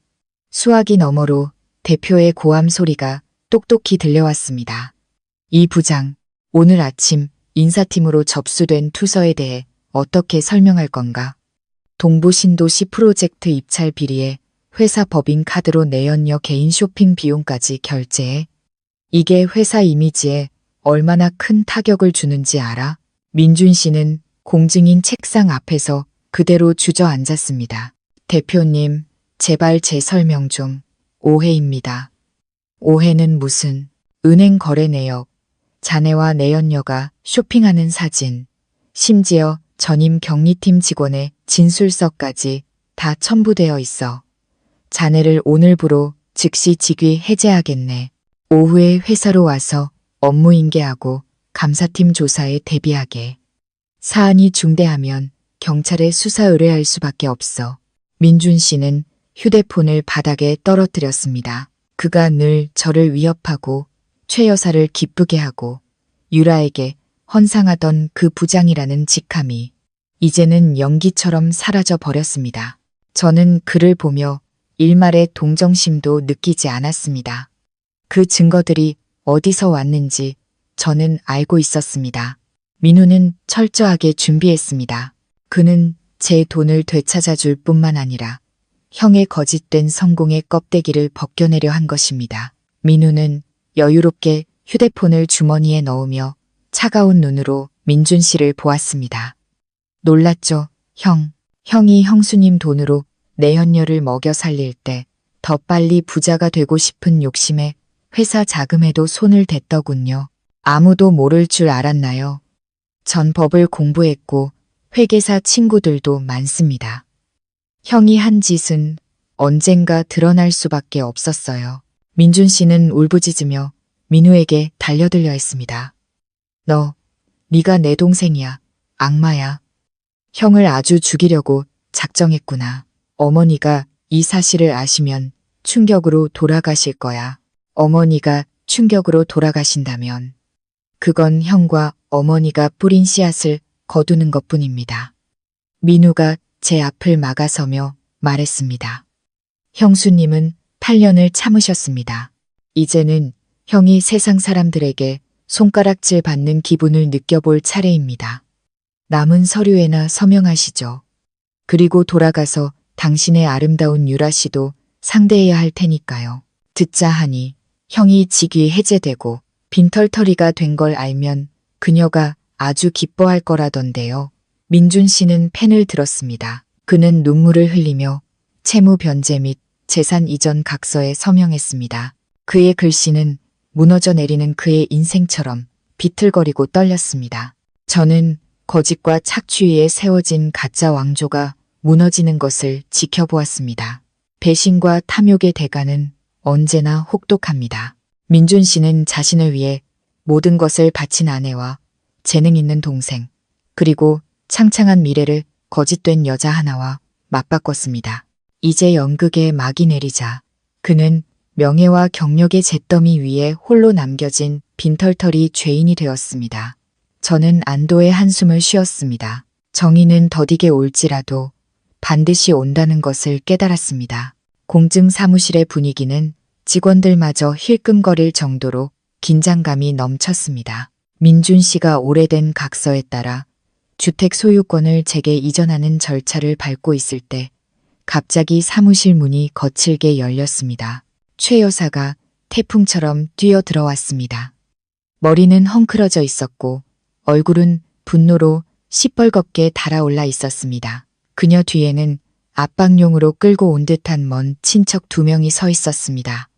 수화기 너머로 대표의 고함 소리가 똑똑히 들려왔습니다. 이 부장, 오늘 아침 인사팀으로 접수된 투서에 대해 어떻게 설명할 건가? 동부 신도시 프로젝트 입찰 비리에 회사 법인카드로 내연녀 개인 쇼핑 비용까지 결제해. 이게 회사 이미지에 얼마나 큰 타격을 주는지 알아? 민준 씨는 공증인 책상 앞에서 그대로 주저앉았습니다. 대표님, 제발 제 설명 좀. 오해입니다. 오해는 무슨? 은행 거래 내역, 자네와 내연녀가 쇼핑하는 사진, 심지어 전임 경리팀 직원의 진술서까지 다 첨부되어 있어. 자네를 오늘부로 즉시 직위 해제하겠네. 오후에 회사로 와서 업무 인계하고 감사팀 조사에 대비하게. 사안이 중대하면 경찰에 수사 의뢰할 수밖에 없어. 민준 씨는 휴대폰을 바닥에 떨어뜨렸습니다. 그가 늘 저를 위협하고 최 여사를 기쁘게 하고 유라에게 헌상하던 그 부장이라는 직함이 이제는 연기처럼 사라져 버렸습니다. 저는 그를 보며 일말의 동정심도 느끼지 않았습니다. 그 증거들이 어디서 왔는지 저는 알고 있었습니다. 민우는 철저하게 준비했습니다. 그는 제 돈을 되찾아줄 뿐만 아니라 형의 거짓된 성공의 껍데기를 벗겨내려 한 것입니다. 민우는 여유롭게 휴대폰을 주머니에 넣으며 차가운 눈으로 민준 씨를 보았습니다. 놀랐죠, 형. 형이 형수님 돈으로 내연녀를 먹여 살릴 때 더 빨리 부자가 되고 싶은 욕심에 회사 자금에도 손을 댔더군요. 아무도 모를 줄 알았나요? 전 법을 공부했고 회계사 친구들도 많습니다. 형이 한 짓은 언젠가 드러날 수밖에 없었어요. 민준 씨는 울부짖으며 민우에게 달려들려 했습니다. 네가 내 동생이야. 악마야. 형을 아주 죽이려고 작정했구나. 어머니가 이 사실을 아시면 충격으로 돌아가실 거야. 어머니가 충격으로 돌아가신다면 그건 형과 어머니가 뿌린 씨앗을 거두는 것뿐입니다. 민우가 제 앞을 막아서며 말했습니다. 형수님은 8년을 참으셨습니다. 이제는 형이 세상 사람들에게 손가락질 받는 기분을 느껴볼 차례입니다. 남은 서류에나 서명하시죠. 그리고 돌아가서 당신의 아름다운 유라 씨도 상대해야 할 테니까요. 듣자 하니 형이 직위 해제되고 빈털터리가 된 걸 알면 그녀가 아주 기뻐할 거라던데요. 민준 씨는 펜을 들었습니다. 그는 눈물을 흘리며 채무 변제 및 재산 이전 각서에 서명했습니다. 그의 글씨는 무너져 내리는 그의 인생처럼 비틀거리고 떨렸습니다. 저는 거짓과 착취 위에 세워진 가짜 왕조가 무너지는 것을 지켜보았습니다. 배신과 탐욕의 대가는 언제나 혹독합니다. 민준 씨는 자신을 위해 모든 것을 바친 아내와 재능 있는 동생, 그리고 창창한 미래를 거짓된 여자 하나와 맞바꿨습니다. 이제 연극의 막이 내리자 그는 명예와 경력의 잿더미 위에 홀로 남겨진 빈털터리 죄인이 되었습니다. 저는 안도의 한숨을 쉬었습니다. 정의는 더디게 올지라도 반드시 온다는 것을 깨달았습니다. 공증 사무실의 분위기는 직원들마저 힐끔거릴 정도로 긴장감이 넘쳤습니다. 민준 씨가 오래된 각서에 따라 주택 소유권을 제게 이전하는 절차를 밟고 있을 때 갑자기 사무실 문이 거칠게 열렸습니다. 최 여사가 태풍처럼 뛰어 들어왔습니다. 머리는 헝클어져 있었고 얼굴은 분노로 시뻘겋게 달아올라 있었습니다. 그녀 뒤에는 압박용으로 끌고 온 듯한 먼 친척 2명이 서 있었습니다.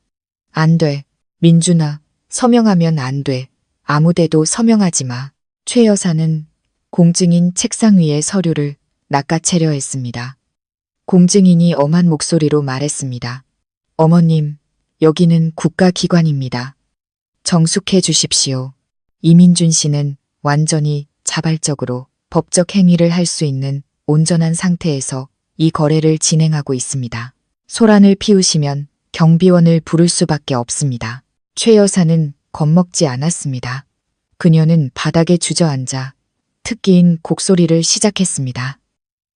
안 돼. 민준아, 서명하면 안 돼. 아무데도 서명하지 마. 최 여사는 공증인 책상 위의 서류를 낚아채려 했습니다. 공증인이 엄한 목소리로 말했습니다. 어머님, 여기는 국가기관입니다. 정숙해 주십시오. 이민준 씨는 완전히 자발적으로 법적 행위를 할 수 있는 온전한 상태에서 이 거래를 진행하고 있습니다. 소란을 피우시면 경비원을 부를 수밖에 없습니다. 최 여사는 겁먹지 않았습니다. 그녀는 바닥에 주저앉아 특기인 곡소리를 시작했습니다.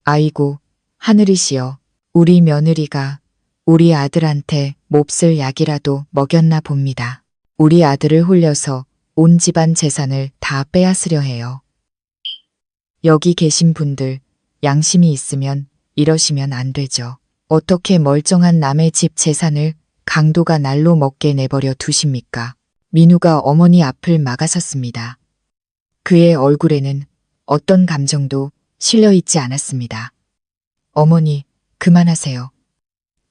아이고, 하늘이시여, 우리 며느리가 우리 아들한테 몹쓸 약이라도 먹였나 봅니다. 우리 아들을 홀려서 온 집안 재산을 다 빼앗으려 해요. 여기 계신 분들 양심이 있으면 이러시면 안 되죠. 어떻게 멀쩡한 남의 집 재산을 강도가 날로 먹게 내버려 두십니까? 민우가 어머니 앞을 막아섰습니다. 그의 얼굴에는 어떤 감정도 실려 있지 않았습니다. 어머니, 그만하세요.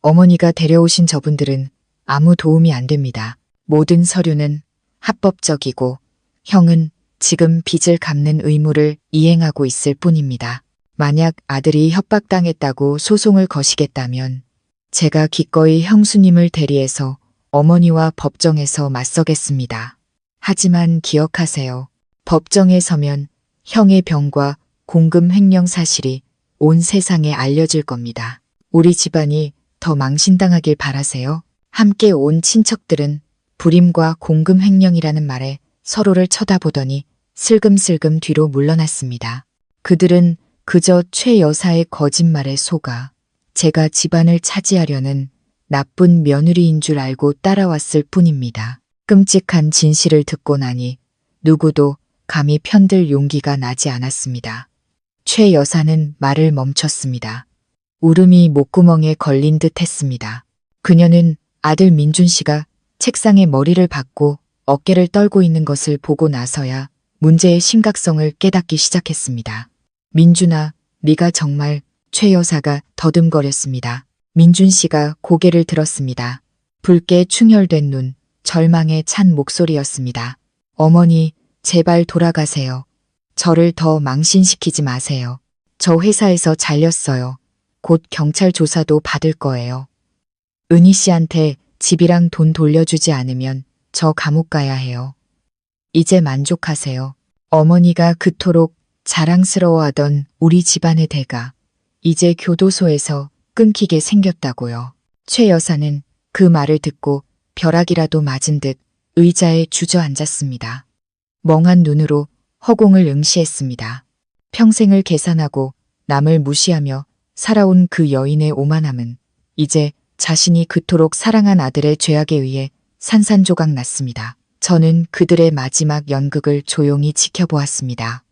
어머니가 데려오신 저분들은 아무 도움이 안 됩니다. 모든 서류는 합법적이고 형은 지금 빚을 갚는 의무를 이행하고 있을 뿐입니다. 만약 아들이 협박당했다고 소송을 거시겠다면 제가 기꺼이 형수님을 대리해서 어머니와 법정에서 맞서겠습니다. 하지만 기억하세요. 법정에 서면 형의 병과 공금 횡령 사실이 온 세상에 알려질 겁니다. 우리 집안이 더 망신당하길 바라세요. 함께 온 친척들은 불임과 공금 횡령이라는 말에 서로를 쳐다보더니 슬금슬금 뒤로 물러났습니다. 그들은 그저 최 여사의 거짓말에 속아 제가 집안을 차지하려는 나쁜 며느리인 줄 알고 따라왔을 뿐입니다. 끔찍한 진실을 듣고 나니 누구도 감히 편들 용기가 나지 않았습니다. 최 여사는 말을 멈췄습니다. 울음이 목구멍에 걸린 듯 했습니다. 그녀는 아들 민준 씨가 책상에 머리를 박고 어깨를 떨고 있는 것을 보고 나서야 문제의 심각성을 깨닫기 시작했습니다. 민준아, 네가 정말... 최 여사가 더듬거렸습니다. 민준 씨가 고개를 들었습니다. 붉게 충혈된 눈, 절망에 찬 목소리였습니다. 어머니, 제발 돌아가세요. 저를 더 망신시키지 마세요. 저 회사에서 잘렸어요. 곧 경찰 조사도 받을 거예요. 은희 씨한테 집이랑 돈 돌려주지 않으면 저 감옥 가야 해요. 이제 만족하세요. 어머니가 그토록 자랑스러워하던 우리 집안의 대가 이제 교도소에서 끊기게 생겼다고요. 최 여사는 그 말을 듣고 벼락이라도 맞은 듯 의자에 주저앉았습니다. 멍한 눈으로 허공을 응시했습니다. 평생을 계산하고 남을 무시하며 살아온 그 여인의 오만함은 이제 자신이 그토록 사랑한 아들의 죄악에 의해 산산조각 났습니다. 저는 그들의 마지막 연극을 조용히 지켜보았습니다.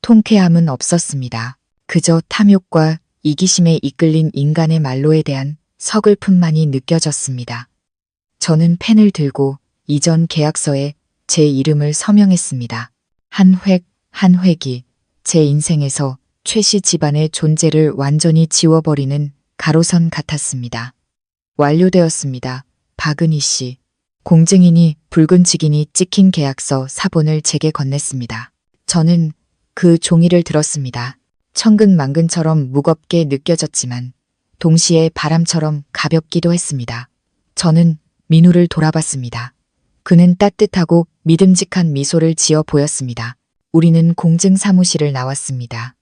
통쾌함은 없었습니다. 그저 탐욕과 이기심에 이끌린 인간의 말로에 대한 서글픔만이 느껴졌습니다. 저는 펜을 들고 이전 계약서에 제 이름을 서명했습니다. 한 획, 한 획이 제 인생에서 최 씨 집안의 존재를 완전히 지워버리는 가로선 같았습니다. 완료되었습니다. 박은희 씨. 공증인이 붉은 직인이 찍힌 계약서 사본을 제게 건넸습니다. 저는 그 종이를 들었습니다. 천근만근처럼 무겁게 느껴졌지만 동시에 바람처럼 가볍기도 했습니다. 저는 민우를 돌아봤습니다. 그는 따뜻하고 믿음직한 미소를 지어 보였습니다. 우리는 공증 사무실을 나왔습니다.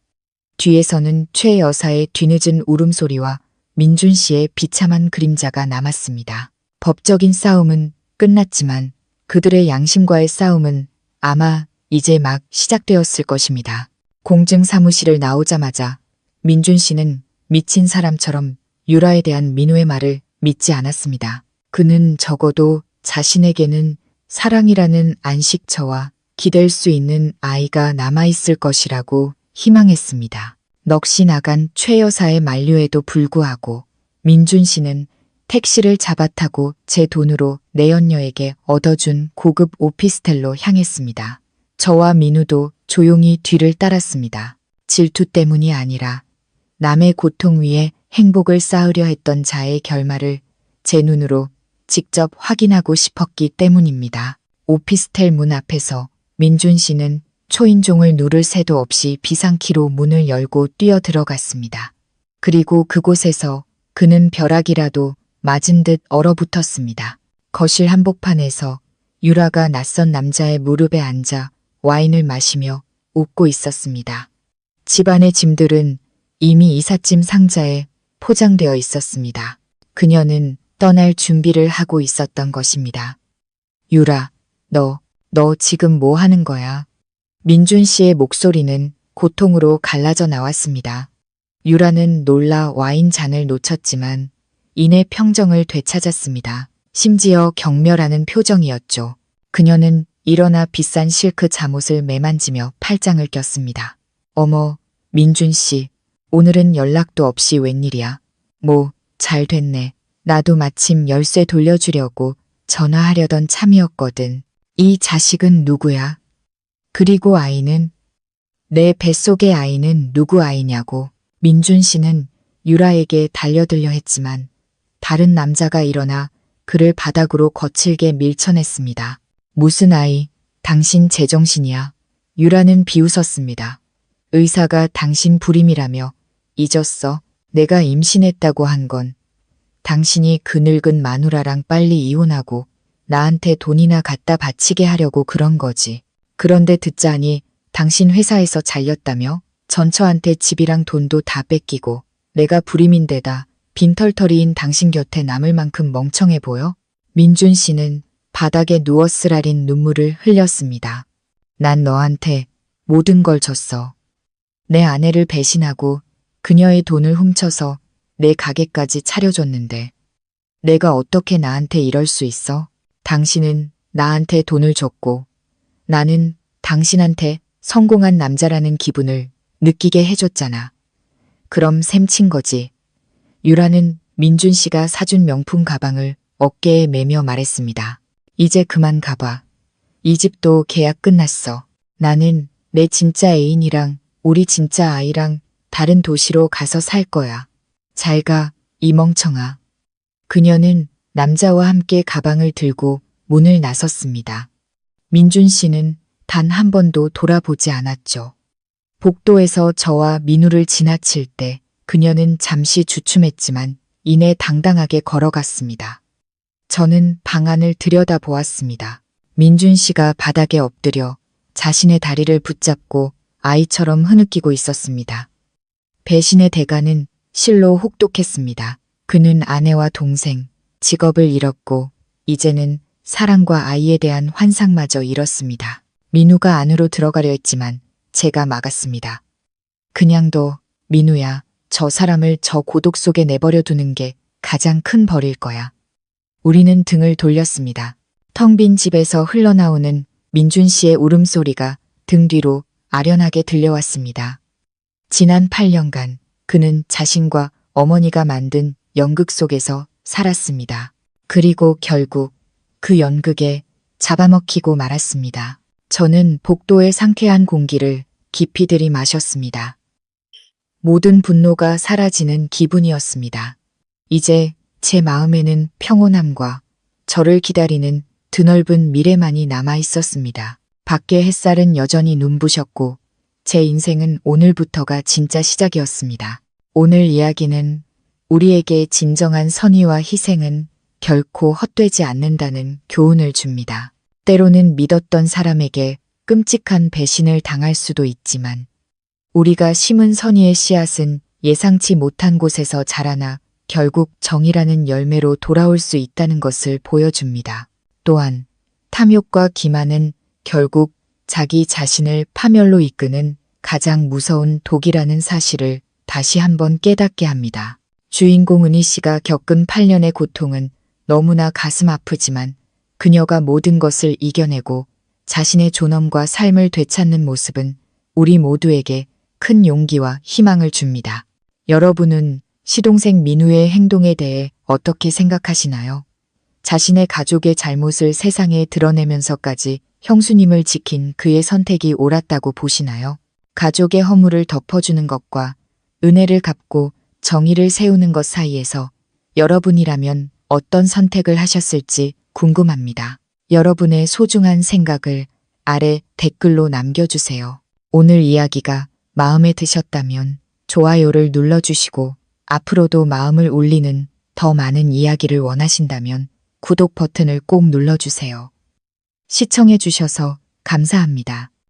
뒤에서는 최 여사의 뒤늦은 울음소리와 민준 씨의 비참한 그림자가 남았습니다. 법적인 싸움은 끝났지만 그들의 양심과의 싸움은 아마 이제 막 시작되었을 것입니다. 공증 사무실을 나오자마자 민준 씨는 미친 사람처럼 유라에 대한 민우의 말을 믿지 않았습니다. 그는 적어도 자신에게는 사랑이라는 안식처와 기댈 수 있는 아이가 남아있을 것이라고 희망했습니다. 넋이 나간 최 여사의 만류에도 불구하고 민준 씨는 택시를 잡아타고 제 돈으로 내연녀에게 얻어준 고급 오피스텔로 향했습니다. 저와 민우도 조용히 뒤를 따랐습니다. 질투 때문이 아니라 남의 고통 위에 행복을 쌓으려 했던 자의 결말을 제 눈으로 직접 확인하고 싶었기 때문입니다. 오피스텔 문 앞에서 민준 씨는 초인종을 누를 새도 없이 비상키로 문을 열고 뛰어 들어갔습니다. 그리고 그곳에서 그는 벼락이라도 맞은 듯 얼어붙었습니다. 거실 한복판에서 유라가 낯선 남자의 무릎에 앉아 와인을 마시며 웃고 있었습니다. 집안의 짐들은 이미 이삿짐 상자에 포장되어 있었습니다. 그녀는 떠날 준비를 하고 있었던 것입니다. 유라, 너 지금 뭐 하는 거야? 민준 씨의 목소리는 고통으로 갈라져 나왔습니다. 유라는 놀라 와인 잔을 놓쳤지만 이내 평정을 되찾았습니다. 심지어 경멸하는 표정이었죠. 그녀는 일어나 비싼 실크 잠옷을 매만지며 팔짱을 꼈습니다. 어머, 민준 씨, 오늘은 연락도 없이 웬일이야? 뭐, 잘 됐네. 나도 마침 열쇠 돌려주려고 전화하려던 참이었거든. 이 자식은 누구야? 그리고 아이는? 내 뱃속의 아이는 누구 아이냐고. 민준 씨는 유라에게 달려들려 했지만 다른 남자가 일어나 그를 바닥으로 거칠게 밀쳐냈습니다. 무슨 아이? 당신 제정신이야. 유라는 비웃었습니다. 의사가 당신 불임이라며. 잊었어. 내가 임신했다고 한 건 당신이 그 늙은 마누라랑 빨리 이혼하고 나한테 돈이나 갖다 바치게 하려고 그런 거지. 그런데 듣자니 당신 회사에서 잘렸다며? 전처한테 집이랑 돈도 다 뺏기고 내가 불임인데다 빈털터리인 당신 곁에 남을 만큼 멍청해 보여? 민준 씨는 바닥에 누워 쓰라린 눈물을 흘렸습니다. 난 너한테 모든 걸 줬어. 내 아내를 배신하고 그녀의 돈을 훔쳐서 내 가게까지 차려줬는데 내가 어떻게 나한테 이럴 수 있어? 당신은 나한테 돈을 줬고 나는 당신한테 성공한 남자라는 기분을 느끼게 해줬잖아. 그럼 셈친 거지. 유라는 민준 씨가 사준 명품 가방을 어깨에 매며 말했습니다. 이제 그만 가봐. 이 집도 계약 끝났어. 나는 내 진짜 애인이랑 우리 진짜 아이랑 다른 도시로 가서 살 거야. 잘 가, 이 멍청아. 그녀는 남자와 함께 가방을 들고 문을 나섰습니다. 민준 씨는 단 한 번도 돌아보지 않았죠. 복도에서 저와 민우를 지나칠 때 그녀는 잠시 주춤했지만 이내 당당하게 걸어갔습니다. 저는 방 안을 들여다보았습니다. 민준 씨가 바닥에 엎드려 자신의 다리를 붙잡고 아이처럼 흐느끼고 있었습니다. 배신의 대가는 실로 혹독했습니다. 그는 아내와 동생, 직업을 잃었고 이제는 사랑과 아이에 대한 환상마저 잃었습니다. 민우가 안으로 들어가려 했지만 제가 막았습니다. 그냥 둬, 민우야. 저 사람을 저 고독 속에 내버려 두는 게 가장 큰 벌일 거야. 우리는 등을 돌렸습니다. 텅 빈 집에서 흘러나오는 민준 씨의 울음소리가 등 뒤로 아련하게 들려왔습니다. 지난 8년간 그는 자신과 어머니가 만든 연극 속에서 살았습니다. 그리고 결국 그 연극에 잡아먹히고 말았습니다. 저는 복도의 상쾌한 공기를 깊이 들이마셨습니다. 모든 분노가 사라지는 기분이었습니다. 이제 제 마음에는 평온함과 저를 기다리는 드넓은 미래만이 남아 있었습니다. 밖의 햇살은 여전히 눈부셨고 제 인생은 오늘부터가 진짜 시작이었습니다. 오늘 이야기는 우리에게 진정한 선의와 희생은 결코 헛되지 않는다는 교훈을 줍니다. 때로는 믿었던 사람에게 끔찍한 배신을 당할 수도 있지만 우리가 심은 선의의 씨앗은 예상치 못한 곳에서 자라나 결국 정이라는 열매로 돌아올 수 있다는 것을 보여줍니다. 또한 탐욕과 기만은 결국 자기 자신을 파멸로 이끄는 가장 무서운 독이라는 사실을 다시 한번 깨닫게 합니다. 주인공 은희 씨가 겪은 8년의 고통은 너무나 가슴 아프지만 그녀가 모든 것을 이겨내고 자신의 존엄과 삶을 되찾는 모습은 우리 모두에게 큰 용기와 희망을 줍니다. 여러분은 시동생 민우의 행동에 대해 어떻게 생각하시나요? 자신의 가족의 잘못을 세상에 드러내면서까지 형수님을 지킨 그의 선택이 옳았다고 보시나요? 가족의 허물을 덮어주는 것과 은혜를 갚고 정의를 세우는 것 사이에서 여러분이라면 어떤 선택을 하셨을지 궁금합니다. 여러분의 소중한 생각을 아래 댓글로 남겨주세요. 오늘 이야기가 마음에 드셨다면 좋아요를 눌러주시고 앞으로도 마음을 울리는 더 많은 이야기를 원하신다면 구독 버튼을 꼭 눌러주세요. 시청해주셔서 감사합니다.